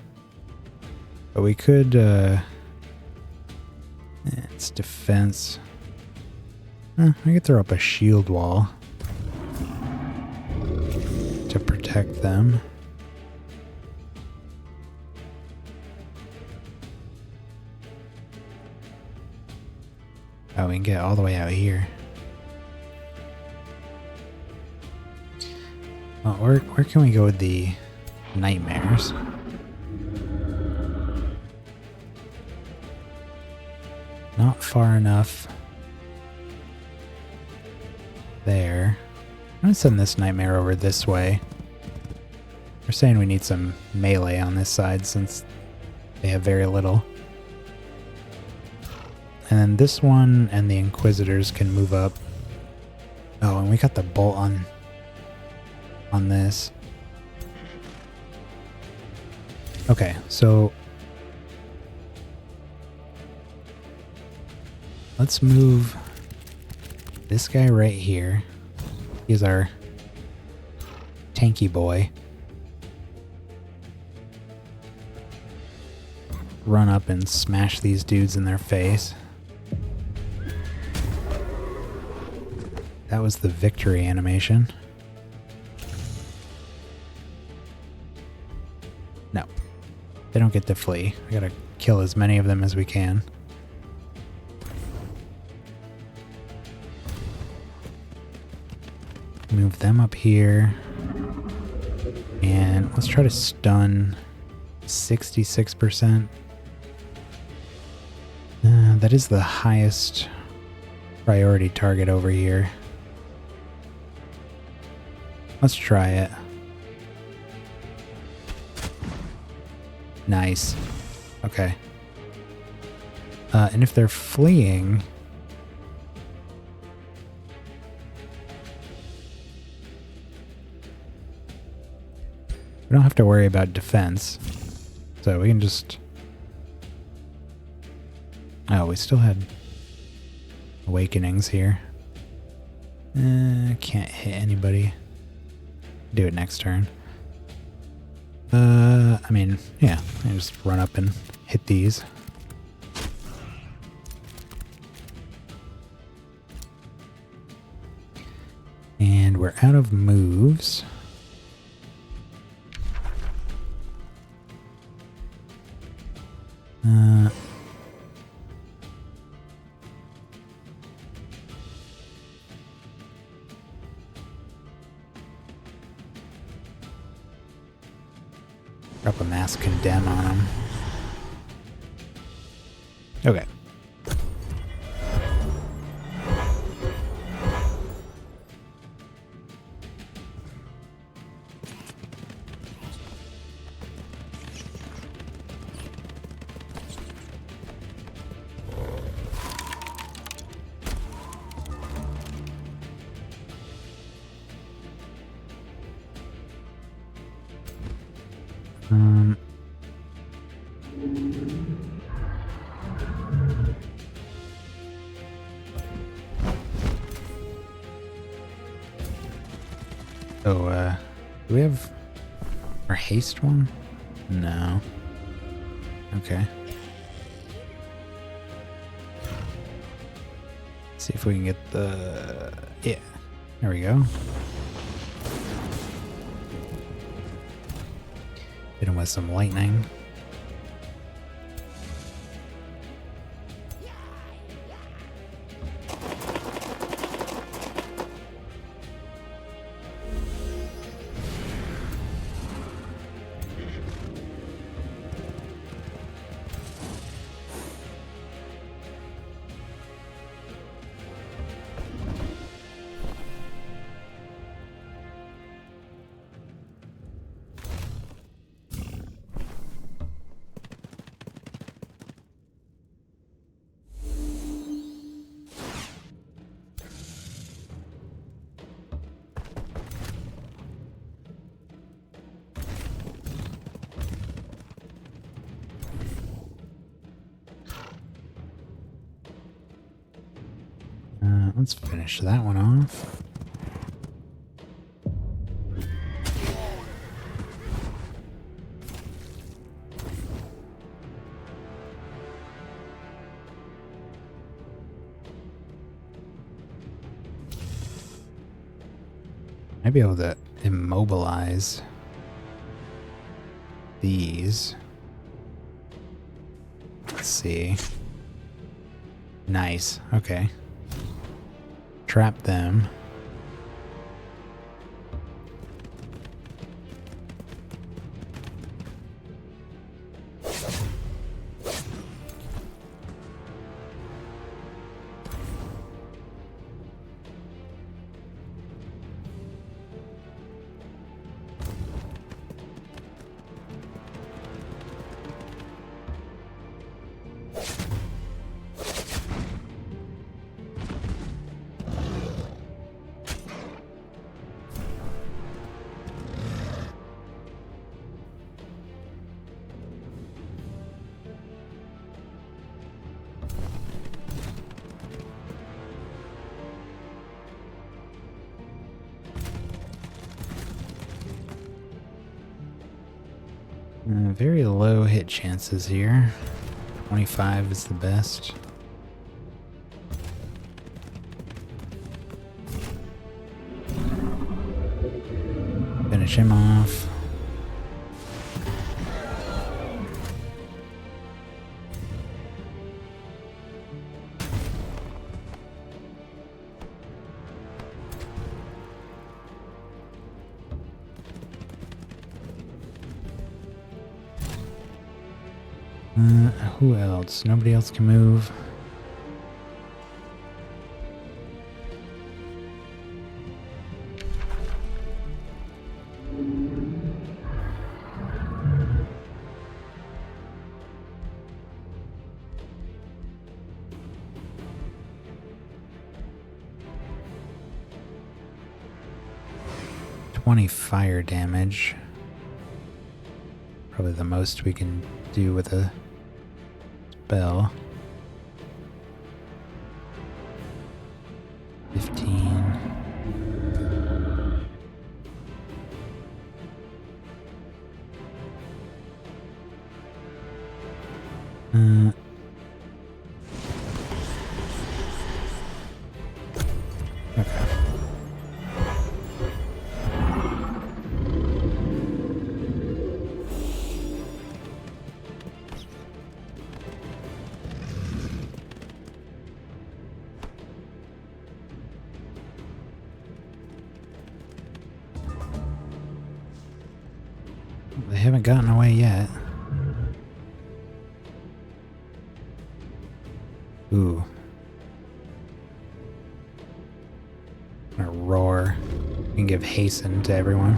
But we could, it's defense. I could throw up a shield wall to protect them. Oh, we can get all the way out here. Well, where can we go with the nightmares? Not far enough there. I'm going to send this nightmare over this way. They're saying we need some melee on this side since they have very little. And then this one and the Inquisitors can move up. Oh, and we got the bolt on this. Okay, so let's move this guy right here. He's our tanky boy. Run up and smash these dudes in their face. That was the victory animation. No. They don't get to flee. We gotta kill as many of them as we can. Move them up here. And let's try to stun 66%. That is the highest priority target over here. Let's try it. Nice. Okay. And if they're fleeing... we don't have to worry about defense. So we can just... oh, we still had awakenings here. Can't hit anybody. Do it next turn. I mean, yeah, I just run up and hit these. And we're out of moves. Drop a mass condemn on him. Okay. Do we have our haste one? No. Okay. See if we can get the... Yeah. There we go. Hit him with some lightning. Let's finish that one off. I'd be able to immobilize these. Let's see. Nice. Okay. Trap them. Very low hit chances here. 25 is the best. Finish him off. Who else? Nobody else can move. Fire damage. Probably the most we can do with a spell. 15. Okay. haven't gotten away yet. Ooh. I'm gonna roar and give hasten to everyone.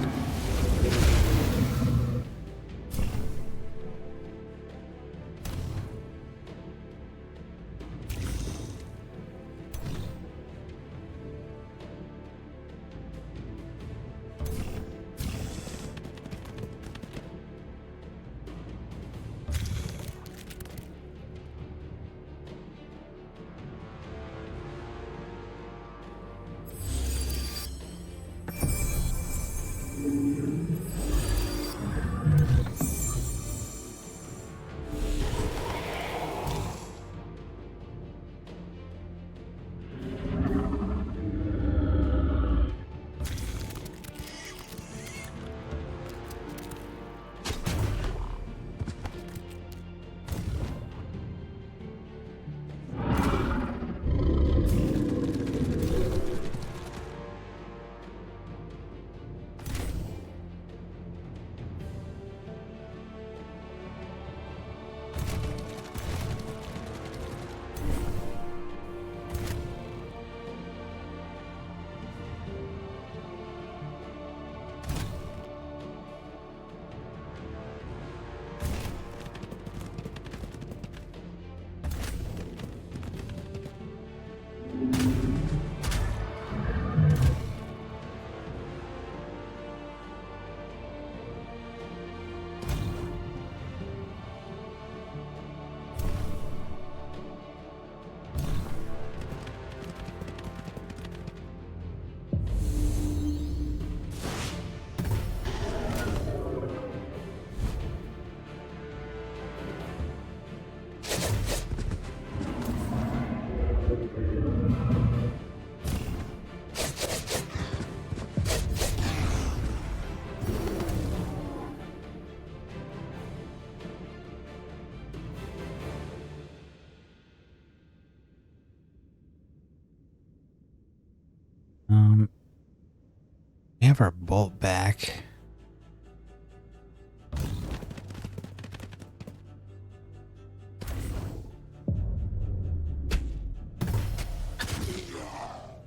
We have our bolt back.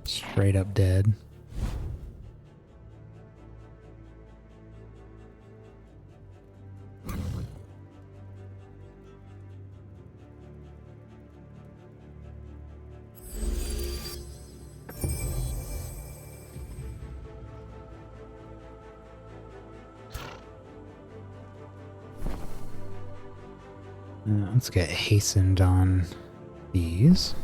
Straight up dead. Let's get hastened on these.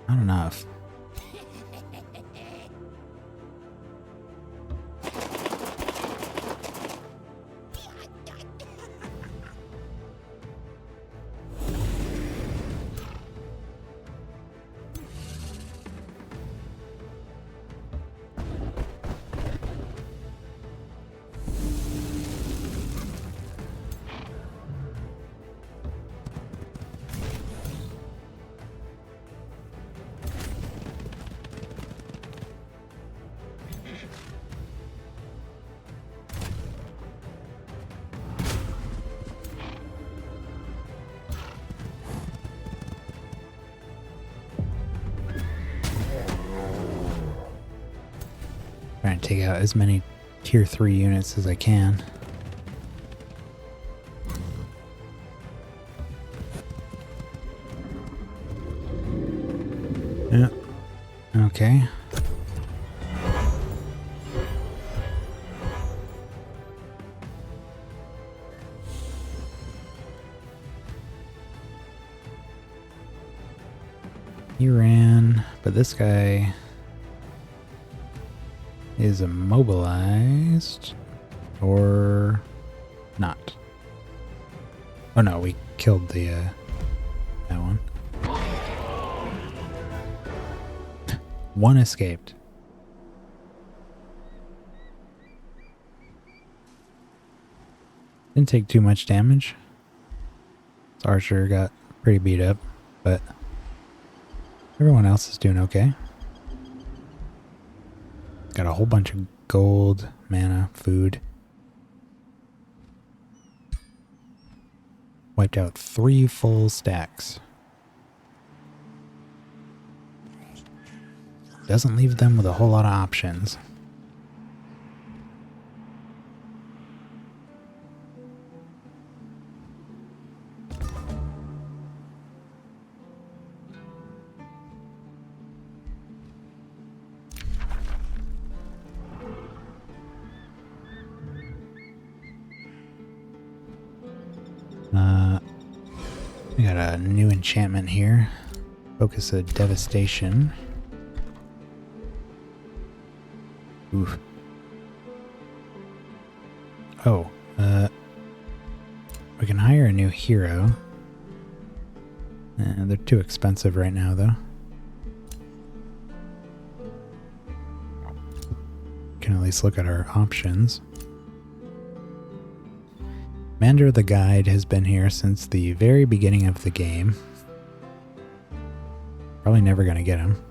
Not enough. Trying to take out as many tier 3 units as I can. Yeah. Okay. He ran, but this guy is immobilized or not. Oh no, we killed the that one. One escaped. Didn't take too much damage. This archer got pretty beat up, but Everyone else is doing okay. Got a whole bunch of gold, mana, food. Wiped out 3 full stacks. Doesn't leave them with a whole lot of options. We got a new enchantment here. Focus of Devastation. Oof. Oh, we can hire a new hero. They're too expensive right now, though. Can at least look at our options. Commander the Guide has been here since the very beginning of the game. Probably never gonna get him.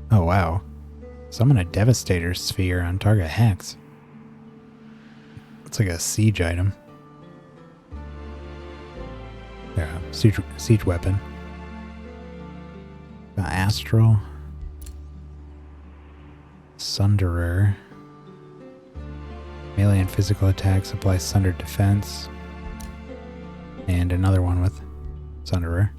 Oh wow. Summon a Devastator Sphere on target Hex. It's like a siege item. Yeah, siege weapon. Astral. Sunderer. Melee and physical attacks apply Sundered Defense. And another one with Sunderer.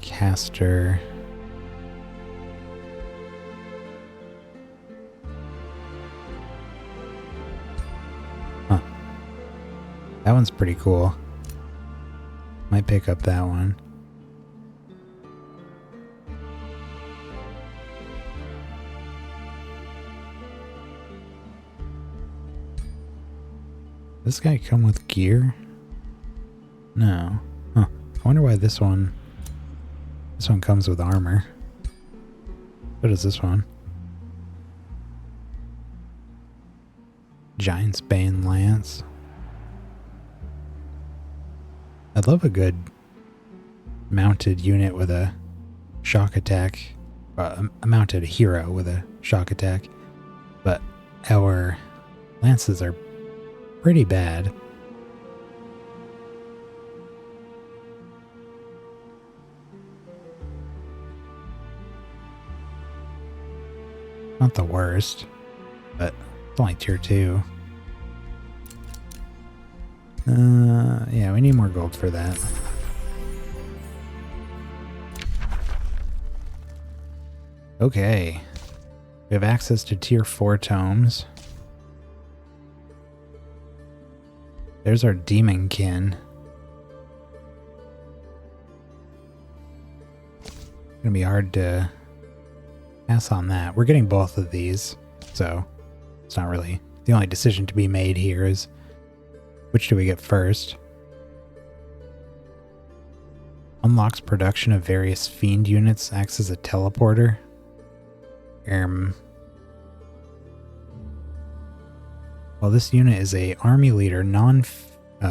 Caster. Huh. That one's pretty cool. Might pick up that one. Does this guy come with gear? No. Huh. I wonder why this one comes with armor. What is this one? Giant's Bane Lance. I'd love a good mounted unit with a shock attack. A mounted hero with a shock attack. But our lances are pretty bad. Not the worst, but it's only tier 2. Yeah, we need more gold for that. Okay. We have access to tier 4 tomes. There's our Demonkin. Gonna be hard to pass on that. We're getting both of these, so it's not really the only decision to be made here is which do we get first. Unlocks production of various fiend units, acts as a teleporter. Well, this unit is a army leader,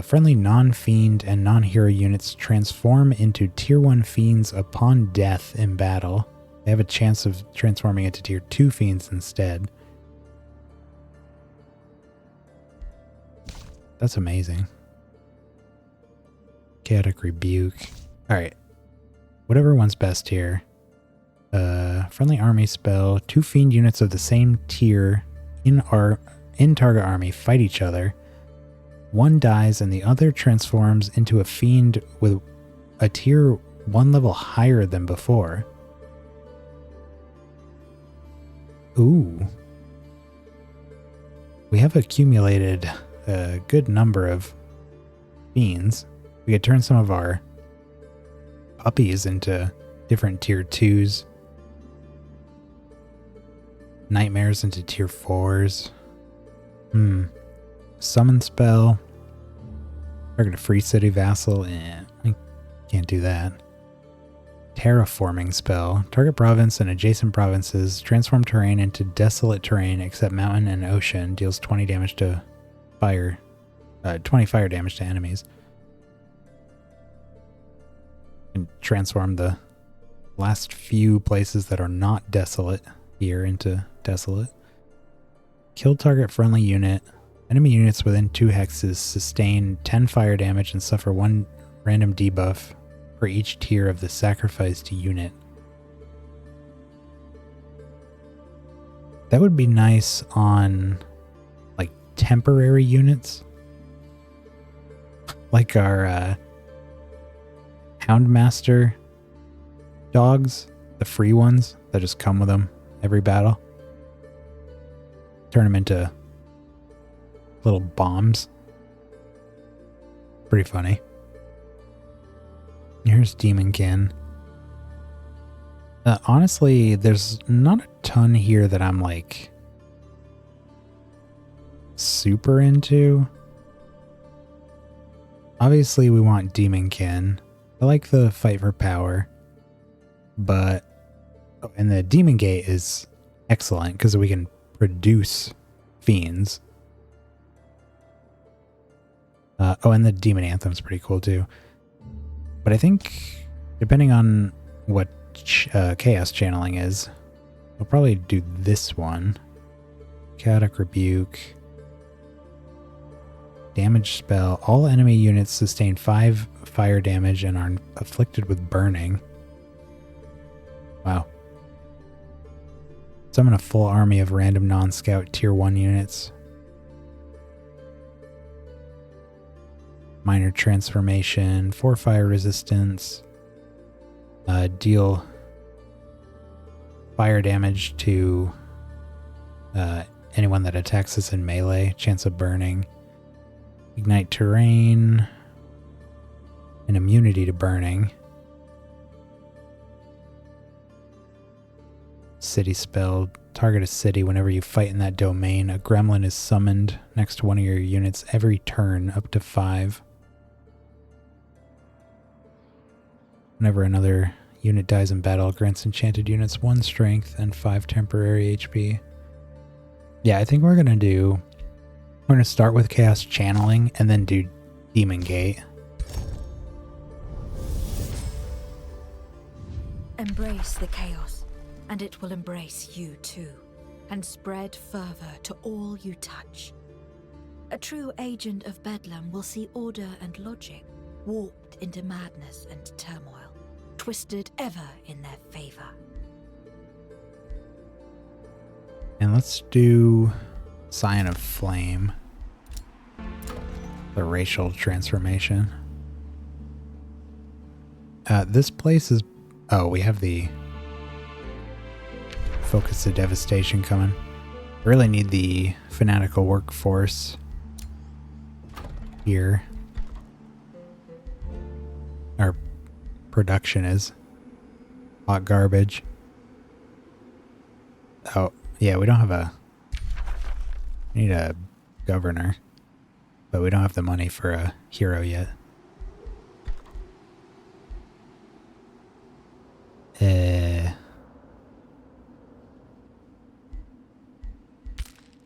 friendly non-fiend and non-hero units transform into tier 1 fiends upon death in battle. They have a chance of transforming into tier 2 fiends instead. That's amazing. Chaotic Rebuke. Alright. Whatever one's best here. Friendly army spell. 2 fiend units of the same tier in target army fight each other. One dies and the other transforms into a fiend with a tier 1 level higher than before. Ooh. We have accumulated a good number of fiends. We could turn some of our puppies into different tier 2s. Nightmares into tier 4s. Summon spell. Target a free city vassal. We can't do that. Terraforming spell. Target province and adjacent provinces transform terrain into desolate terrain except mountain and ocean. Deals 20 damage to fire. 20 fire damage to enemies. And transform the last few places that are not desolate here into desolate. Kill target friendly unit. Enemy units within 2 hexes sustain 10 fire damage and suffer 1 random debuff for each tier of the sacrificed unit. That would be nice on like temporary units. Like our Houndmaster dogs, the free ones that just come with them every battle. Turn them into little bombs. Pretty funny. Here's Demonkin. Honestly, there's not a ton here that I'm like super into. Obviously, we want Demonkin. I like the fight for power, but and the Demon Gate is excellent because we can produce fiends. And the Demon Anthem's pretty cool too. But I think, depending on what Chaos Channeling is, we'll probably do this one. Chaotic Rebuke. Damage spell. All enemy units sustain 5 fire damage and are afflicted with burning. Wow. Summon a full army of random non-scout tier 1 units. Minor transformation, 4 fire resistance, deal fire damage to anyone that attacks us in melee, chance of burning, ignite terrain, and immunity to burning. City spell, target a city. Whenever you fight in that domain, a gremlin is summoned next to one of your units every turn, up to 5. Whenever another unit dies in battle, grants enchanted units 1 strength and 5 temporary HP. Yeah, I think we're going to start with Chaos Channeling and then do Demon Gate. Embrace the chaos, and it will embrace you too, and spread fervor to all you touch. A true agent of Bedlam will see order and logic warped into madness and turmoil, twisted ever in their favor. And let's do Scion of Flame. The racial transformation. This place is... Oh, we have the Focus of Devastation coming. I really need the fanatical workforce here. Our production is hot garbage. Oh, yeah, we don't have a... We need a governor, but we don't have the money for a hero yet.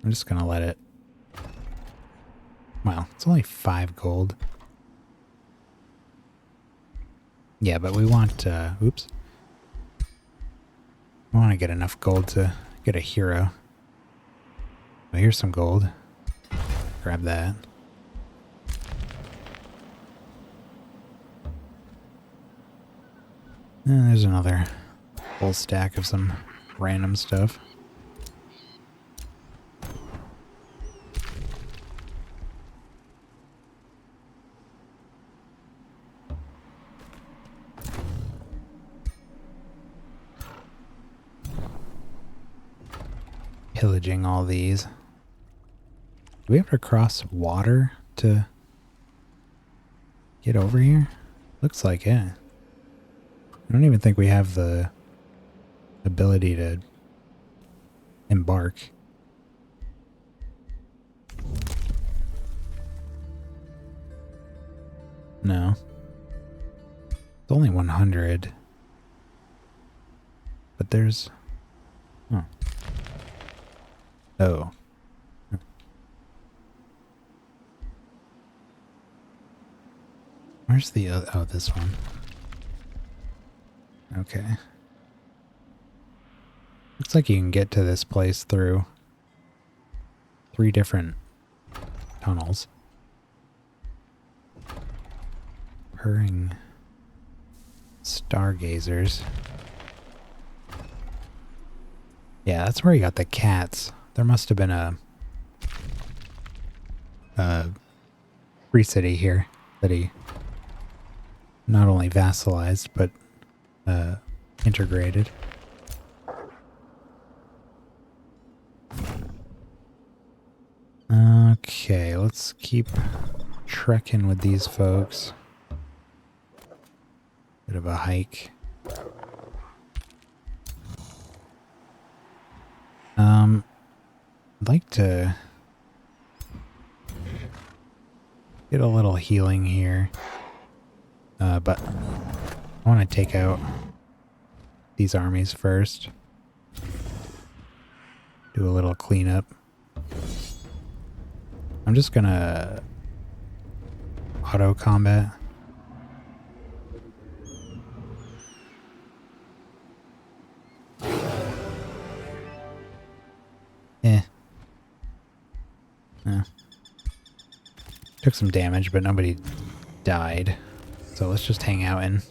I'm just gonna let it... Well, it's only 5 gold. Yeah, but we want, oops. We want to get enough gold to get a hero. Well, here's some gold. Grab that. And there's another full stack of some random stuff. Pillaging all these. Do we have to cross water to get over here? Looks like it. I don't even think we have the ability to embark. No. It's only 100. but there's... Oh. Oh. Where's the other... Oh, this one. Okay. Looks like you can get to this place through 3 different tunnels. Purring stargazers. Yeah, that's where he got the cats. There must have been a free city here that he not only vassalized, but integrated. Okay, let's keep trekking with these folks. Bit of a hike. I'd like to get a little healing here. But I want to take out these armies first. Do a little cleanup. I'm just gonna auto combat. Took some damage, but nobody died. So let's just hang out in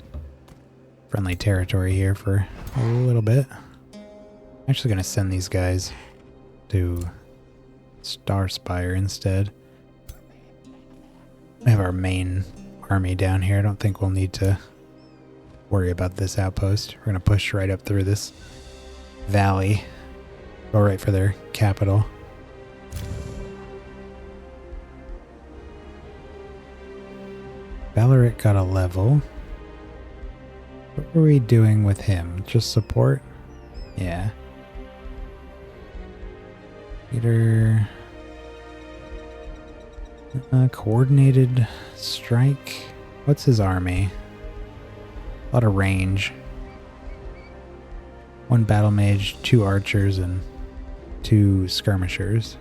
friendly territory here for a little bit. I'm actually gonna send these guys to Starspire instead. We have our main army down here. I don't think we'll need to worry about this outpost. We're gonna push right up through this valley. Go right for their capital. Valeric got a level. What were we doing with him? Just support? Yeah. Leader. Coordinated strike. What's his army? A lot of range. 1 battle mage, 2 archers, and 2 skirmishers.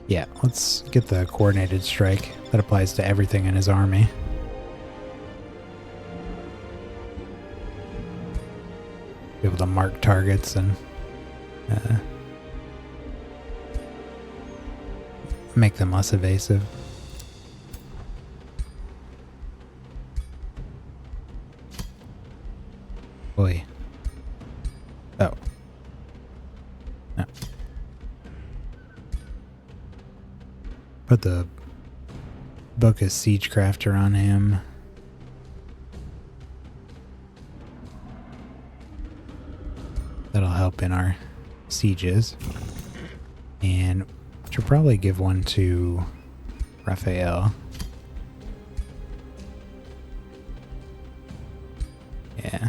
Yeah, let's get the coordinated strike. That applies to everything in his army. Be able to mark targets and make them less evasive. Boy. Oh. No. Put the book of Siegecrafter on him. That'll help in our sieges. And should probably give one to Raphael. Yeah.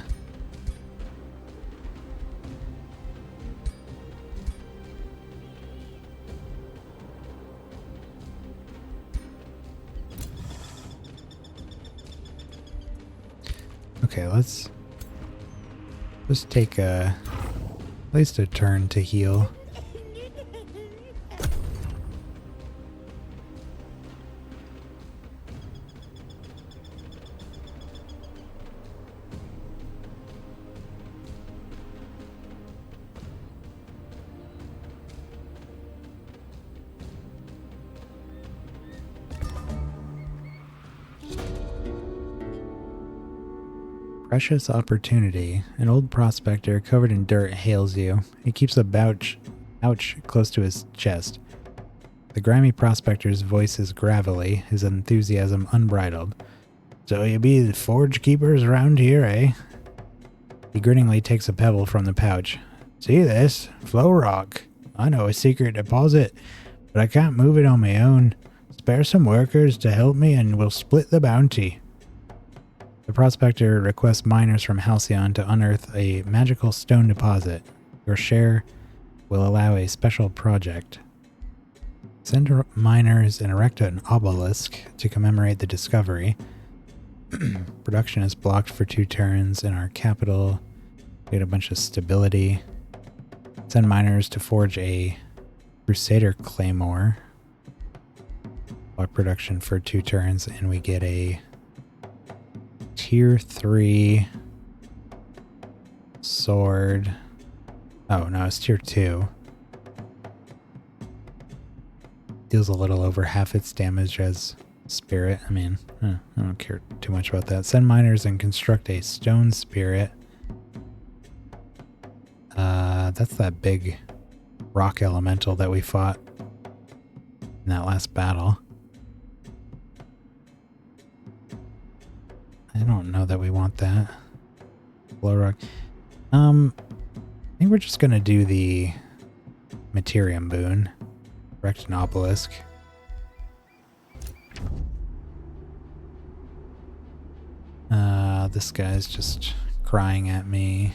Okay, let's just take at least a turn to heal. Precious opportunity. An old prospector covered in dirt hails you. He keeps a pouch close to his chest. The grimy prospector's voice is gravelly, his enthusiasm unbridled. So you be the forge keepers around here, eh? He grinningly takes a pebble from the pouch. See this? Flow rock. I know a secret deposit, but I can't move it on my own. Spare some workers to help me and we'll split the bounty. The prospector requests miners from Halcyon to unearth a magical stone deposit. Your share will allow a special project. Send miners and erect an obelisk to commemorate the discovery. Production is blocked for 2 turns in our capital. We get a bunch of stability. Send miners to forge a Crusader Claymore. Block production for 2 turns, and we get a tier 3 sword. Oh no, it's tier 2. Deals a little over half its damage as spirit. I mean, I don't care too much about that. Send miners and construct a stone spirit. That's that big rock elemental that we fought in that last battle. I don't know that we want that. Blow rock. I think we're just gonna do the Materium boon. Erect an obelisk. This guy's just crying at me.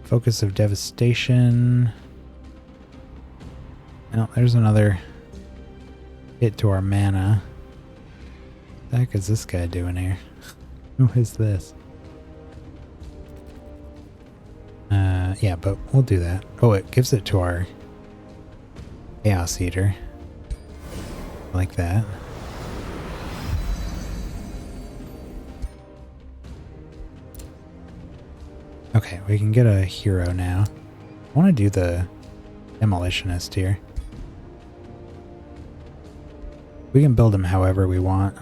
Focus of devastation. Oh, there's another hit to our mana. What the heck is this guy doing here? Who is this? Yeah, but we'll do that. Oh, it gives it to our Chaos Eater. Like that. Okay, we can get a hero now. I want to do the Demolitionist here. We can build him however we want.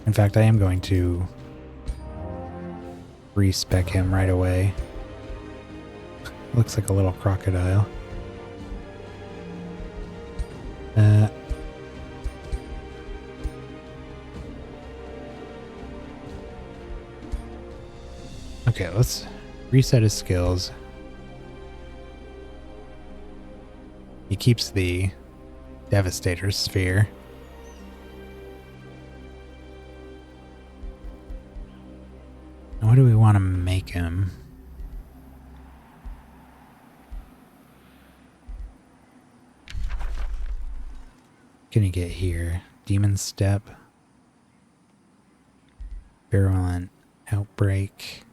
In fact, I am going to respec him right away. Looks like a little crocodile. Okay, let's reset his skills. He keeps the Devastator Sphere. What do we want to make him? Can you get here? Demon Step. Virulent Outbreak.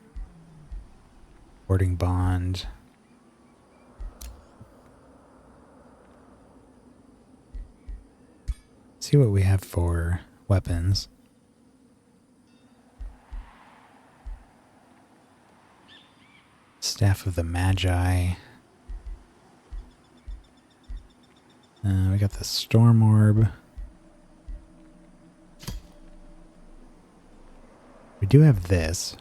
Boarding Bond. See what we have for weapons. Staff of the Magi. We got the Storm Orb. We do have this.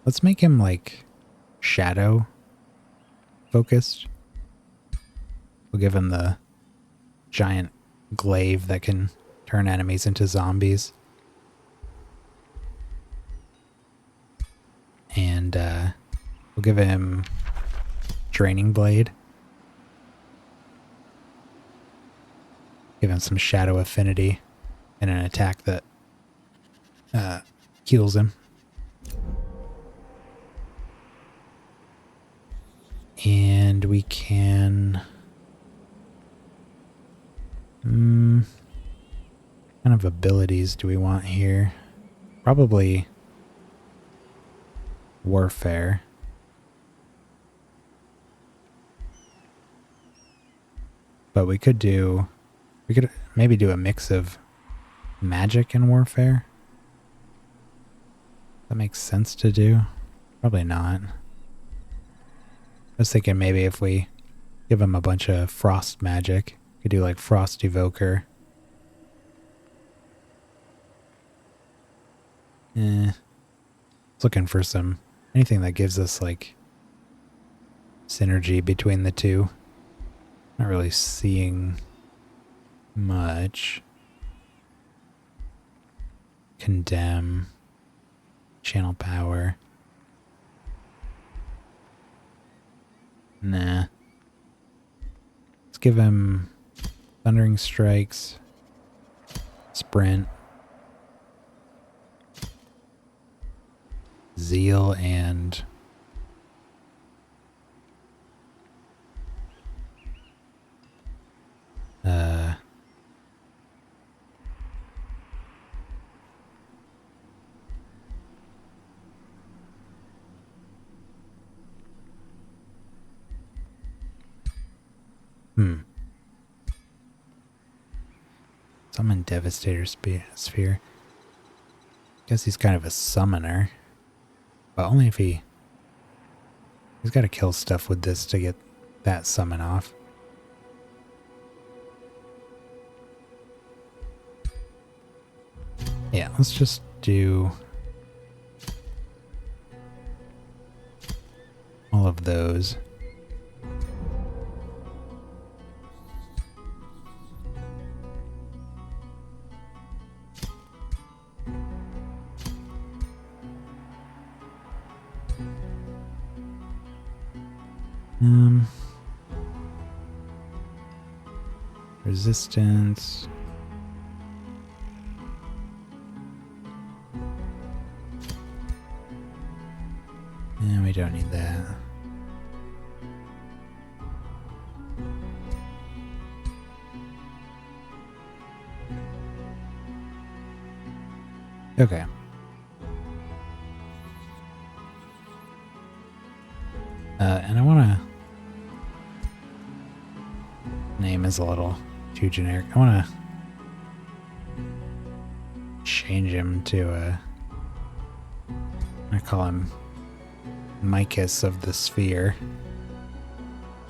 Let's make him like shadow focused. We'll give him the giant glaive that can turn enemies into zombies. And we'll give him Draining Blade. Give him some shadow affinity and an attack that heals him. And we can... kind of abilities do we want here? Probably Warfare. But we could maybe do a mix of magic and warfare. That makes sense to do. Probably not. I was thinking maybe if we give him a bunch of frost magic, we could do like Frost Evoker. Looking for anything that gives us like synergy between the two. Not really seeing much. Condemn. Channel power. Nah. Let's give him Thundering Strikes. Sprint. Zeal and Summon Devastator Sphere. Guess he's kind of a summoner. But only if he's got to kill stuff with this to get that summon off. Yeah, let's just do all of those. Resistance. And we don't need that. Okay. And I want to... Name is a little too generic. I want to change him to I call him Micus of the Sphere.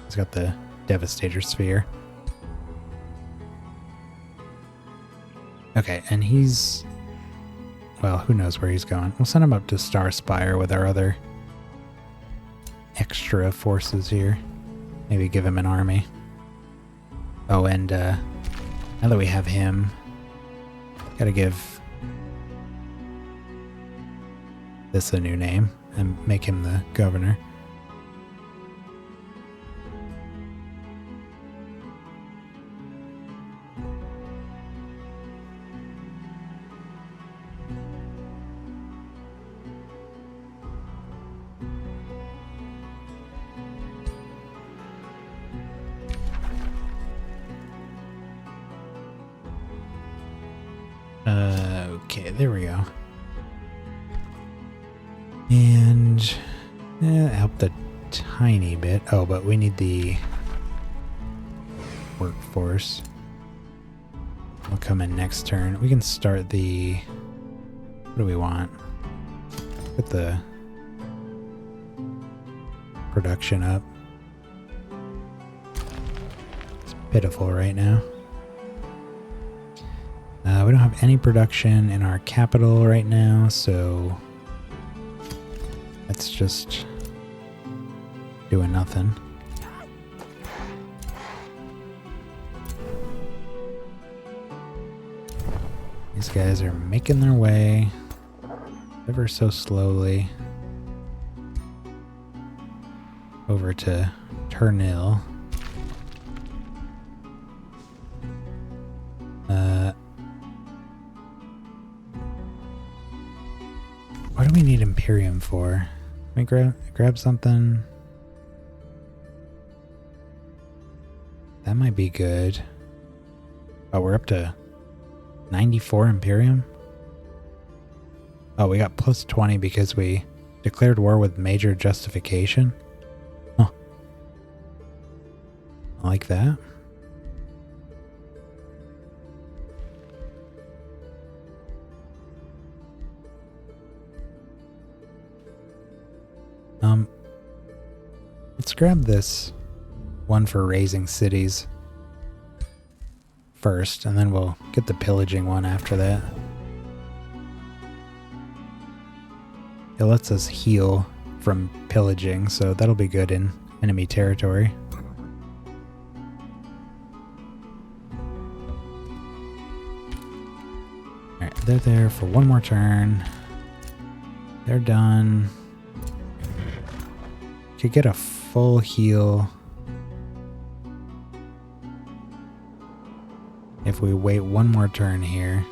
He's got the Devastator Sphere. Okay, and he's... Well, who knows where he's going. We'll send him up to Starspire with our other extra forces here. Maybe give him an army. Oh, and now that we have him, gotta give this a new name and make him the governor. Okay, there we go. And that helped a tiny bit. Oh, but we need the workforce. We'll come in next turn. We can start the... What do we want? Put the production up. It's pitiful right now. We don't have any production in our capital right now, so that's just doing nothing. These guys are making their way ever so slowly over to Turnil. What do we need Imperium for? Let me grab something. That might be good. Oh, we're up to 94 Imperium? Oh, we got plus 20 because we declared war with major justification? Huh. I like that. Let's grab this one for raising cities first, and then we'll get the pillaging one after that. It lets us heal from pillaging, so that'll be good in enemy territory. Alright, they're there for one more turn. They're done. Could get a full heal if we wait one more turn here.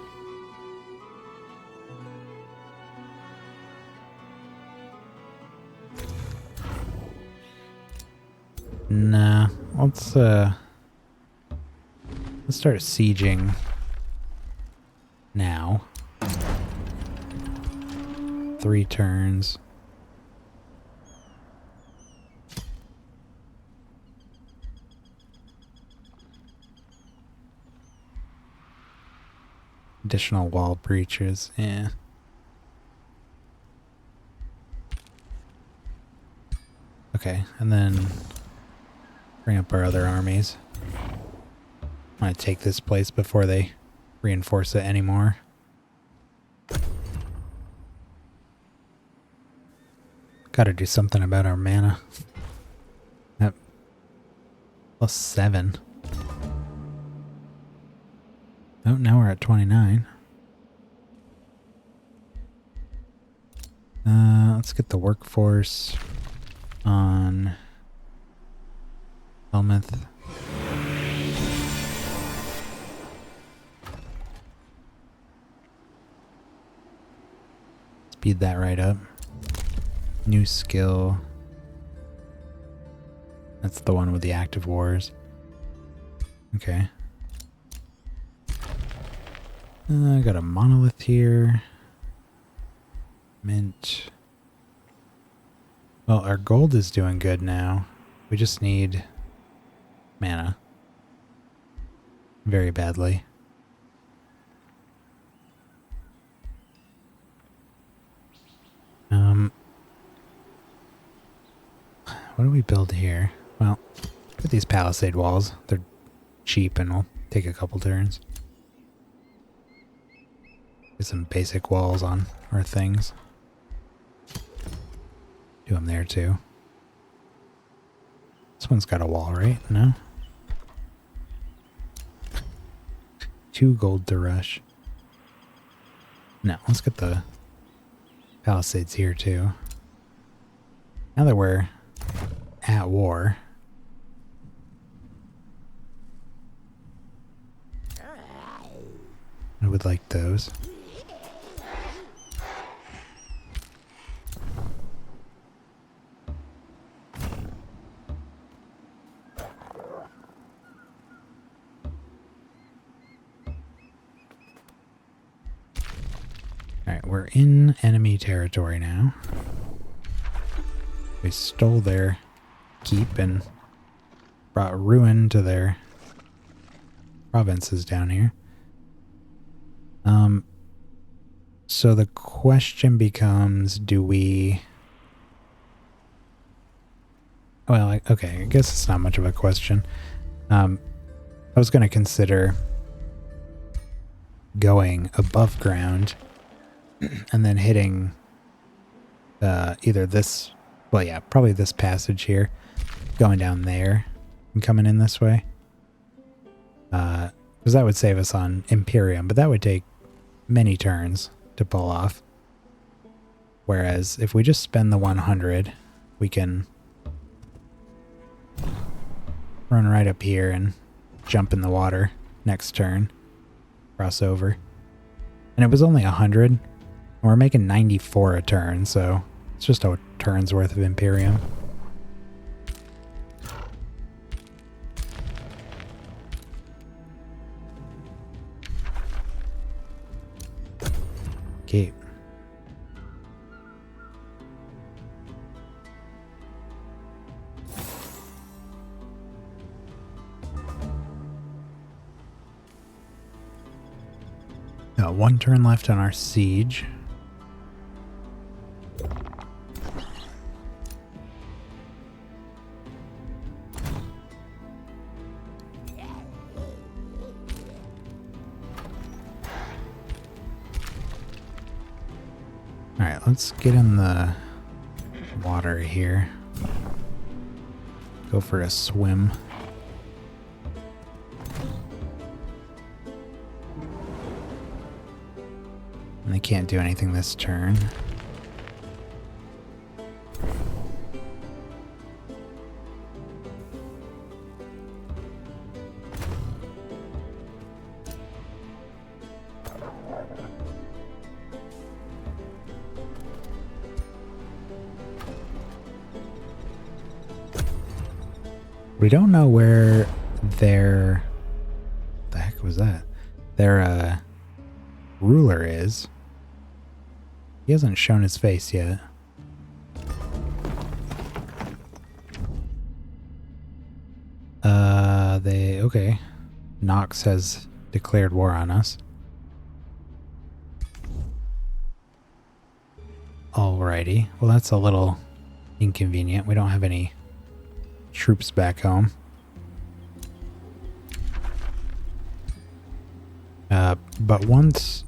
Nah, let's start sieging now. 3 turns. Additional wall breaches, yeah. Okay, and then bring up our other armies. I'm gonna take this place before they reinforce it anymore. Gotta do something about our mana. Yep. +7. Oh, now we're at 29. Let's get the workforce on Helmuth. Speed that right up. New skill. That's the one with the active wars. Okay. I got a monolith here. Mint. Well, our gold is doing good now. We just need mana. Very badly. What do we build here? Well, put these palisade walls. They're cheap and will take a couple turns. Get some basic walls on our things. Do them there too. This one's got a wall, right? No? 2 gold to rush. No, let's get the palisades here too. Now that we're at war, I would like those. Alright, we're in enemy territory now. We stole their keep and brought ruin to their provinces down here. So the question becomes, do we... Well, okay, I guess it's not much of a question. I was going to consider going above ground and then hitting either this... Well, yeah, probably this passage here. Going down there and coming in this way. Because that would save us on Imperium, but that would take many turns to pull off. Whereas if we just spend the 100, we can run right up here and jump in the water next turn. Cross over. And it was only 100. And we're making 94 a turn, so it's just a turn's worth of Imperium. Okay. Got 1 turn left on our siege. Alright, let's get in the water here. Go for a swim. And they can't do anything this turn. We don't know where their... What the heck was that? Their ruler is. He hasn't shown his face yet. Okay. Nox has declared war on us. Alrighty. Well, that's a little inconvenient. We don't have any troops back home. But once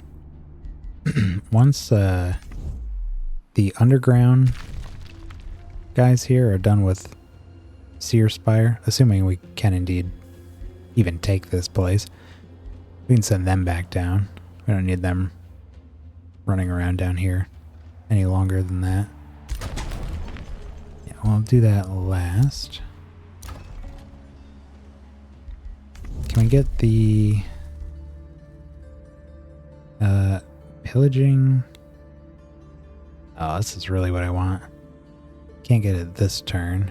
the underground guys here are done with Seer Spire, assuming we can indeed even take this place, we can send them back down. We don't need them running around down here any longer than that. Yeah, we'll do that last. Can we get the pillaging? Oh, this is really what I want. Can't get it this turn.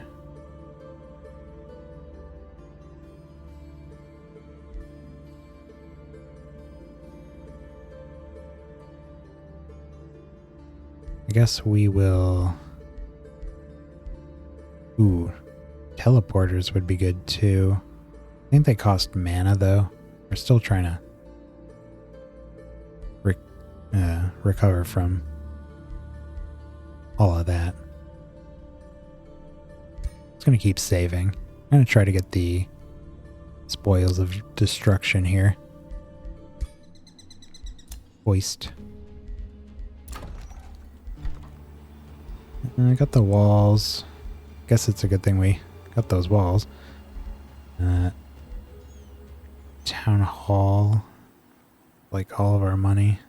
I guess we will... Ooh, teleporters would be good too. I think they cost mana though. We're still trying to recover from all of that. It's going to keep saving. I'm going to try to get the spoils of destruction here. Hoist. I got the walls. Guess it's a good thing we got those walls. Town hall. Like all of our money.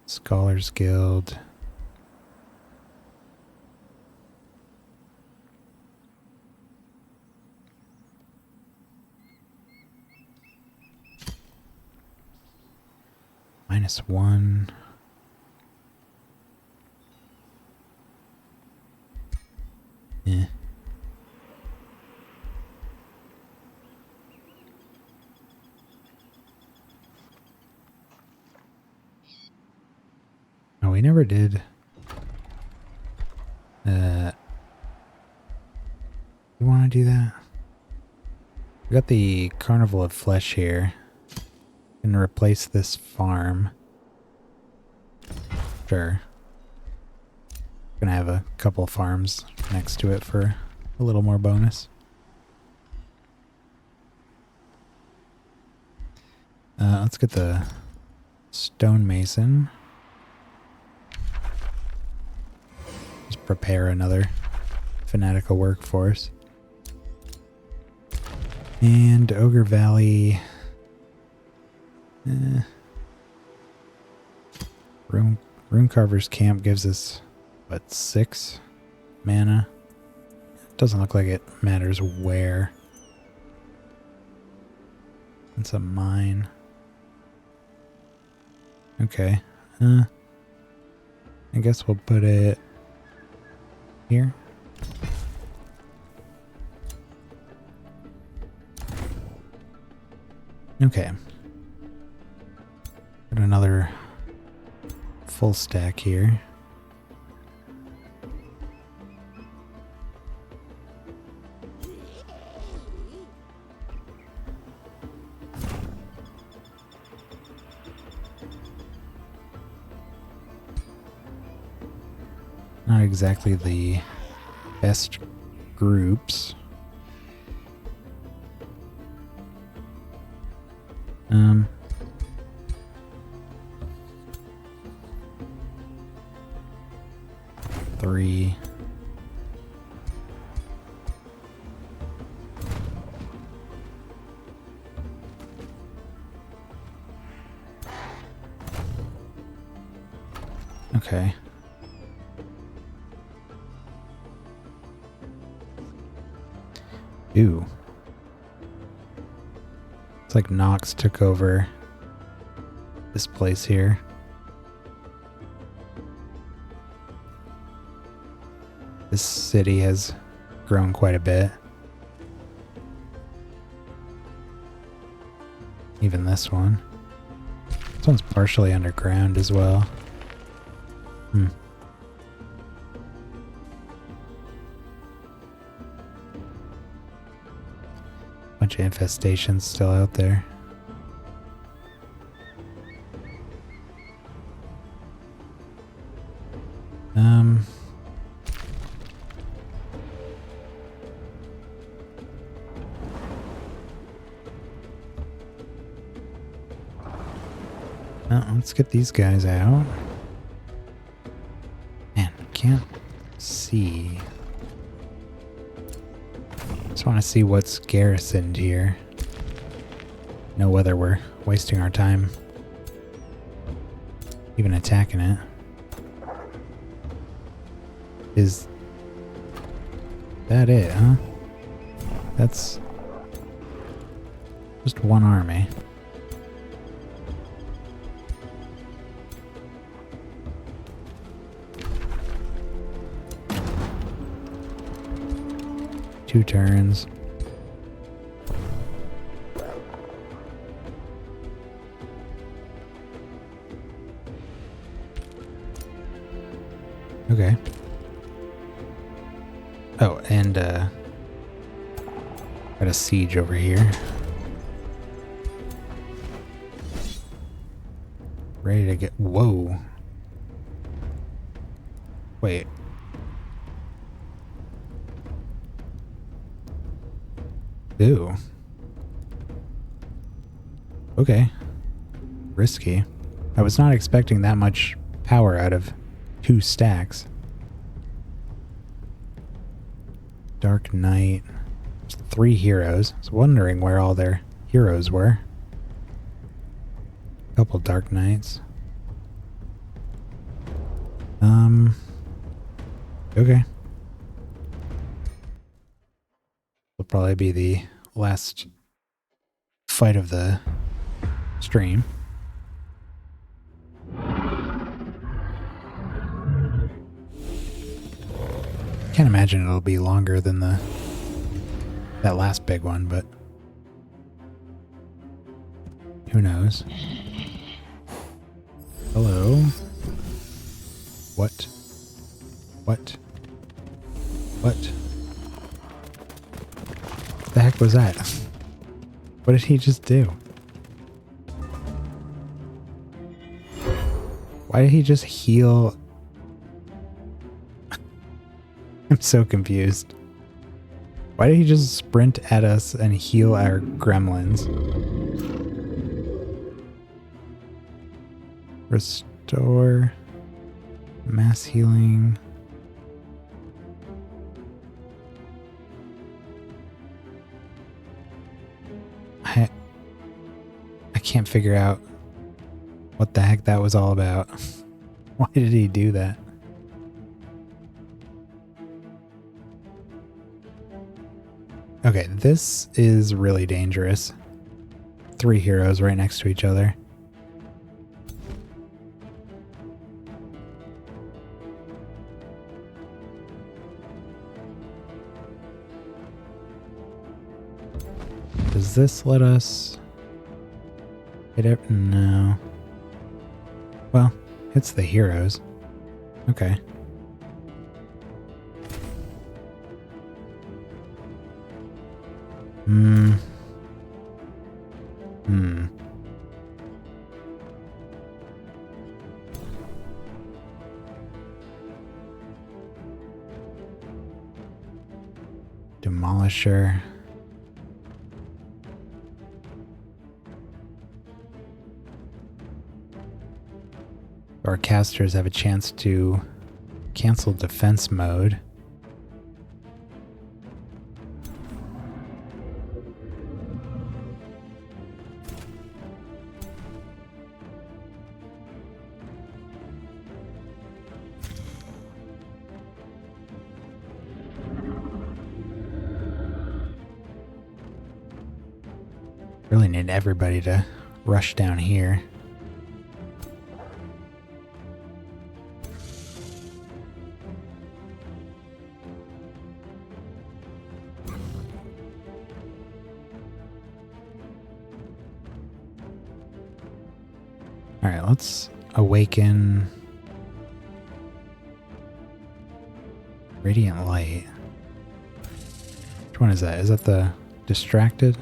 Scholars Guild. -1. Yeah. Oh, we never did. You want to do that? We got the Carnival of Flesh here. Can replace this farm. Sure. Gonna have a couple farms next to it for a little more bonus. Let's get the stonemason. Just prepare another fanatical workforce. And Ogre Valley. Runecarver's Camp gives us, what, 6 mana? Doesn't look like it matters where. It's a mine. Okay. I guess we'll put it here. Okay. Got another full stack here. Not exactly the best groups. Three. Okay. Ooh. It's like Nox took over this place here. This city has grown quite a bit. Even this one. This one's partially underground as well. Bunch of infestations still out there. Um... let's get these guys out. Man, I can't see. Just want to see what's garrisoned here. Know whether we're wasting our time even attacking it. Is that it, huh? That's just one army. Two turns. Okay. Oh, and got a siege over here. Ready to get... Whoa. Wait. Ew. Okay. Risky. I was not expecting that much power out of 2 stacks. Dark Knight. There's 3 heroes. I was wondering where all their heroes were. Couple Dark Knights. Okay. Will probably be the last fight of the stream. Can't imagine it'll be longer than that last big one, but who knows? Hello? What? What? What? The heck was that? What did he just do? Why did he just heal? I'm so confused. Why did he just sprint at us and heal our gremlins? Restore. Mass healing. I can't figure out what the heck that was all about. Why did he do that? Okay, this is really dangerous. 3 heroes right next to each other. Does this let us hit it? No. Well, it's the heroes. Okay. Demolisher. Our casters have a chance to cancel defense mode. Really need everybody to rush down here. Alright, let's awaken Radiant Light. Which one is that? Is that the distracted?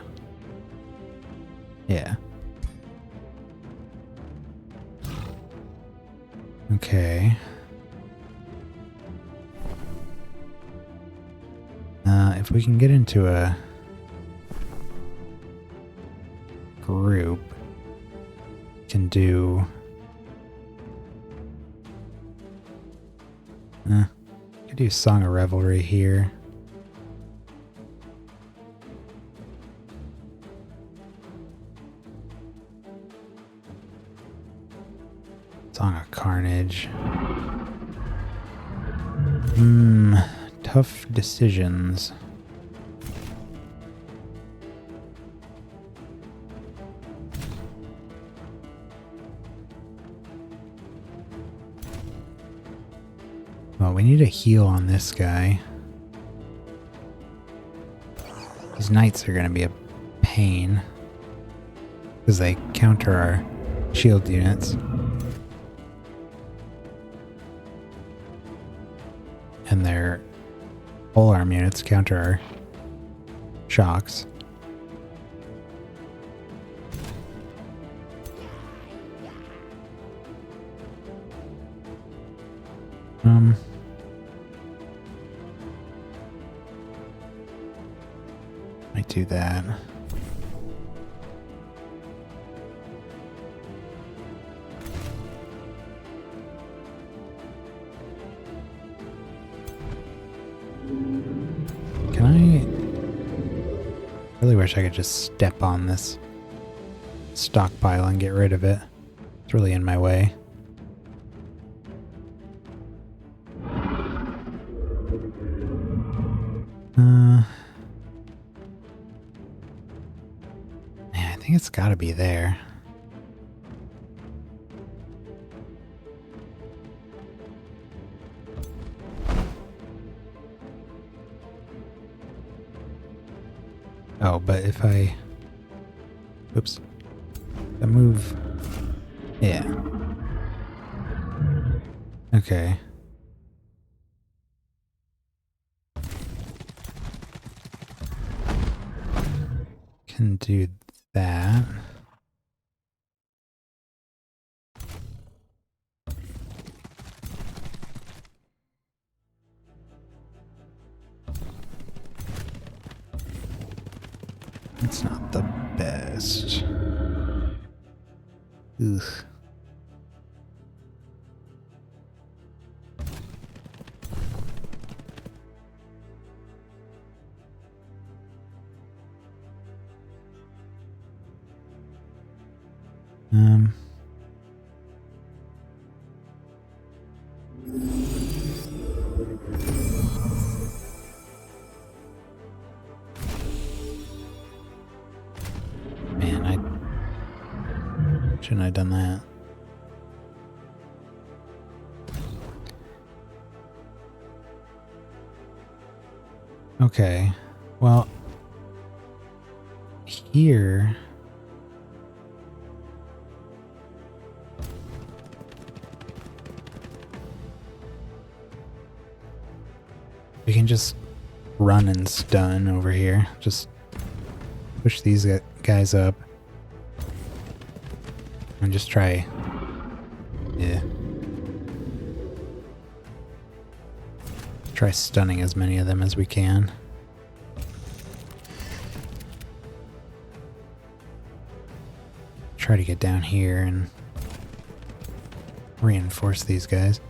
Yeah. Okay. if we can get into a group, can do... could do Song of Revelry here. Song of Carnage. Tough decisions. Well, we need a heal on this guy. These knights are going to be a pain because they counter our shield units. And their polearm units counter our shocks. Might do that. Can I really wish I could just step on this stockpile and get rid of it. It's really in my way. I think it's gotta be there. Oh, but if I... Oops. I move... Yeah. Okay. Can do that. It's not the best. Ugh. Shouldn't I have done that? Okay, well, here... we can just run and stun over here. Just push these guys up. And just try... yeah. Try stunning as many of them as we can. Try to get down here and reinforce these guys.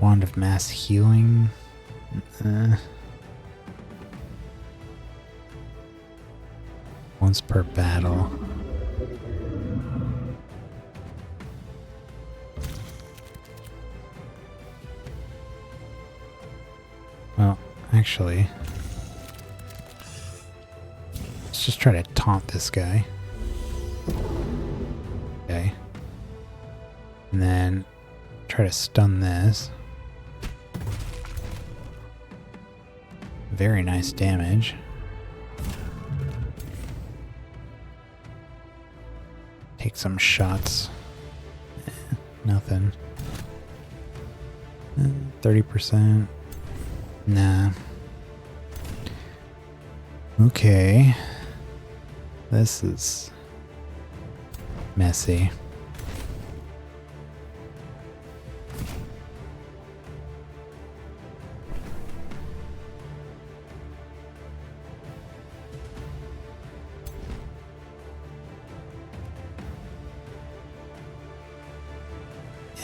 Wand of Mass Healing. Once per battle. Well, actually, let's just try to taunt this guy. Okay. And then try to stun this. Very nice damage. Take some shots. Nothing. 30%. Nah. Okay. This is messy.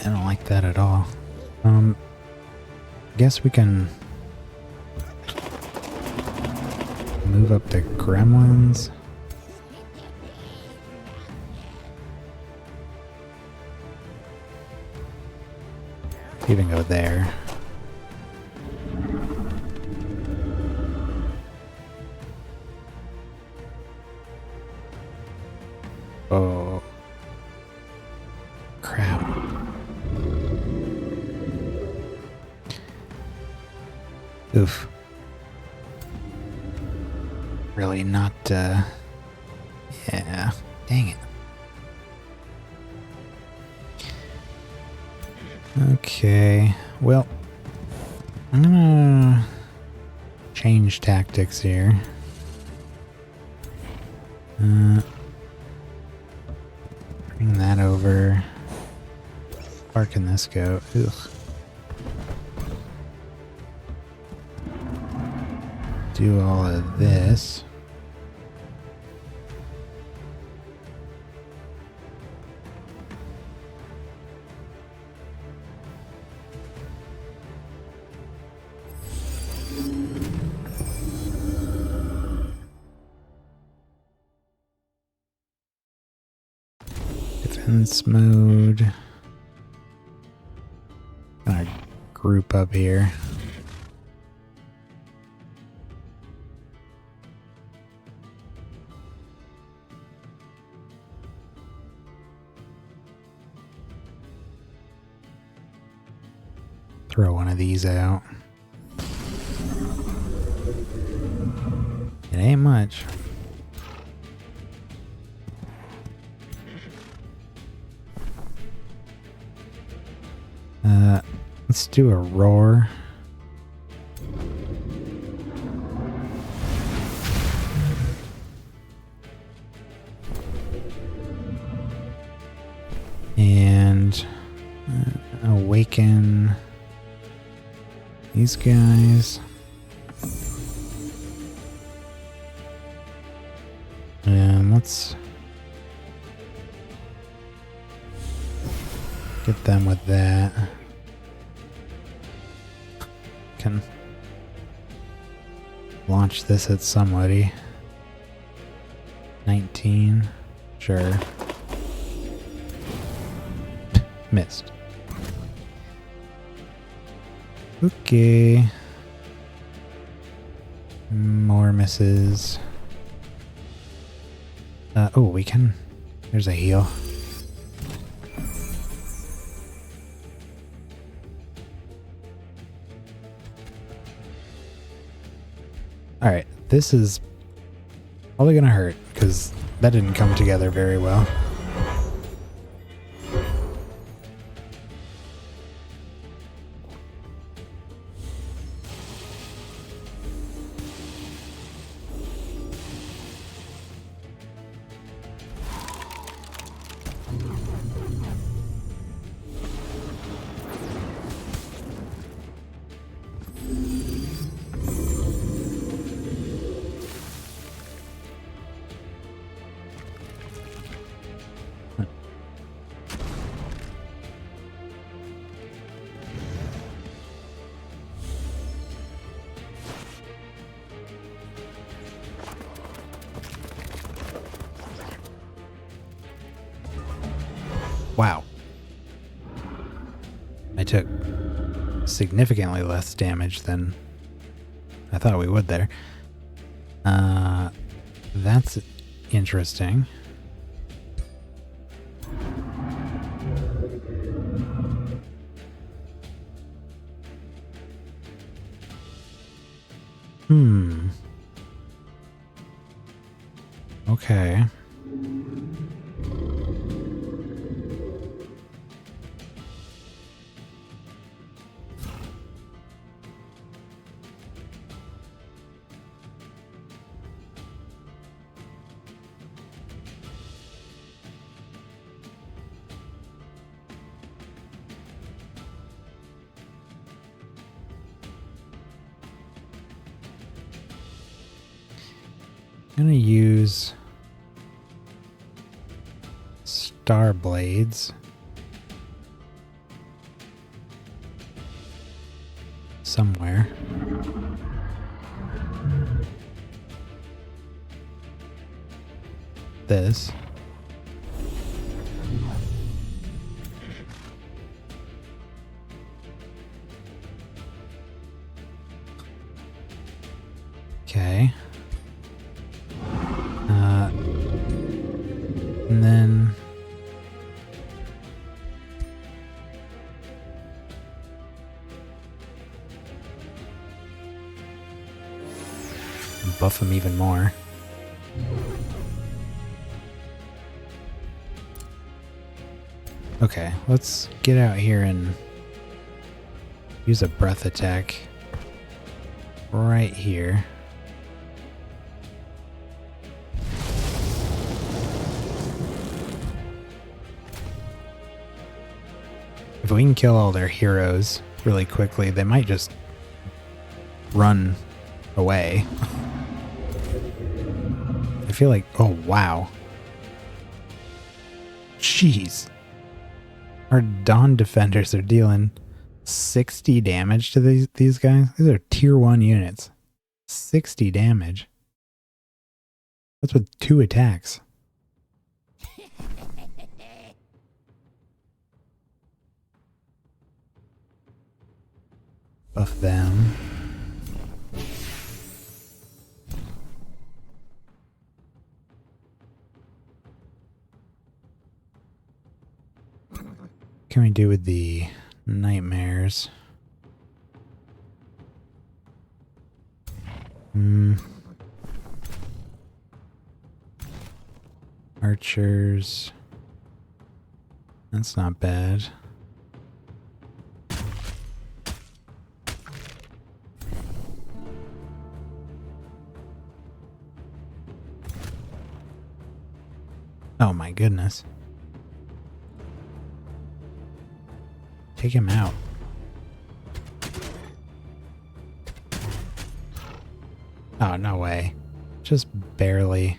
I don't like that at all. Guess we can move up the gremlins. Even go there. Oh. Crap. Oof. Really not, yeah. Dang it. Okay. Well, I'm gonna change tactics here. Bring that over. Where can this go? Ugh. Do all of this. Defense mode. Gonna group up here. Throw one of these out. It ain't much. Let's do a roar. And awaken these guys. And let's get them with that. Can launch this at somebody. 19. Sure. Missed. Okay. More misses. Oh, we can. There's a heal. Alright, this is probably gonna hurt, because that didn't come together very well. Wow. I took significantly less damage than I thought we would there. That's interesting. Okay. I'm gonna use star blades somewhere. This. Okay. And then buff him even more. Okay, let's get out here and use a breath attack right here. If we can kill all their heroes really quickly, they might just run away. I feel like, oh wow. Jeez. Our Dawn Defenders are dealing 60 damage to these guys. These are tier 1 units. 60 damage. That's with 2 attacks. Buff them. What can we do with the nightmares? Archers. That's not bad. Oh my goodness. Take him out. Oh, no way. Just barely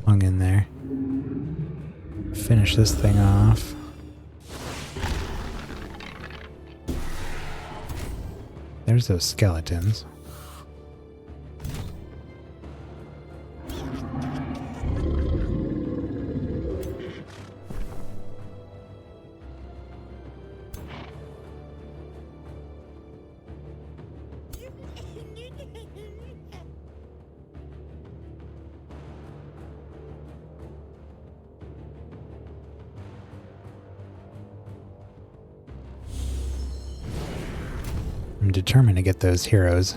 hung in there. Finish this thing off. There's those skeletons. I'm determined to get those heroes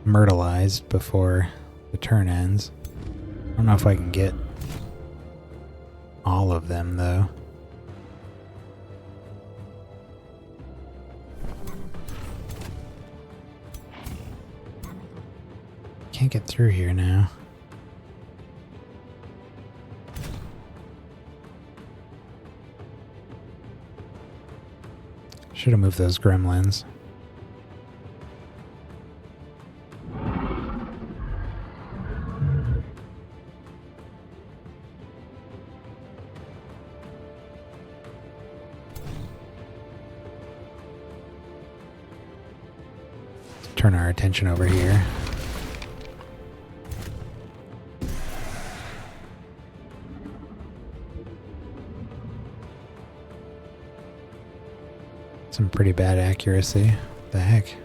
myrtleized before the turn ends. I don't know if I can get all of them, though. Can't get through here now. Should have moved those gremlins. Turn our attention over here. Some pretty bad accuracy. What the heck?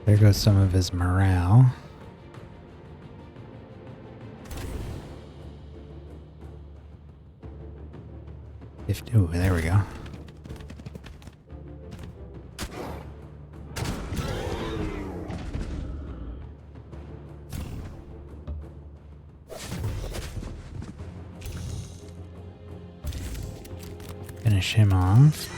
There goes some of his morale. Ooh, there we go. Finish him off.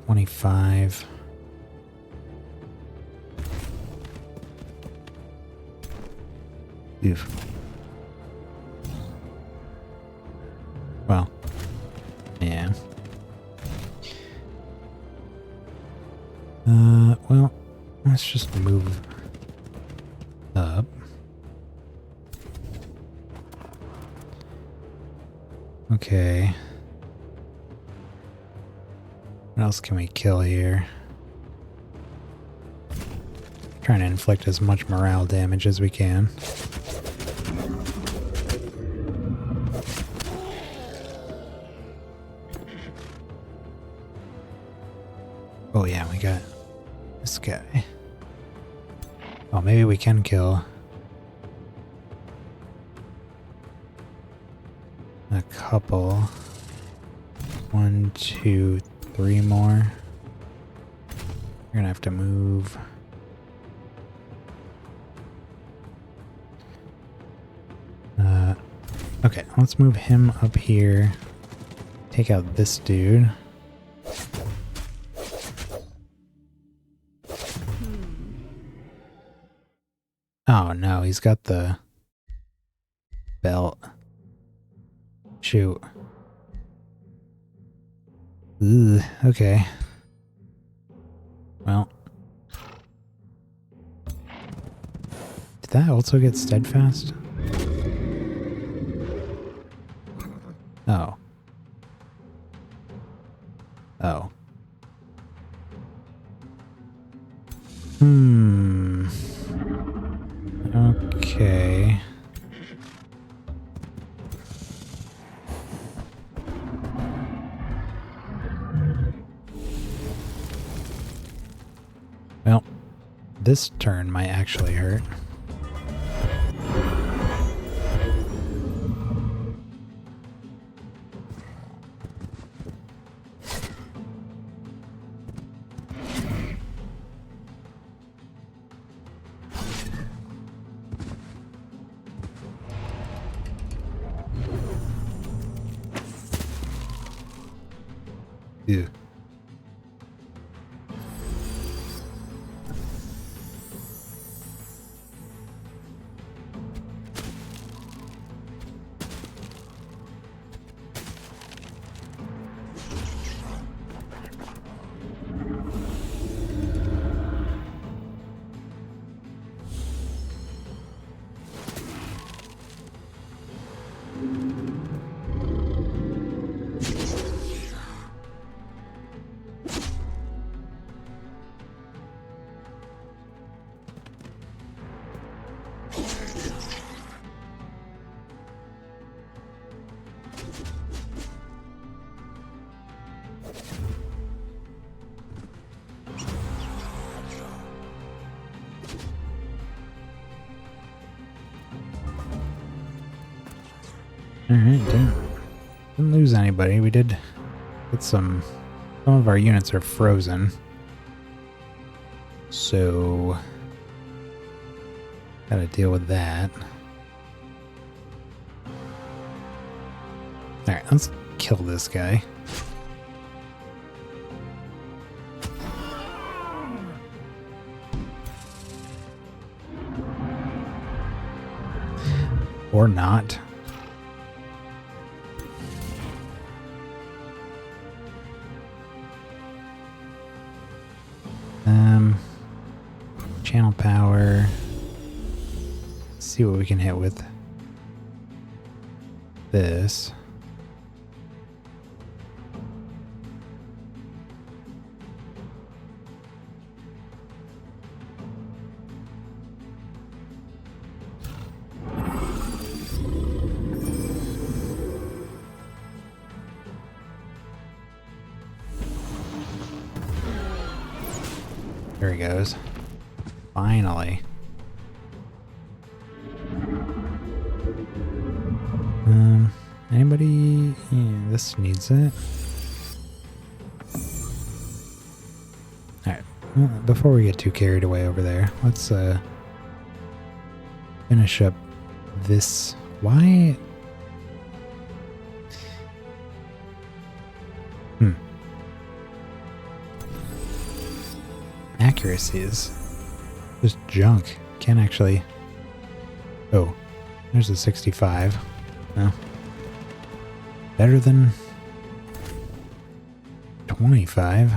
$25. Oof. Well, yeah. Well, let's just move up. Okay. What else can we kill here? Trying to inflict as much morale damage as we can. Oh yeah, we got this guy. Oh, maybe we can kill a couple. 1, 2, 3 more. We're gonna have to move. Okay, let's move him up here. Take out this dude. Oh no, he's got the belt. Shoot. Ugh, okay. Well. Did that also get steadfast? Oh. Oh. Okay. Well, this turn might actually hurt. Ew. Alright, didn't lose anybody. We did get some of our units are frozen. So gotta deal with that. Alright, let's kill this guy. Or not. Channel power. Let's see what we can hit with this. There he goes. Finally. Anybody? Yeah, this needs it. Alright. Well, before we get too carried away over there, let's finish up this. Why? Accuracy is just junk. Can't actually... Oh, there's a 65. No. Better than 25.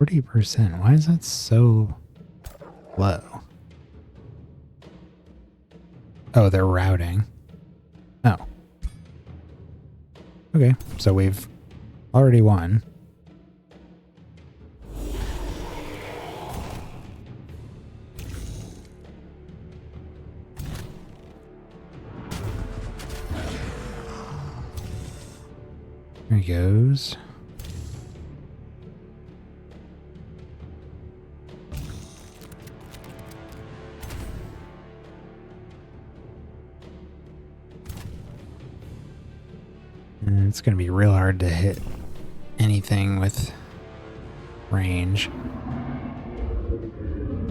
%. Why is that so low? Oh, they're routing. Oh. Okay, so we've already won. There he goes. And it's going to be real hard to hit anything with range.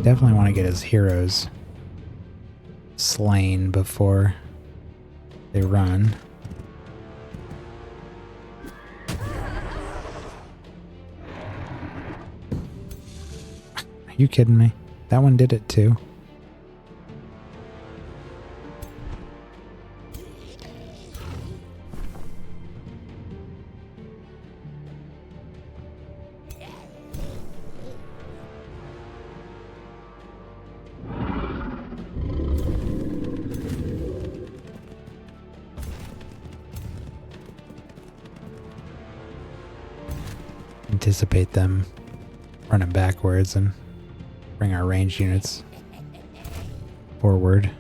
Definitely want to get his heroes slain before they run. Are you kidding me? That one did it too. Anticipate them running backwards and bring our ranged units forward.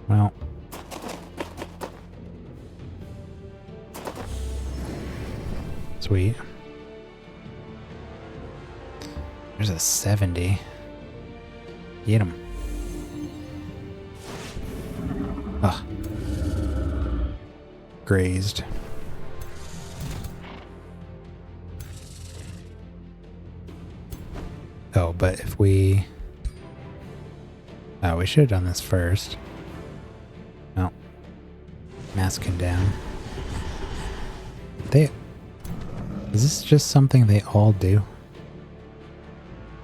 Well, sweet. There's a 70. Get him. Ugh. Grazed. Oh, but if we... Oh, we should have done this first. Oh. Masking down. Is this just something they all do?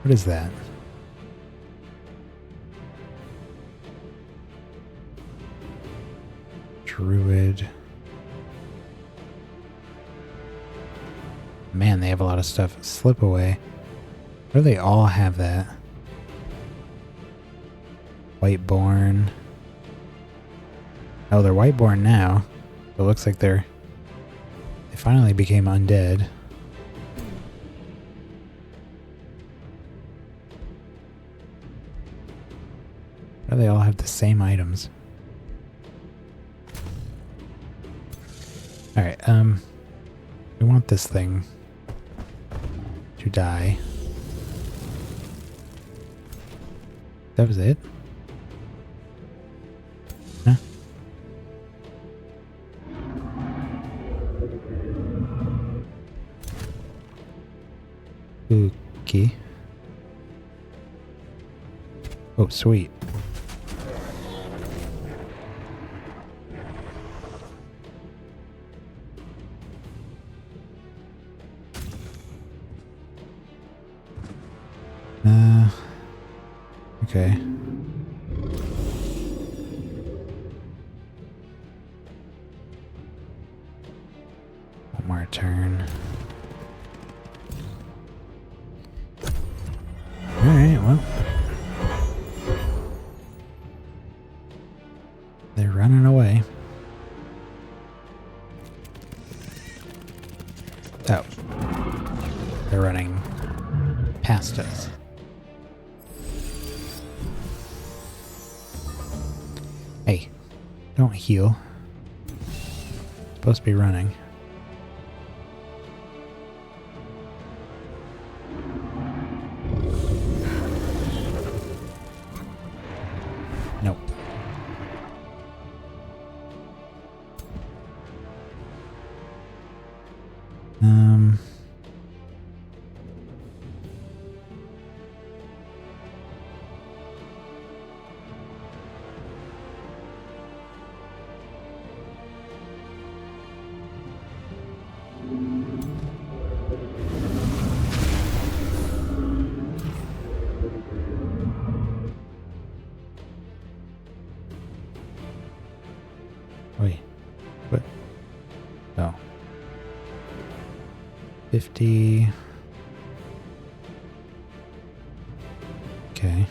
What is that? Druid. Man, they have a lot of stuff. Slip away. Why do they all have that? Whiteborn. Oh, they're Whiteborn now. It looks like they finally became undead. Why do they all have the same items? Alright, we want this thing to to die. That was it? Huh? Okay. Oh, sweet. Okay. One more turn. Alright, well. They're running away. Oh. They're running past us. Hey, don't heal. Supposed to be running. Nope. Wait. What? Oh. 50. Okay.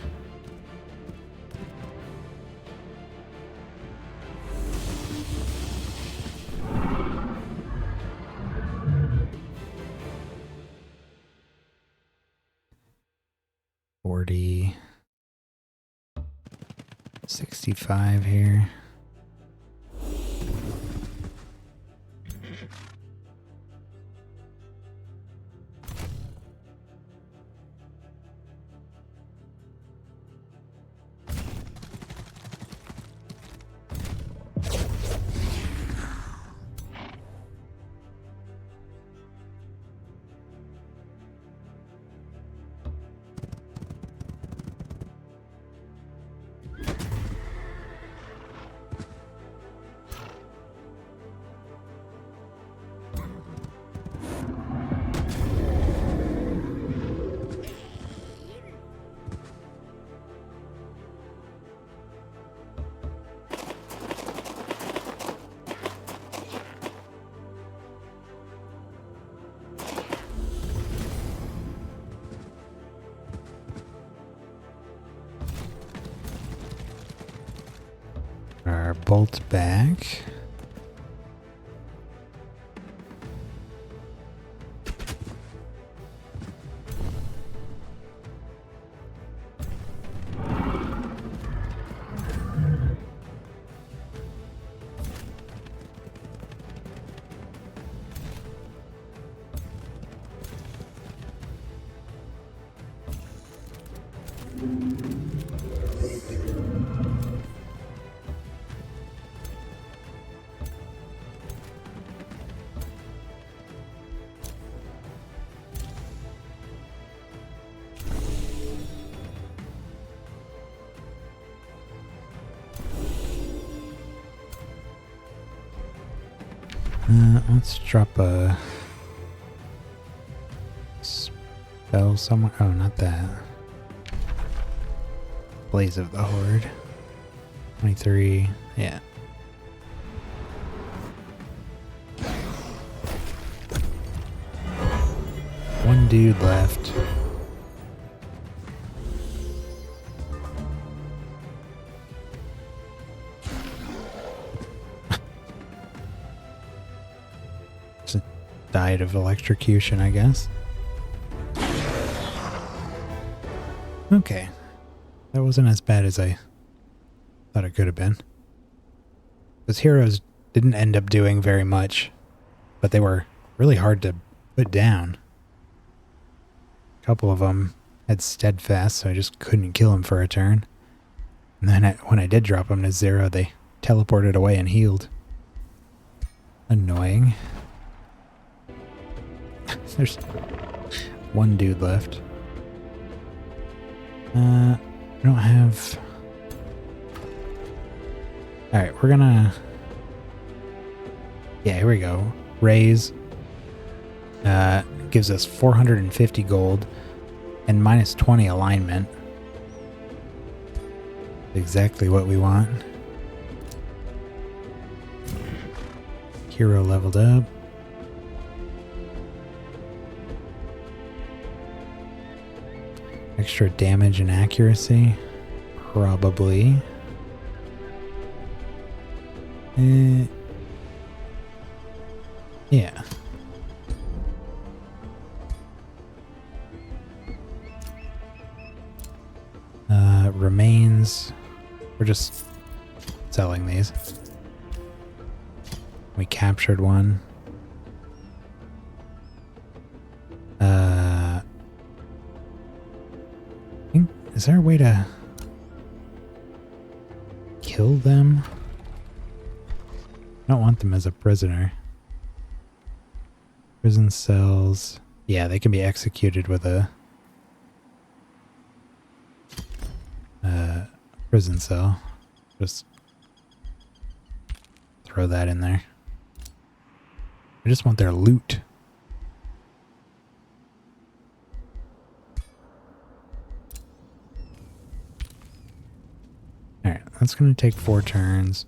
$40. 65 here. Our bolt back. Let's drop a spell somewhere. Oh, not that. Blaze of the Horde. 23. Yeah. One dude left. Died of electrocution, I guess. Okay. That wasn't as bad as I thought it could have been. Those heroes didn't end up doing very much, but they were really hard to put down. couple of them had steadfast, so I just couldn't kill them for a turn. And then when I did drop them to 0, they teleported away and healed. Annoying. There's one dude left. I don't have... Alright, we're gonna... Yeah, here we go. Raise. Gives us 450 gold and minus 20 alignment. Exactly what we want. Hero leveled up. Extra damage and accuracy? Probably. Yeah. Remains. We're just selling these. We captured one. Is there a way to kill them? I don't want them as a prisoner. Prison cells. Yeah, they can be executed with a prison cell. Just throw that in there. I just want their loot. Alright, that's going to take 4 turns.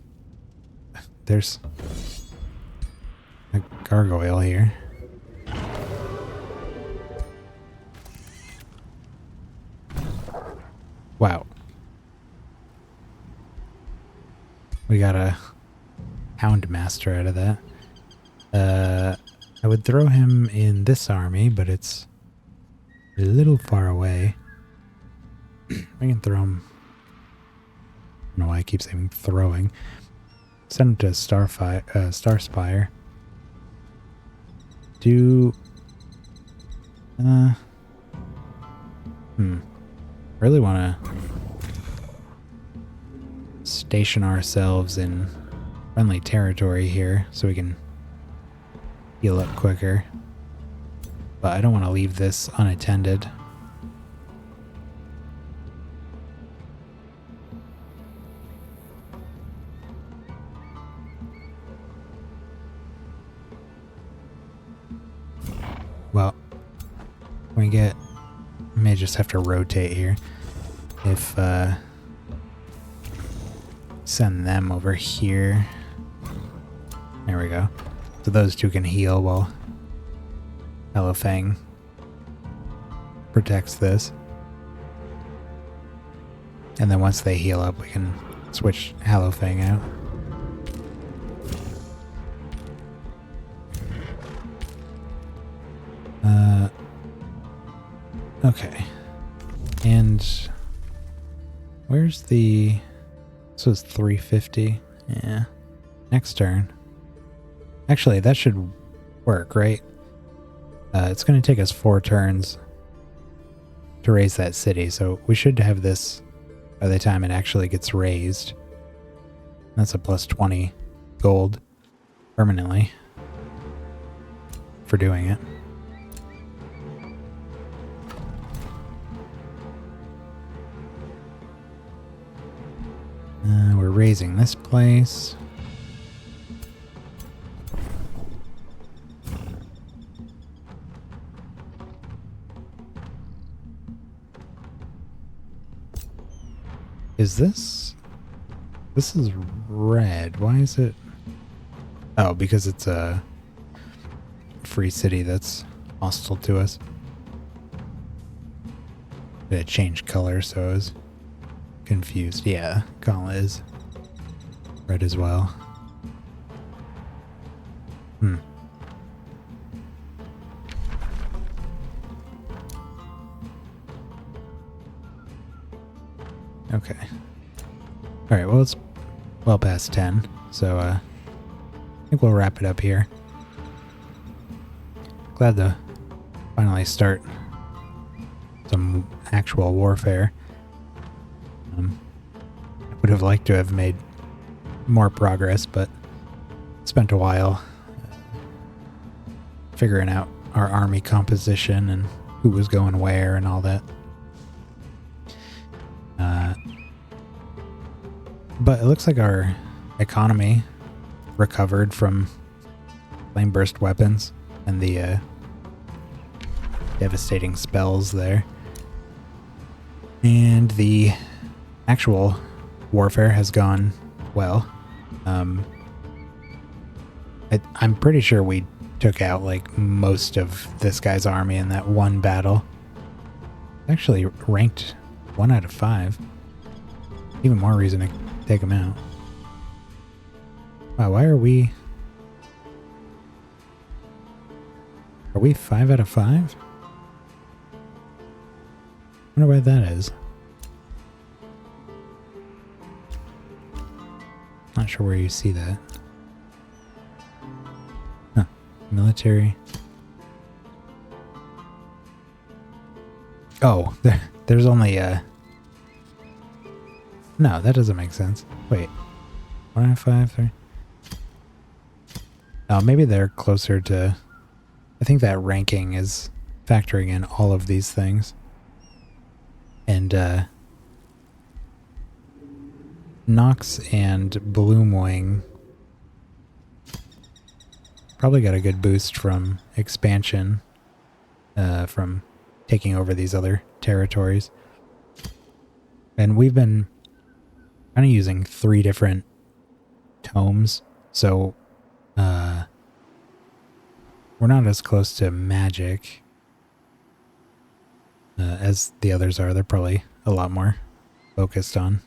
There's a gargoyle here. Wow. We got a Hound Master out of that. I would throw him in this army, but it's a little far away. I can throw him. I don't know why I keep saying throwing. Send him to Starspire. Do... Really want to station ourselves in friendly territory here so we can heal up quicker. But I don't want to leave this unattended. Well, we may just have to rotate here. If send them over here. There we go. So those two can heal while Hallowfang protects this. And then once they heal up, we can switch Hallowfang out. Okay. And where's the... So it's 350. Yeah. Next turn. Actually, that should work, right? It's going to take us 4 turns to raise that city, so we should have this by the time it actually gets raised. That's a plus 20 gold permanently for doing it. We're raising this place. Is this... This is red. Why is it... Oh, because it's a free city that's hostile to us. It changed color, so I was confused. Yeah, Gauntlet is red as well. Okay. Alright, well, it's well past 10, so I think we'll wrap it up here. Glad to finally start some actual warfare. I would have liked to have made more progress, but spent a while figuring out our army composition and who was going where and all that. But it looks like our economy recovered from flame burst weapons and the devastating spells there. And the actual warfare has gone well. I'm pretty sure we took out like most of this guy's army in that one battle. Actually ranked 1 out of 5. Even more reason to take him out. Wow, why are we... Are we 5 out of 5? I wonder why that is. Not sure where you see that. Huh. Military. Oh, there's only no, that doesn't make sense. Wait. 1 out of 5, 3. Oh, maybe they're closer to... I think that ranking is factoring in all of these things. And, Nox and Bloomwing probably got a good boost from expansion, from taking over these other territories. And we've been kind of using 3 different tomes, so we're not as close to magic as the others are. They're probably a lot more focused on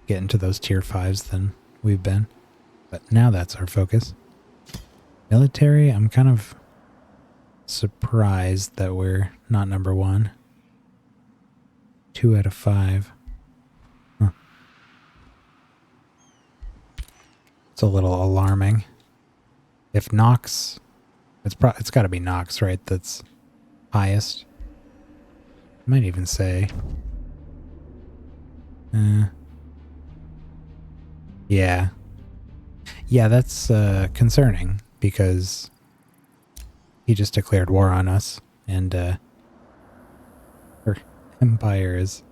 getting to those tier 5s than we've been. But now that's our focus. Military, I'm kind of surprised that we're not number 1. 2 out of 5. Huh. It's a little alarming. If Nox... It's got to be Nox, right? That's highest. I might even say... yeah. Yeah, that's concerning, because he just declared war on us, and our empire is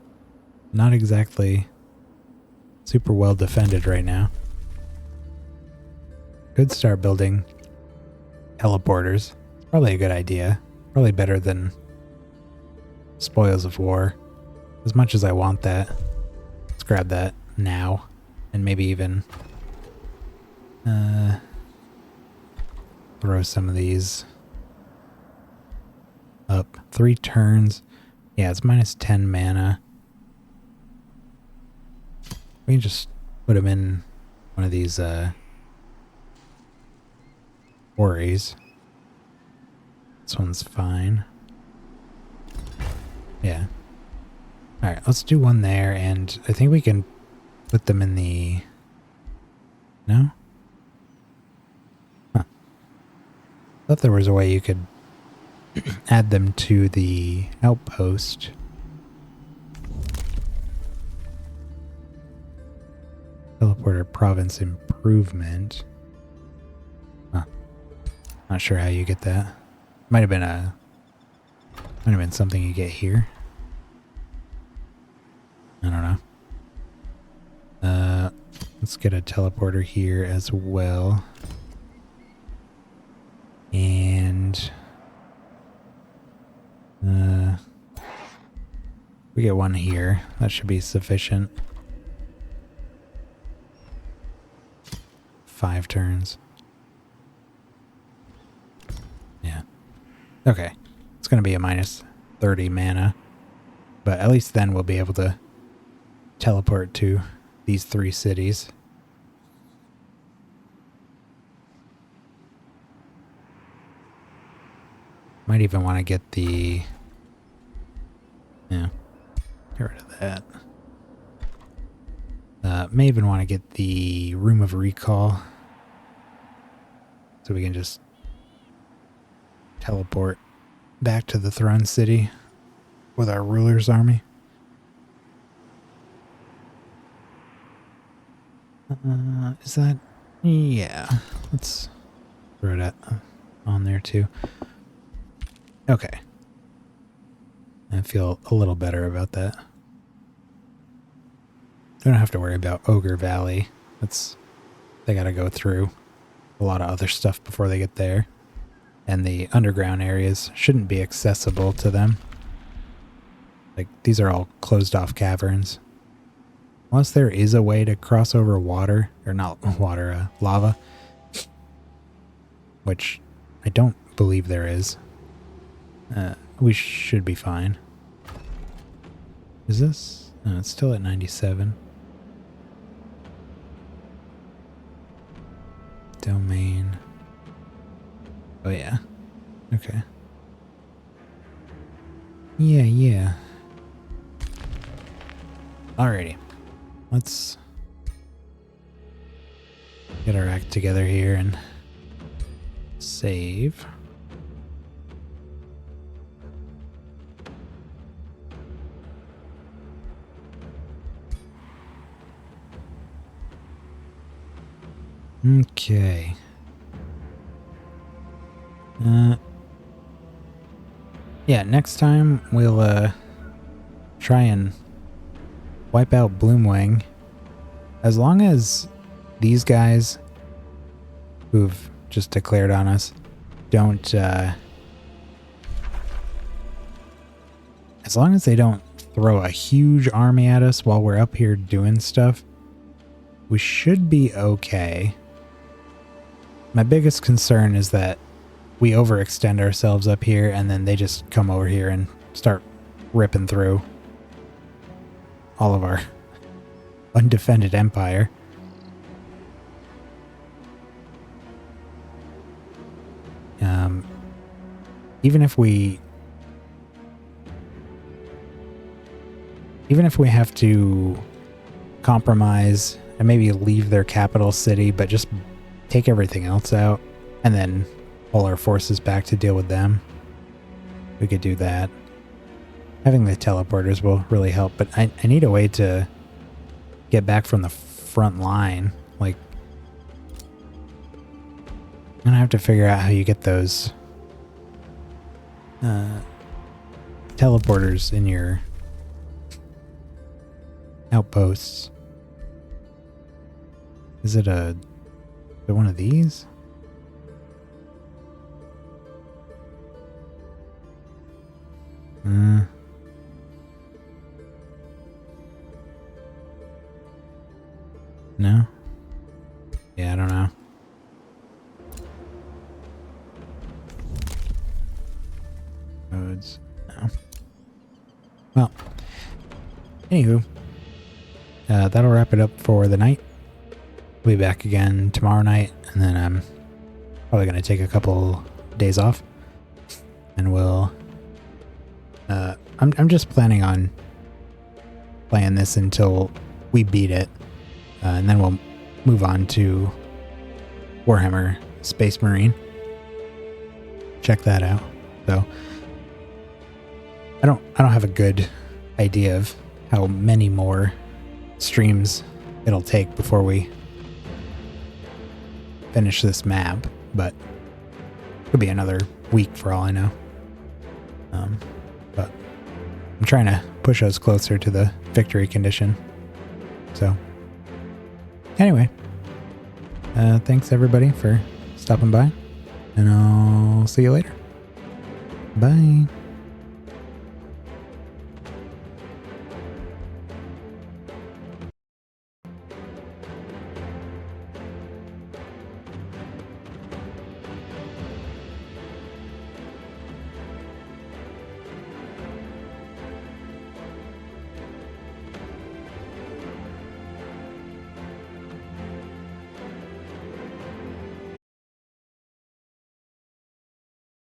not exactly super well defended right now. Could start building teleporters. It's probably a good idea. Probably better than spoils of war. As much as I want that, let's grab that now, and maybe even throw some of these up. 3 turns. Yeah, it's minus 10 mana. We can just put him in one of these quarries. This one's fine. Yeah. Alright, let's do one there, and I think we can put them in the... No? Huh. Thought there was a way you could add them to the outpost. Teleporter province improvement. Huh. Not sure how you get that. Might have been something you get here. I don't know. Let's get a teleporter here as well. And we get one here. That should be sufficient. 5 turns. Yeah. Okay. It's going to be a minus 30 mana. But at least then we'll be able to teleport to these 3 cities. Might even want to get the... Yeah. Get rid of that. May even want to get the Room of Recall. So we can just teleport back to the Throne City with our ruler's army. Is that... Yeah. Let's throw that on there too. Okay. I feel a little better about that. Don't have to worry about Ogre Valley. They gotta go through a lot of other stuff before they get there. And the underground areas shouldn't be accessible to them. Like, these are all closed off caverns. Unless there is a way to cross over water, or not water, lava. Which I don't believe there is. We should be fine. Is this? No, it's still at 97. Domain. Oh yeah. Okay. Yeah. Alrighty. Let's get our act together here and save. Okay. Yeah, next time we'll try and wipe out Bloomwing. As long as these guys who've just declared on us don't as long as they don't throw a huge army at us while we're up here doing stuff, we should be okay. My biggest concern is that we overextend ourselves up here and then they just come over here and start ripping through all of our undefended empire. Even if we have to compromise and maybe leave their capital city, but just take everything else out and then pull our forces back to deal with them, we could do that. Having the teleporters will really help, but I need a way to get back from the front line. Like, I'm gonna have to figure out how you get those teleporters in your outposts. Is it one of these? No? Yeah, I don't know. Roads. No. Well, anywho, that'll wrap it up for the night. We'll be back again tomorrow night, and then I'm probably going to take a couple days off, and we'll I'm just planning on playing this until we beat it, and then we'll move on to Warhammer Space Marine. Check that out. So I don't have a good idea of how many more streams it'll take before we finish this map, but it could be another week for all I know. But I'm trying to push us closer to the victory condition. So anyway, thanks everybody for stopping by, and I'll see you later. Bye.